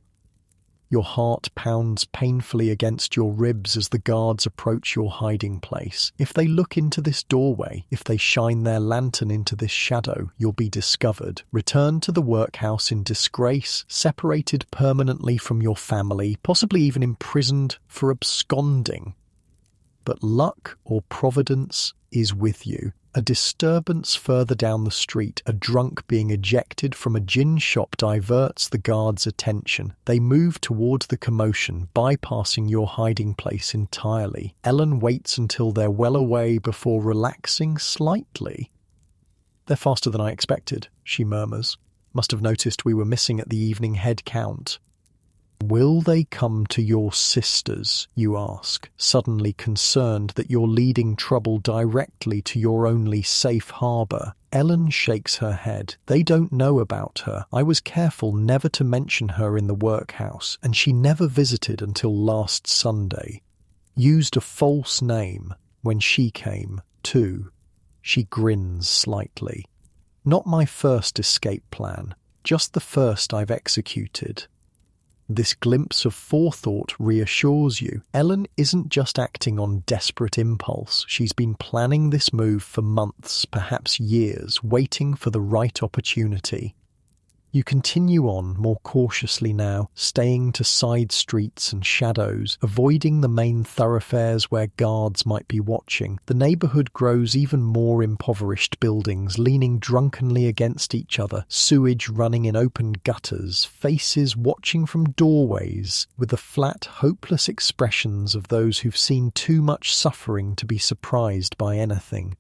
Your heart pounds painfully against your ribs as the guards approach your hiding place. If they look into this doorway, if they shine their lantern into this shadow, you'll be discovered. Returned to the workhouse in disgrace, separated permanently from your family, possibly even imprisoned for absconding. But luck or providence is with you. A disturbance further down the street, a drunk being ejected from a gin shop, diverts the guards' attention. They move towards the commotion, bypassing your hiding place entirely. Ellen waits until they're well away before relaxing slightly. "They're faster than I expected," she murmurs. "Must have noticed we were missing at the evening head count." "Will they come to your sisters?" you ask, suddenly concerned that you're leading trouble directly to your only safe harbour. Ellen shakes her head. "They don't know about her. I was careful never to mention her in the workhouse, and she never visited until last Sunday." Used a false name when she came, too. She grins slightly. Not my first escape plan, just the first I've executed. This glimpse of forethought reassures you. Ellen isn't just acting on desperate impulse. She's been planning this move for months, perhaps years, waiting for the right opportunity. You continue on more cautiously now, staying to side streets and shadows, avoiding the main thoroughfares where guards might be watching. The neighborhood grows even more impoverished buildings, leaning drunkenly against each other, sewage running in open gutters, faces watching from doorways, with the flat, hopeless expressions of those who've seen too much suffering to be surprised by anything.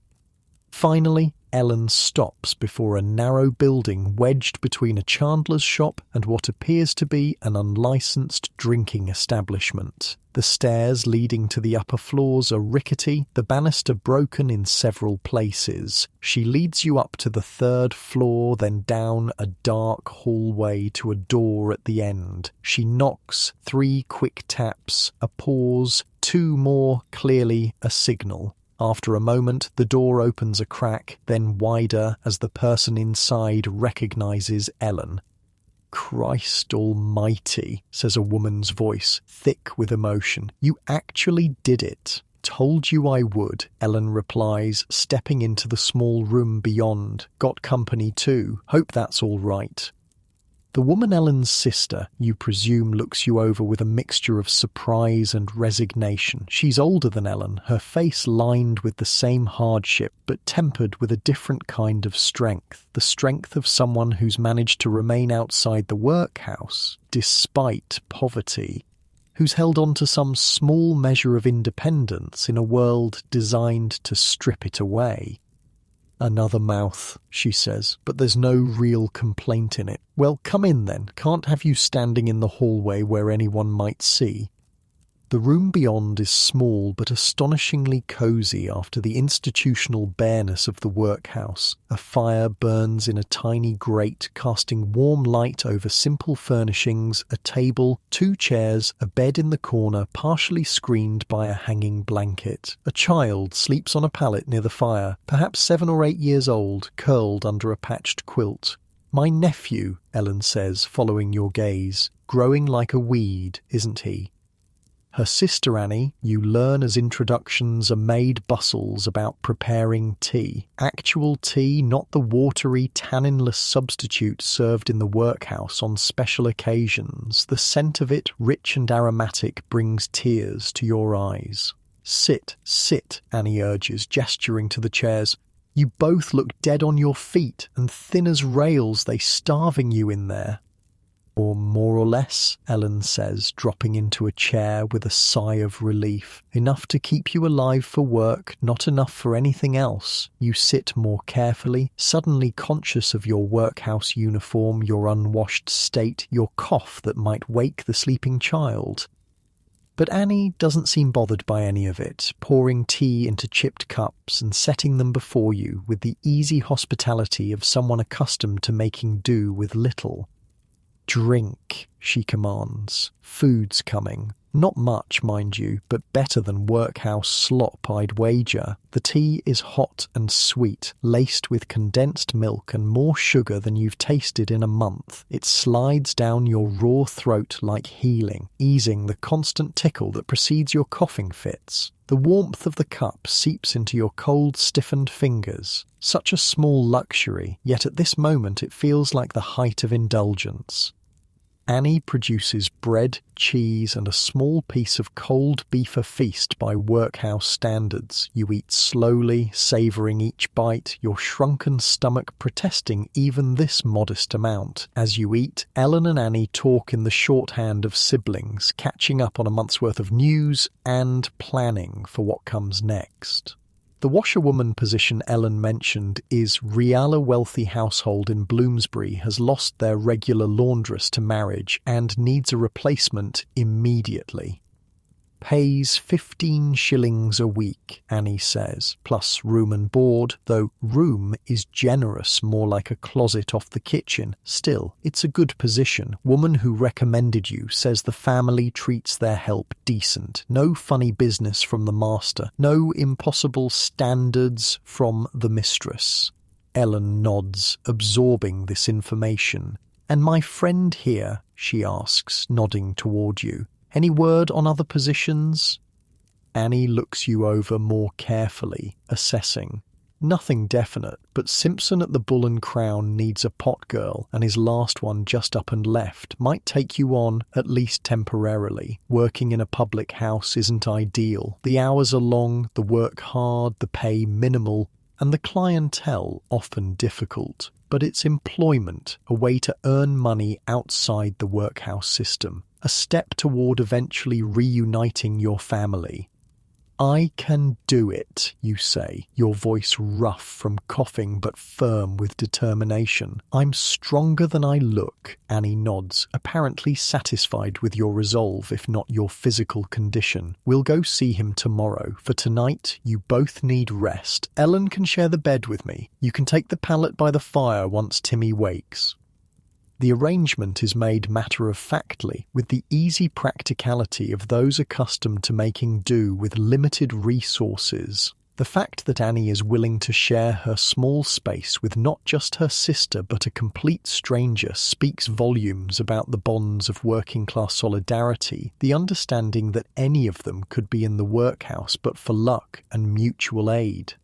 Finally, Ellen stops before a narrow building wedged between a chandler's shop and what appears to be an unlicensed drinking establishment. The stairs leading to the upper floors are rickety, the banister broken in several places. She leads you up to the third floor, then down a dark hallway to a door at the end. She knocks, 3 quick taps, a pause, 2 more, clearly a signal. After a moment, the door opens a crack, then wider as the person inside recognizes Ellen. "Christ almighty," says a woman's voice, thick with emotion. "You actually did it." "Told you I would," Ellen replies, stepping into the small room beyond. "Got company too. Hope that's all right." The woman Ellen's sister, you presume, looks you over with a mixture of surprise and resignation. She's older than Ellen, her face lined with the same hardship, but tempered with a different kind of strength. The strength of someone who's managed to remain outside the workhouse, despite poverty. Who's held on to some small measure of independence in a world designed to strip it away. "Another mouth," she says, "but there's no real complaint in it." "Well, come in then. Can't have you standing in the hallway where anyone might see." The room beyond is small but astonishingly cosy after the institutional bareness of the workhouse. A fire burns in a tiny grate, casting warm light over simple furnishings, a table, 2 chairs, a bed in the corner partially screened by a hanging blanket. A child sleeps on a pallet near the fire, perhaps 7 or 8 years old, curled under a patched quilt. "My nephew," Ellen says, following your gaze. "Growing like a weed, isn't he?" Her sister Annie, you learn as introductions are made, bustles about preparing tea. Actual tea, not the watery, tanninless substitute served in the workhouse on special occasions. The scent of it, rich and aromatic, brings tears to your eyes. "Sit, sit," Annie urges, gesturing to the chairs. "You both look dead on your feet, and thin as rails, they starving you in there." "Or more or less," Ellen says, dropping into a chair with a sigh of relief. "Enough to keep you alive for work, not enough for anything else." You sit more carefully, suddenly conscious of your workhouse uniform, your unwashed state, your cough that might wake the sleeping child. But Annie doesn't seem bothered by any of it, pouring tea into chipped cups and setting them before you with the easy hospitality of someone accustomed to making do with little. "Drink," she commands. "Food's coming. Not much, mind you, but better than workhouse slop, I'd wager." The tea is hot and sweet, laced with condensed milk and more sugar than you've tasted in a month. It slides down your raw throat like healing, easing the constant tickle that precedes your coughing fits. The warmth of the cup seeps into your cold, stiffened fingers. Such a small luxury, yet at this moment it feels like the height of indulgence. Annie produces bread, cheese, and a small piece of cold beef a feast by workhouse standards. You eat slowly, savouring each bite, your shrunken stomach protesting even this modest amount. As you eat, Ellen and Annie talk in the shorthand of siblings, catching up on a month's worth of news and planning for what comes next. The washerwoman position Ellen mentioned is real. A wealthy household in Bloomsbury has lost their regular laundress to marriage and needs a replacement immediately. Pays 15 shillings a week, Annie says, plus room and board, though room is generous, more like a closet off the kitchen. Still, it's a good position. Woman who recommended you says the family treats their help decent. No funny business from the master. No impossible standards from the mistress. Ellen nods, absorbing this information. And my friend here, she asks, nodding toward you. Any word on other positions? Annie looks you over more carefully, assessing. Nothing definite, but Simpson at the Bull and Crown needs a pot girl, and his last one just up and left might take you on, at least temporarily. Working in a public house isn't ideal. The hours are long, the work hard, the pay minimal, and the clientele often difficult. But it's employment, a way to earn money outside the workhouse system. A step toward eventually reuniting your family. I can do it, you say, your voice rough from coughing but firm with determination. I'm stronger than I look, Annie nods, apparently satisfied with your resolve, if not your physical condition. We'll go see him tomorrow. For tonight, you both need rest. Ellen can share the bed with me. You can take the pallet by the fire once Timmy wakes. The arrangement is made matter-of-factly, with the easy practicality of those accustomed to making do with limited resources. The fact that Annie is willing to share her small space with not just her sister but a complete stranger speaks volumes about the bonds of working-class solidarity, the understanding that any of them could be in the workhouse but for luck and mutual aid.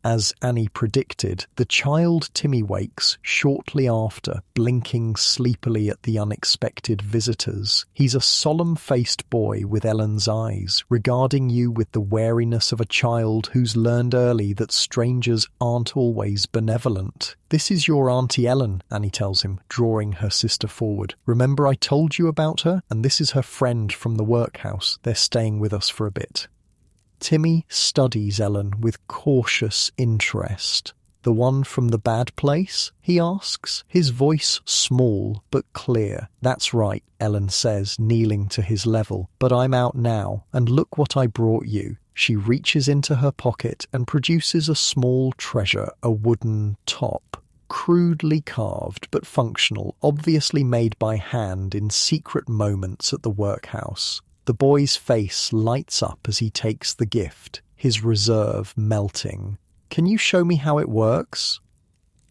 As Annie predicted, the child Timmy wakes shortly after, blinking sleepily at the unexpected visitors. He's a solemn-faced boy with Ellen's eyes, regarding you with the wariness of a child who's learned early that strangers aren't always benevolent. This is your Auntie Ellen, Annie tells him, drawing her sister forward. Remember I told you about her? And this is her friend from the workhouse. They're staying with us for a bit. Timmy studies Ellen with cautious interest. The one from the bad place? He asks, his voice small but clear. That's right, Ellen says, kneeling to his level. But I'm out now, and look what I brought you. She reaches into her pocket and produces a small treasure, a wooden top. Crudely carved but functional, obviously made by hand in secret moments at the workhouse. The boy's face lights up as he takes the gift, his reserve melting. Can you show me how it works?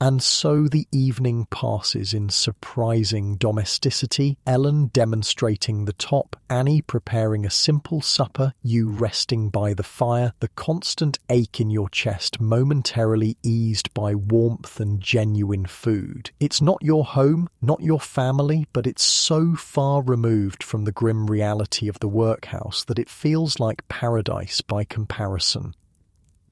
And so the evening passes in surprising domesticity, Ellen demonstrating the top, Annie preparing a simple supper, you resting by the fire, the constant ache in your chest momentarily eased by warmth and genuine food. It's not your home, not your family, but it's so far removed from the grim reality of the workhouse that it feels like paradise by comparison.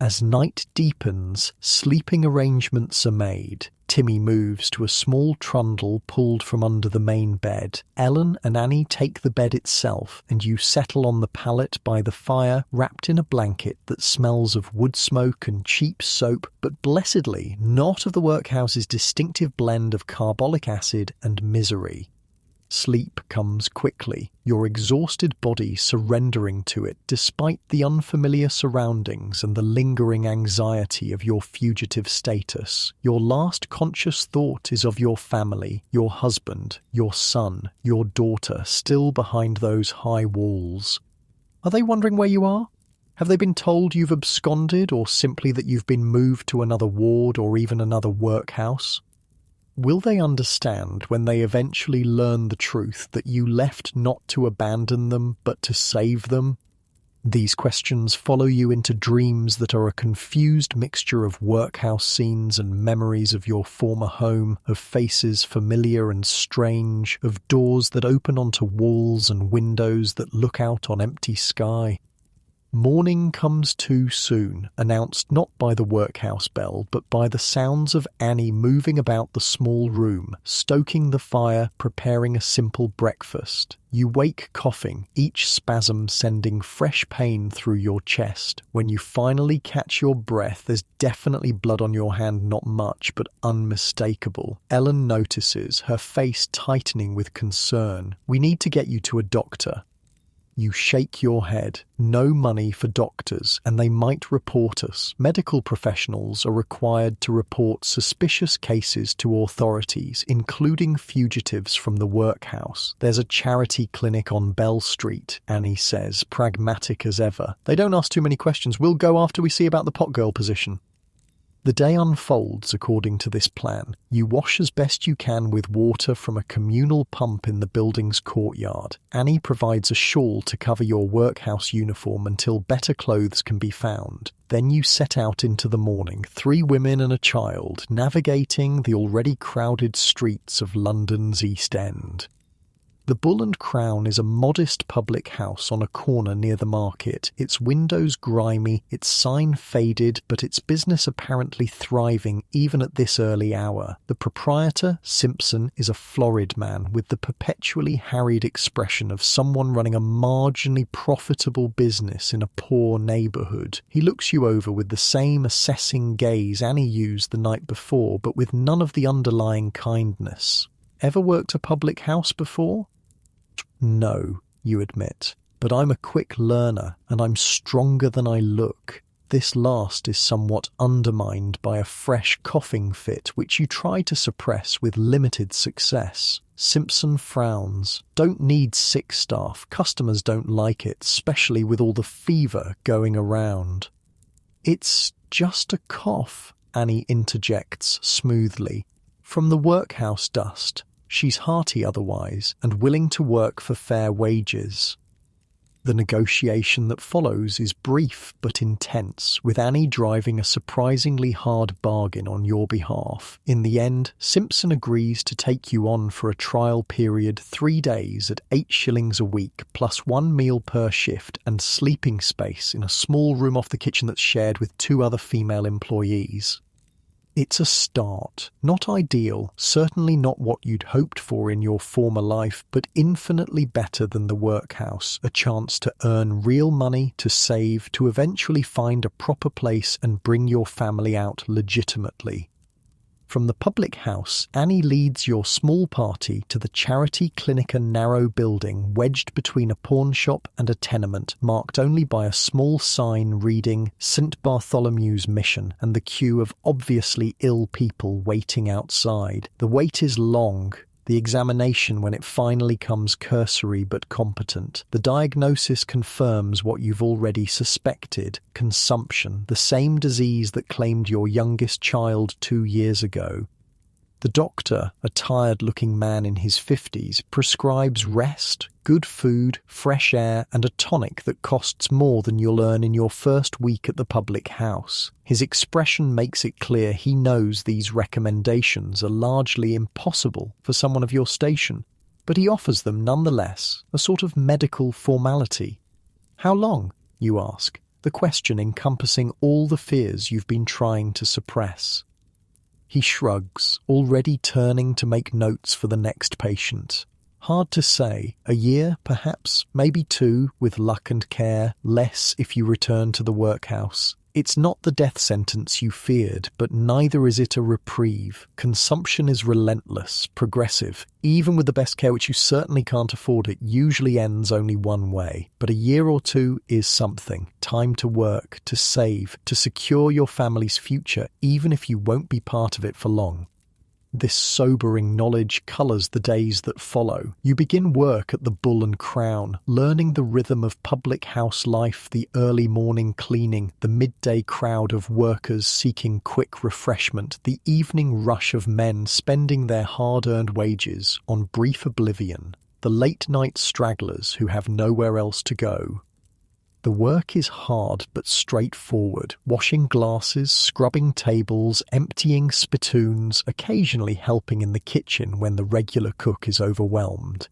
As night deepens, sleeping arrangements are made. Timmy moves to a small trundle pulled from under the main bed. Ellen and Annie take the bed itself, and you settle on the pallet by the fire, wrapped in a blanket that smells of wood smoke and cheap soap, but blessedly not of the workhouse's distinctive blend of carbolic acid and misery. Sleep comes quickly, your exhausted body surrendering to it despite the unfamiliar surroundings and the lingering anxiety of your fugitive status. Your last conscious thought is of your family, your husband, your son, your daughter, still behind those high walls. Are they wondering where you are? Have they been told you've absconded, or simply that you've been moved to another ward or even another workhouse? Will they understand when they eventually learn the truth that you left not to abandon them, but to save them? These questions follow you into dreams that are a confused mixture of workhouse scenes and memories of your former home, of faces familiar and strange, of doors that open onto walls and windows that look out on empty sky. Morning comes too soon, announced not by the workhouse bell, but by the sounds of Annie moving about the small room, stoking the fire, preparing a simple breakfast. You wake coughing, each spasm sending fresh pain through your chest. When you finally catch your breath, there's definitely blood on your hand, not much, but unmistakable. Ellen notices, her face tightening with concern. We need to get you to a doctor. You shake your head. No money for doctors, and they might report us. Medical professionals are required to report suspicious cases to authorities, including fugitives from the workhouse. There's a charity clinic on Bell Street, Annie says, pragmatic as ever. They don't ask too many questions. We'll go after we see about the pot girl position. The day unfolds according to this plan. You wash as best you can with water from a communal pump in the building's courtyard. Annie provides a shawl to cover your workhouse uniform until better clothes can be found. Then you set out into the morning, 3 women and a child, navigating the already crowded streets of London's East End. The Bull and Crown is a modest public house on a corner near the market, its windows grimy, its sign faded, but its business apparently thriving even at this early hour. The proprietor, Simpson, is a florid man with the perpetually harried expression of someone running a marginally profitable business in a poor neighbourhood. He looks you over with the same assessing gaze Annie used the night before, but with none of the underlying kindness. Ever worked a public house before? No, you admit, but I'm a quick learner and I'm stronger than I look. This last is somewhat undermined by a fresh coughing fit which you try to suppress with limited success. Simpson frowns. Don't need sick staff. Customers don't like it, especially with all the fever going around. It's just a cough, Annie interjects smoothly. From the workhouse dust. She's hearty otherwise, and willing to work for fair wages. The negotiation that follows is brief but intense, with Annie driving a surprisingly hard bargain on your behalf. In the end, Simpson agrees to take you on for a trial period 3 days at 8 shillings a week, plus 1 meal per shift and sleeping space in a small room off the kitchen that's shared with 2 other female employees. It's a start. Not ideal, certainly not what you'd hoped for in your former life, but infinitely better than the workhouse, a chance to earn real money, to save, to eventually find a proper place and bring your family out legitimately. From the public house, Annie leads your small party to the charity clinic, a narrow building wedged between a pawn shop and a tenement, marked only by a small sign reading St. Bartholomew's Mission and the queue of obviously ill people waiting outside. The wait is long. The examination, when it finally comes, cursory but competent. The diagnosis confirms what you've already suspected: consumption, the same disease that claimed your youngest child 2 years ago. The doctor, a tired-looking man in his 50s, prescribes rest, good food, fresh air, and a tonic that costs more than you'll earn in your first week at the public house. His expression makes it clear he knows these recommendations are largely impossible for someone of your station, but he offers them nonetheless, a sort of medical formality. How long, you ask, the question encompassing all the fears you've been trying to suppress. He shrugs, already turning to make notes for the next patient. Hard to say. A year, perhaps, maybe 2, with luck and care, less if you return to the workhouse. It's not the death sentence you feared, but neither is it a reprieve. Consumption is relentless, progressive. Even with the best care, which you certainly can't afford, it usually ends only one way. But a year or 2 is something. Time to work, to save, to secure your family's future, even if you won't be part of it for long. This sobering knowledge colours the days that follow. You begin work at the Bull and Crown, learning the rhythm of public house life, the early morning cleaning, the midday crowd of workers seeking quick refreshment, the evening rush of men spending their hard-earned wages on brief oblivion, the late-night stragglers who have nowhere else to go. The work is hard but straightforward, washing glasses, scrubbing tables, emptying spittoons, occasionally helping in the kitchen when the regular cook is overwhelmed.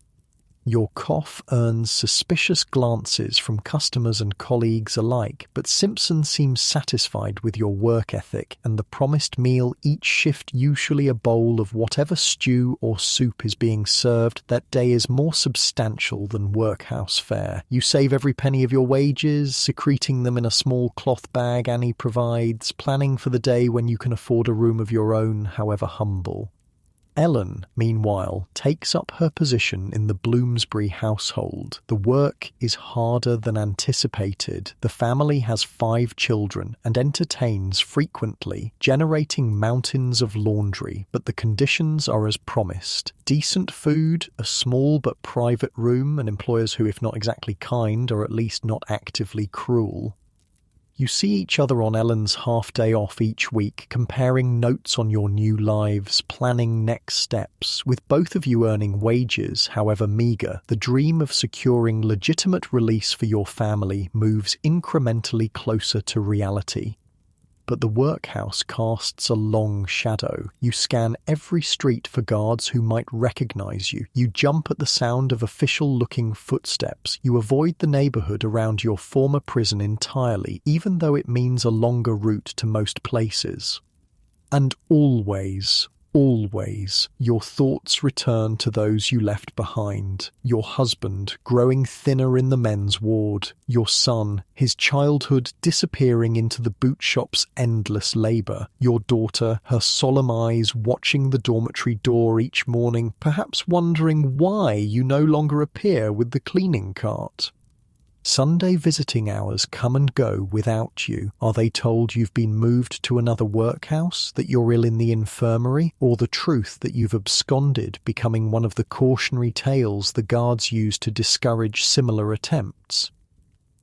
Your cough earns suspicious glances from customers and colleagues alike, but Simpson seems satisfied with your work ethic and the promised meal each shift, usually a bowl of whatever stew or soup is being served that day, is more substantial than workhouse fare. You save every penny of your wages, secreting them in a small cloth bag Annie provides, planning for the day when you can afford a room of your own, however humble. Ellen, meanwhile, takes up her position in the Bloomsbury household. The work is harder than anticipated. The family has 5 children and entertains frequently, generating mountains of laundry, but the conditions are as promised. Decent food, a small but private room, and employers who, if not exactly kind, are at least not actively cruel. You see each other on Ellen's half-day off each week, comparing notes on your new lives, planning next steps. With both of you earning wages, however meagre, the dream of securing legitimate release for your family moves incrementally closer to reality. But the workhouse casts a long shadow. You scan every street for guards who might recognize you. You jump at the sound of official-looking footsteps. You avoid the neighborhood around your former prison entirely, even though it means a longer route to most places. And always, your thoughts return to those you left behind. Your husband, growing thinner in the men's ward. Your son, his childhood disappearing into the boot shop's endless labor. Your daughter, her solemn eyes watching the dormitory door each morning, perhaps wondering why you no longer appear with the cleaning cart. Sunday visiting hours come and go without you. Are they told you've been moved to another workhouse, that you're ill in the infirmary, or the truth that you've absconded, becoming one of the cautionary tales the guards use to discourage similar attempts?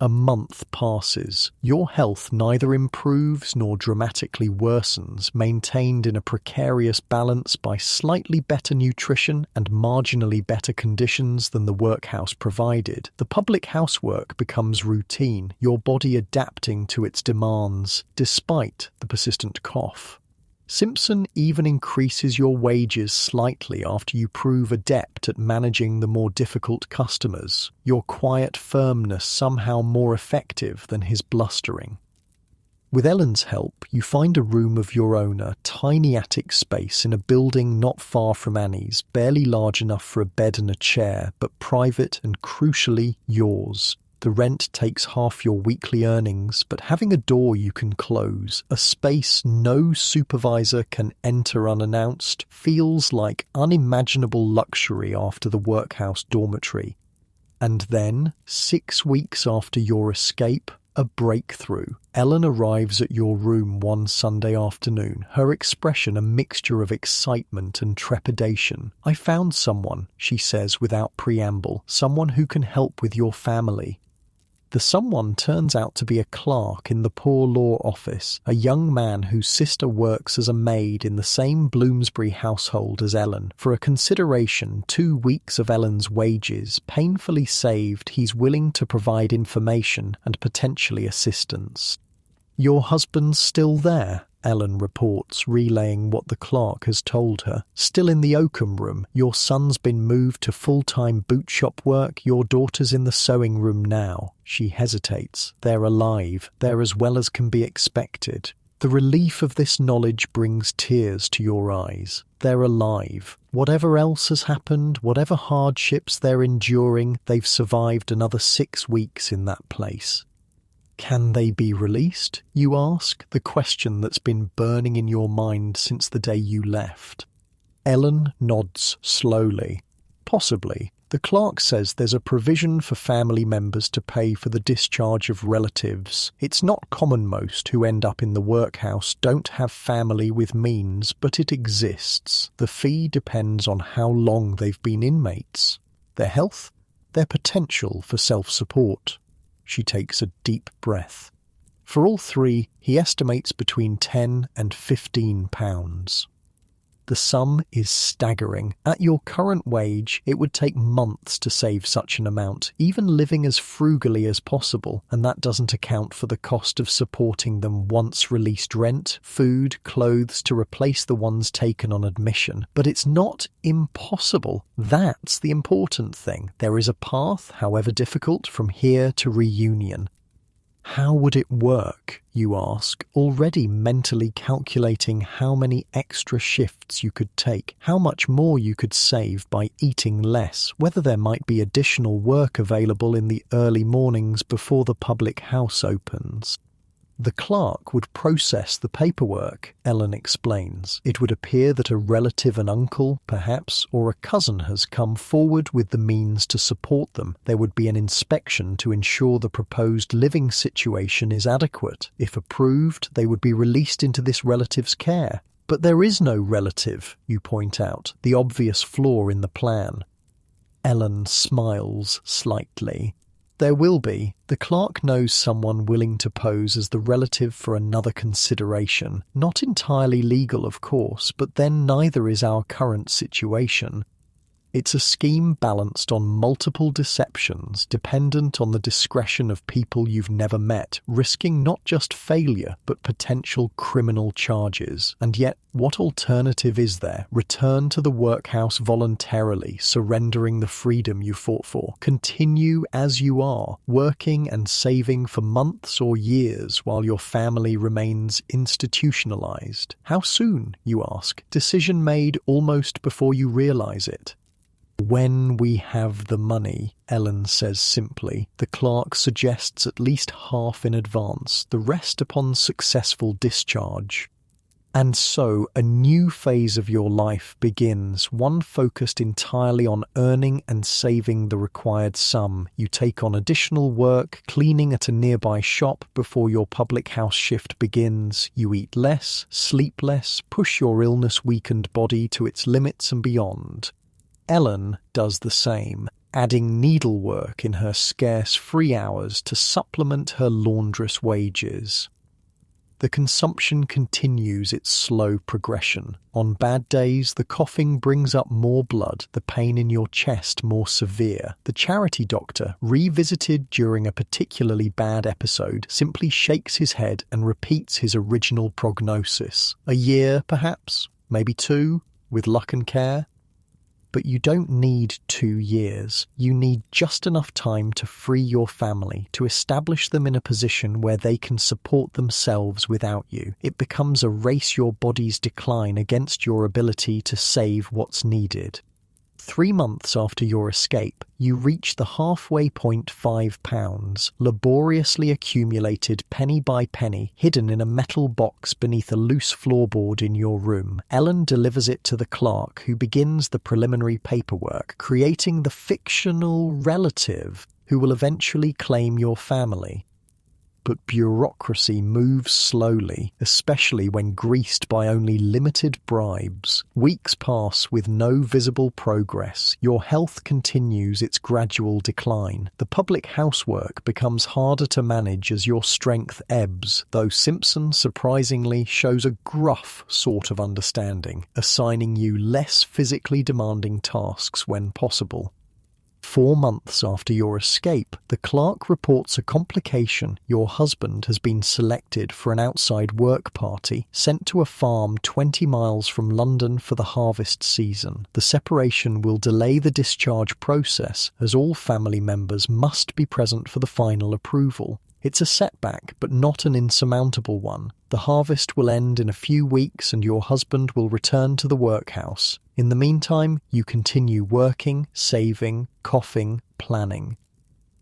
A month passes. Your health neither improves nor dramatically worsens, maintained in a precarious balance by slightly better nutrition and marginally better conditions than the workhouse provided. The public housework becomes routine, your body adapting to its demands, despite the persistent cough. Simpson even increases your wages slightly after you prove adept at managing the more difficult customers, your quiet firmness somehow more effective than his blustering. With Ellen's help, you find a room of your own, a tiny attic space in a building not far from Annie's, barely large enough for a bed and a chair, but private and crucially yours. The rent takes half your weekly earnings, but having a door you can close, a space no supervisor can enter unannounced, feels like unimaginable luxury after the workhouse dormitory. And then, 6 weeks after your escape, a breakthrough. Ellen arrives at your room one Sunday afternoon, her expression a mixture of excitement and trepidation. "I found someone," she says without preamble, "someone who can help with your family." The someone turns out to be a clerk in the poor law office, a young man whose sister works as a maid in the same Bloomsbury household as Ellen. For a consideration 2 weeks of Ellen's wages, painfully saved, he's willing to provide information and potentially assistance. "Your husband's still there," Ellen reports, relaying what the clerk has told her. "Still in the Oakham room. Your son's been moved to full-time boot shop work. Your daughter's in the sewing room now." She hesitates. They're alive. They're as well as can be expected. The relief of this knowledge brings tears to your eyes. They're alive. Whatever else has happened, whatever hardships they're enduring, they've survived another 6 weeks in that place. Can they be released, you ask, the question that's been burning in your mind since the day you left. Ellen nods slowly. Possibly. The clerk says there's a provision for family members to pay for the discharge of relatives. It's not common. Most who end up in the workhouse don't have family with means, but it exists. The fee depends on how long they've been inmates, their health, their potential for self-support. She takes a deep breath. For all 3, he estimates between £10 and £15. The sum is staggering. At your current wage, it would take months to save such an amount, even living as frugally as possible, and that doesn't account for the cost of supporting them once released rent, food, clothes to replace the ones taken on admission. But it's not impossible. That's the important thing. There is a path, however difficult, from here to reunion. How would it work, you ask, already mentally calculating how many extra shifts you could take, how much more you could save by eating less, whether there might be additional work available in the early mornings before the public house opens. The clerk would process the paperwork, Ellen explains. It would appear that a relative, an uncle, perhaps, or a cousin has come forward with the means to support them. There would be an inspection to ensure the proposed living situation is adequate. If approved, they would be released into this relative's care. But there is no relative, you point out, the obvious flaw in the plan. Ellen smiles slightly. There will be. The clerk knows someone willing to pose as the relative for another consideration. Not entirely legal, of course, but then neither is our current situation. It's a scheme balanced on multiple deceptions, dependent on the discretion of people you've never met, risking not just failure, but potential criminal charges. And yet, what alternative is there? Return to the workhouse voluntarily, surrendering the freedom you fought for. Continue as you are, working and saving for months or years while your family remains institutionalized. How soon, you ask? Decision made almost before you realize it. When we have the money, Ellen says simply. The clerk suggests at least half in advance, the rest upon successful discharge. And so a new phase of your life begins, one focused entirely on earning and saving the required sum. You take on additional work, cleaning at a nearby shop before your public house shift begins. You eat less, sleep less, push your illness-weakened body to its limits and beyond. Ellen does the same, adding needlework in her scarce free hours to supplement her laundress wages. The consumption continues its slow progression. On bad days, the coughing brings up more blood, the pain in your chest more severe. The charity doctor, revisited during a particularly bad episode, simply shakes his head and repeats his original prognosis. A year, perhaps, maybe 2, with luck and care. But you don't need 2 years. You need just enough time to free your family, to establish them in a position where they can support themselves without you. It becomes a race your body's decline against your ability to save what's needed. 3 months after your escape, you reach the halfway point. £5, laboriously accumulated penny by penny, hidden in a metal box beneath a loose floorboard in your room. Ellen delivers it to the clerk, who begins the preliminary paperwork, creating the fictional relative who will eventually claim your family. But bureaucracy moves slowly, especially when greased by only limited bribes. Weeks pass with no visible progress. Your health continues its gradual decline. The public housework becomes harder to manage as your strength ebbs, though Simpson surprisingly shows a gruff sort of understanding, assigning you less physically demanding tasks when possible. 4 months after your escape, the clerk reports a complication. Your husband has been selected for an outside work party, sent to a farm 20 miles from London for the harvest season. The separation will delay the discharge process, as all family members must be present for the final approval. It's a setback, but not an insurmountable one. The harvest will end in a few weeks and your husband will return to the workhouse. In the meantime, you continue working, saving, coughing, planning.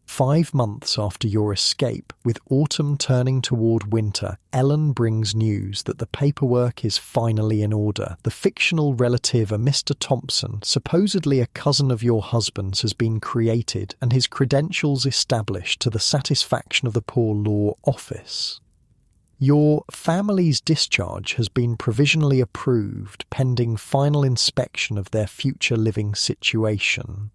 5 months after your escape, with autumn turning toward winter, Ellen brings news that the paperwork is finally in order. The fictional relative, a Mr. Thompson, supposedly a cousin of your husband's, has been created and his credentials established to the satisfaction of the Poor Law Office. Your family's discharge has been provisionally approved pending final inspection of their future living situation.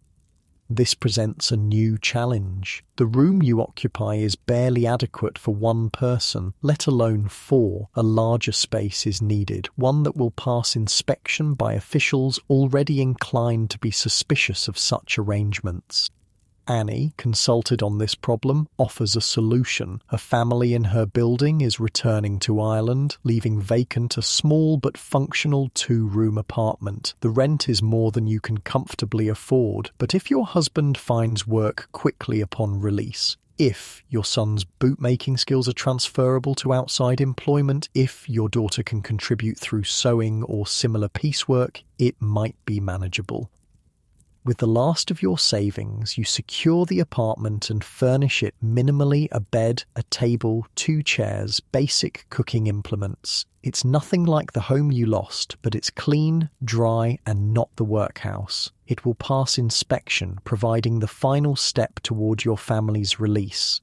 This presents a new challenge. The room you occupy is barely adequate for 1 person, let alone 4. A larger space is needed, one that will pass inspection by officials already inclined to be suspicious of such arrangements. Annie, consulted on this problem, offers a solution. A family in her building is returning to Ireland, leaving vacant a small but functional 2-room apartment. The rent is more than you can comfortably afford, but if your husband finds work quickly upon release, if your son's bootmaking skills are transferable to outside employment, if your daughter can contribute through sewing or similar piecework, it might be manageable. With the last of your savings, you secure the apartment and furnish it minimally: a bed, a table, 2 chairs, basic cooking implements. It's nothing like the home you lost, but it's clean, dry, and not the workhouse. It will pass inspection, providing the final step toward your family's release.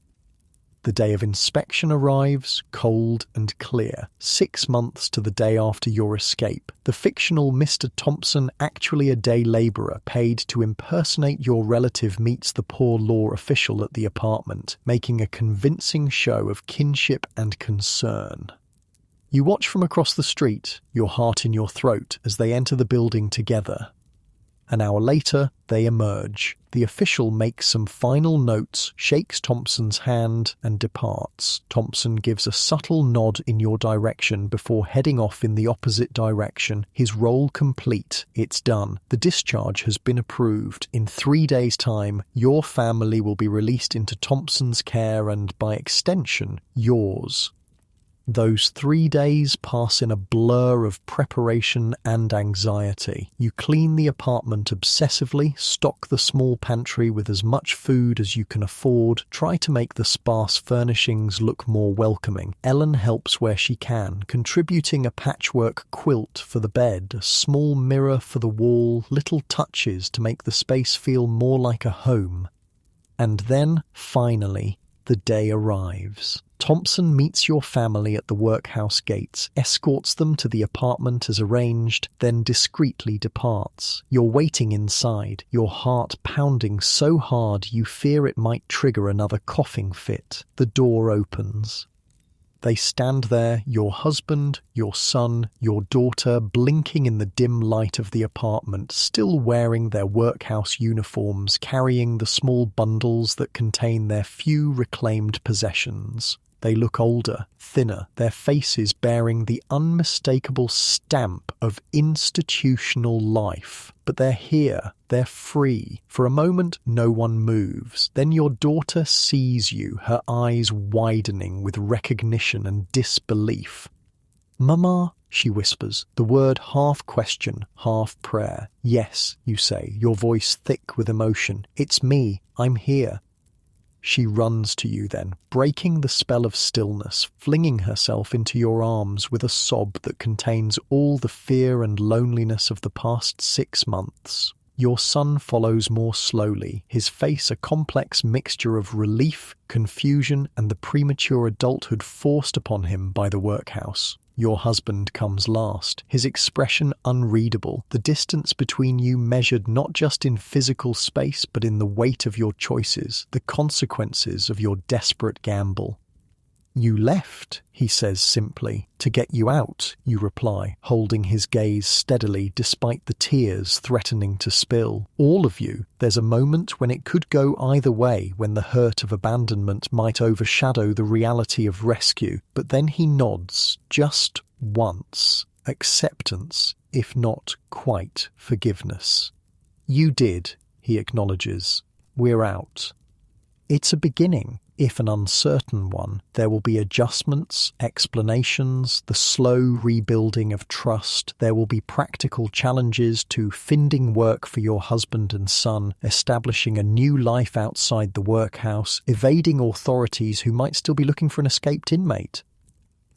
The day of inspection arrives, cold and clear, 6 months to the day after your escape. The fictional Mr. Thompson, actually a day labourer paid to impersonate your relative, meets the poor law official at the apartment, making a convincing show of kinship and concern. You watch from across the street, your heart in your throat, as they enter the building together. An hour later, they emerge. The official makes some final notes, shakes Thompson's hand, and departs. Thompson gives a subtle nod in your direction before heading off in the opposite direction. His role complete. It's done. The discharge has been approved. In 3 days' time, your family will be released into Thompson's care and, by extension, yours. Those 3 days pass in a blur of preparation and anxiety. You clean the apartment obsessively, stock the small pantry with as much food as you can afford, try to make the sparse furnishings look more welcoming. Ellen helps where she can, contributing a patchwork quilt for the bed, a small mirror for the wall, little touches to make the space feel more like a home. And then, finally, the day arrives. Thompson meets your family at the workhouse gates, escorts them to the apartment as arranged, then discreetly departs. You're waiting inside, your heart pounding so hard you fear it might trigger another coughing fit. The door opens. They stand there, your husband, your son, your daughter, blinking in the dim light of the apartment, still wearing their workhouse uniforms, carrying the small bundles that contain their few reclaimed possessions. They look older, thinner, their faces bearing the unmistakable stamp of institutional life. But they're here, they're free. For a moment, no one moves. Then your daughter sees you, her eyes widening with recognition and disbelief. "Mama," she whispers, the word half question, half prayer. "Yes," you say, your voice thick with emotion. "It's me, I'm here." She runs to you then, breaking the spell of stillness, flinging herself into your arms with a sob that contains all the fear and loneliness of the past 6 months. Your son follows more slowly, his face a complex mixture of relief, confusion, and the premature adulthood forced upon him by the workhouse. Your husband comes last, his expression unreadable, the distance between you measured not just in physical space but in the weight of your choices, the consequences of your desperate gamble. "You left," he says simply. "To get you out," you reply, holding his gaze steadily despite the tears threatening to spill. "All of you. There's a moment when it could go either way, when the hurt of abandonment might overshadow the reality of rescue." But then he nods, just once. Acceptance, if not quite forgiveness. "You did," he acknowledges. "We're out." It's a beginning. If an uncertain one, there will be adjustments, explanations, the slow rebuilding of trust. There will be practical challenges to finding work for your husband and son, establishing a new life outside the workhouse, evading authorities who might still be looking for an escaped inmate.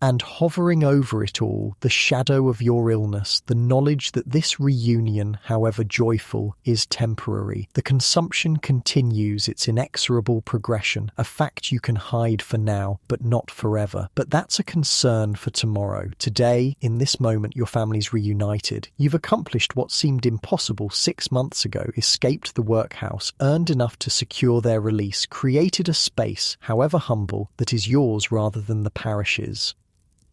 And hovering over it all, the shadow of your illness, the knowledge that this reunion, however joyful, is temporary. The consumption continues its inexorable progression, a fact you can hide for now, but not forever. But that's a concern for tomorrow. Today, in this moment, your family's reunited. You've accomplished what seemed impossible 6 months ago, escaped the workhouse, earned enough to secure their release, created a space, however humble, that is yours rather than the parish's.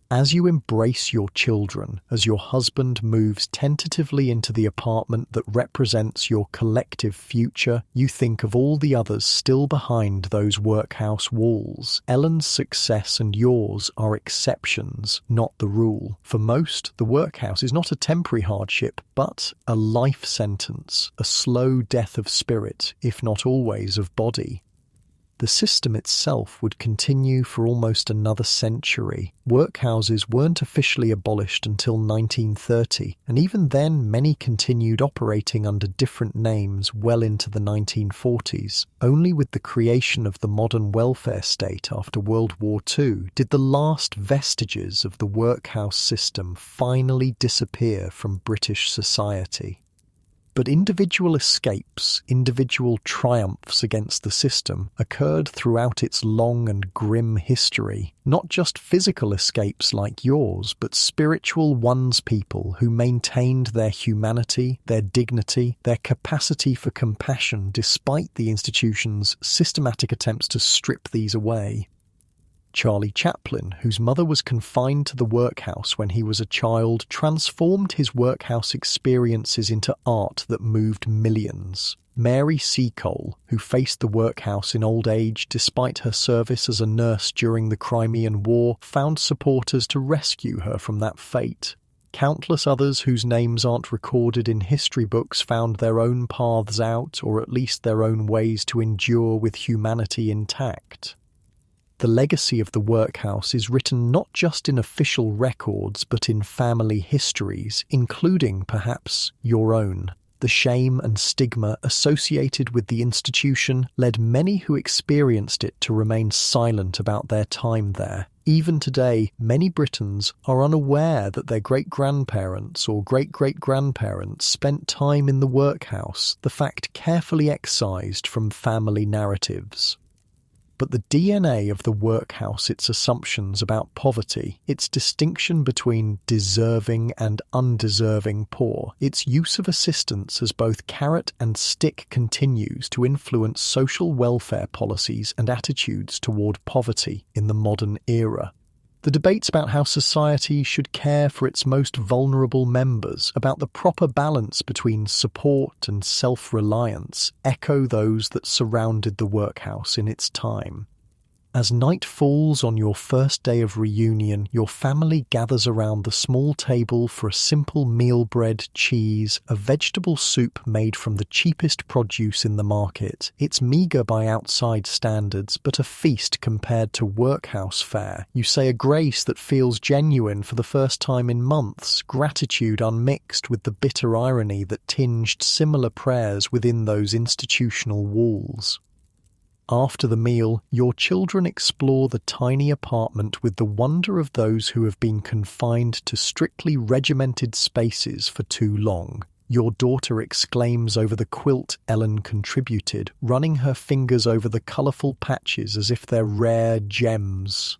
As you embrace your children, as your husband moves tentatively into the apartment that represents your collective future, you think of all the others still behind those workhouse walls. Ellen's success and yours are exceptions, not the rule. For most, the workhouse is not a temporary hardship, but a life sentence, a slow death of spirit, if not always of body. The system itself would continue for almost another century. Workhouses weren't officially abolished until 1930, and even then many continued operating under different names well into the 1940s. Only with the creation of the modern welfare state after World War II did the last vestiges of the workhouse system finally disappear from British society. But individual escapes, individual triumphs against the system occurred throughout its long and grim history. Not just physical escapes like yours, but spiritual ones-people who maintained their humanity, their dignity, their capacity for compassion despite the institution's systematic attempts to strip these away. Charlie Chaplin, whose mother was confined to the workhouse when he was a child, transformed his workhouse experiences into art that moved millions. Mary Seacole, who faced the workhouse in old age despite her service as a nurse during the Crimean War, found supporters to rescue her from that fate. Countless others whose names aren't recorded in history books found their own paths out, or at least their own ways to endure with humanity intact. The legacy of the workhouse is written not just in official records but in family histories, including, perhaps, your own. The shame and stigma associated with the institution led many who experienced it to remain silent about their time there. Even today, many Britons are unaware that their great-grandparents or great-great-grandparents spent time in the workhouse, the fact carefully excised from family narratives. But the DNA of the workhouse, its assumptions about poverty, its distinction between deserving and undeserving poor, its use of assistance as both carrot and stick continues to influence social welfare policies and attitudes toward poverty in the modern era. The debates about how society should care for its most vulnerable members, about the proper balance between support and self-reliance, echo those that surrounded the workhouse in its time. As night falls on your first day of reunion, your family gathers around the small table for a simple meal bread, cheese, a vegetable soup made from the cheapest produce in the market. It's meagre by outside standards, but a feast compared to workhouse fare. You say a grace that feels genuine for the first time in months, gratitude unmixed with the bitter irony that tinged similar prayers within those institutional walls. After the meal, your children explore the tiny apartment with the wonder of those who have been confined to strictly regimented spaces for too long. Your daughter exclaims over the quilt Ellen contributed, running her fingers over the colourful patches as if they're rare gems.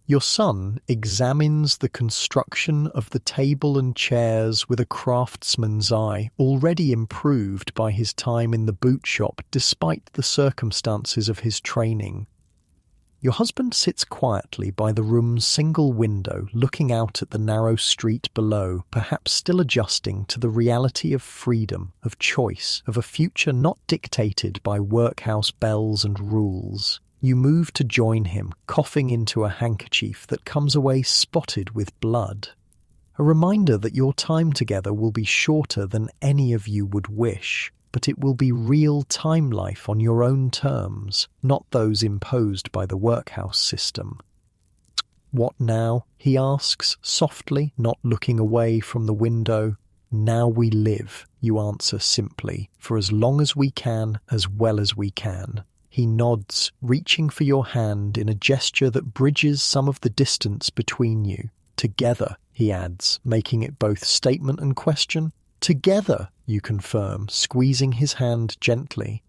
Your son examines the construction of the table and chairs with a craftsman's eye, already improved by his time in the boot shop despite the circumstances of his training. Your husband sits quietly by the room's single window, looking out at the narrow street below, perhaps still adjusting to the reality of freedom, of choice, of a future not dictated by workhouse bells and rules. You move to join him, coughing into a handkerchief that comes away spotted with blood. A reminder that your time together will be shorter than any of you would wish, but it will be real time life on your own terms, not those imposed by the workhouse system. What now? He asks, softly, not looking away from the window. Now we live, you answer simply, for as long as we can, as well as we can. He nods, reaching for your hand in a gesture that bridges some of the distance between you. Together, he adds, making it both statement and question. Together, you confirm, squeezing his hand gently.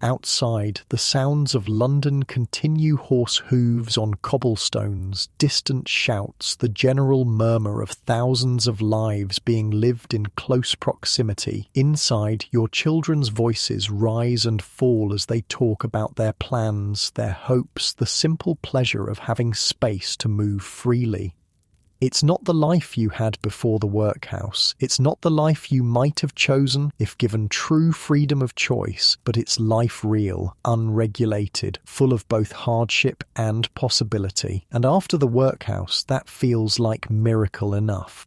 Outside, the sounds of London continue, horse hooves on cobblestones, distant shouts, the general murmur of thousands of lives being lived in close proximity. Inside, your children's voices rise and fall as they talk about their plans, their hopes, the simple pleasure of having space to move freely. It's not the life you had before the workhouse. It's not the life you might have chosen if given true freedom of choice, but it's life real, unregulated, full of both hardship and possibility. And after the workhouse, that feels like miracle enough.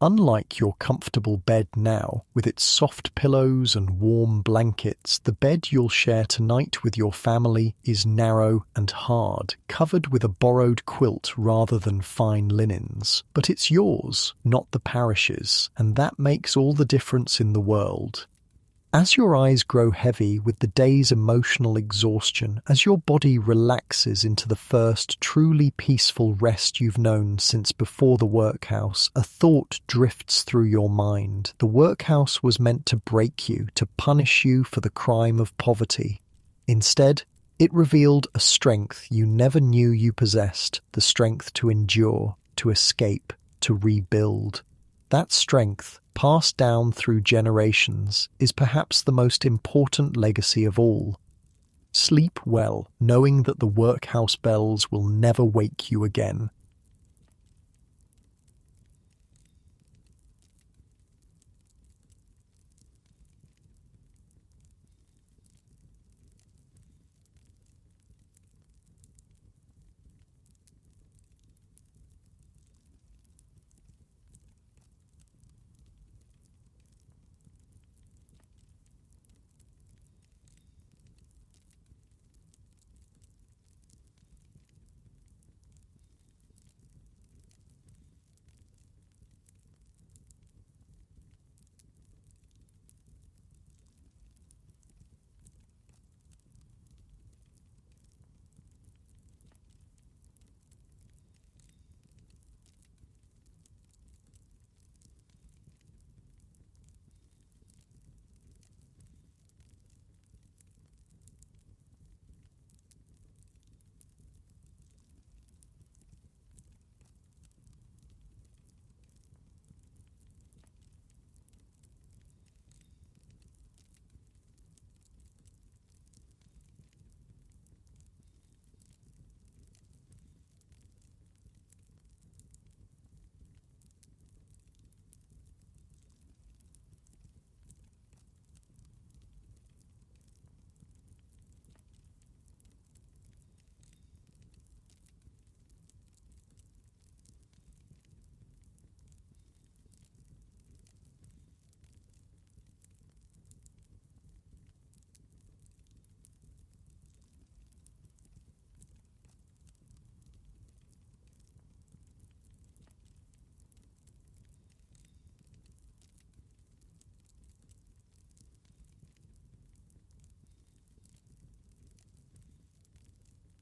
Unlike your comfortable bed now, with its soft pillows and warm blankets, the bed you'll share tonight with your family is narrow and hard, covered with a borrowed quilt rather than fine linens. But it's yours, not the parish's, and that makes all the difference in the world. As your eyes grow heavy with the day's emotional exhaustion, as your body relaxes into the first truly peaceful rest you've known since before the workhouse, a thought drifts through your mind. The workhouse was meant to break you, to punish you for the crime of poverty. Instead, it revealed a strength you never knew you possessed, the strength to endure, to escape, to rebuild. That strength, passed down through generations, is perhaps the most important legacy of all. Sleep well, knowing that the workhouse bells will never wake you again.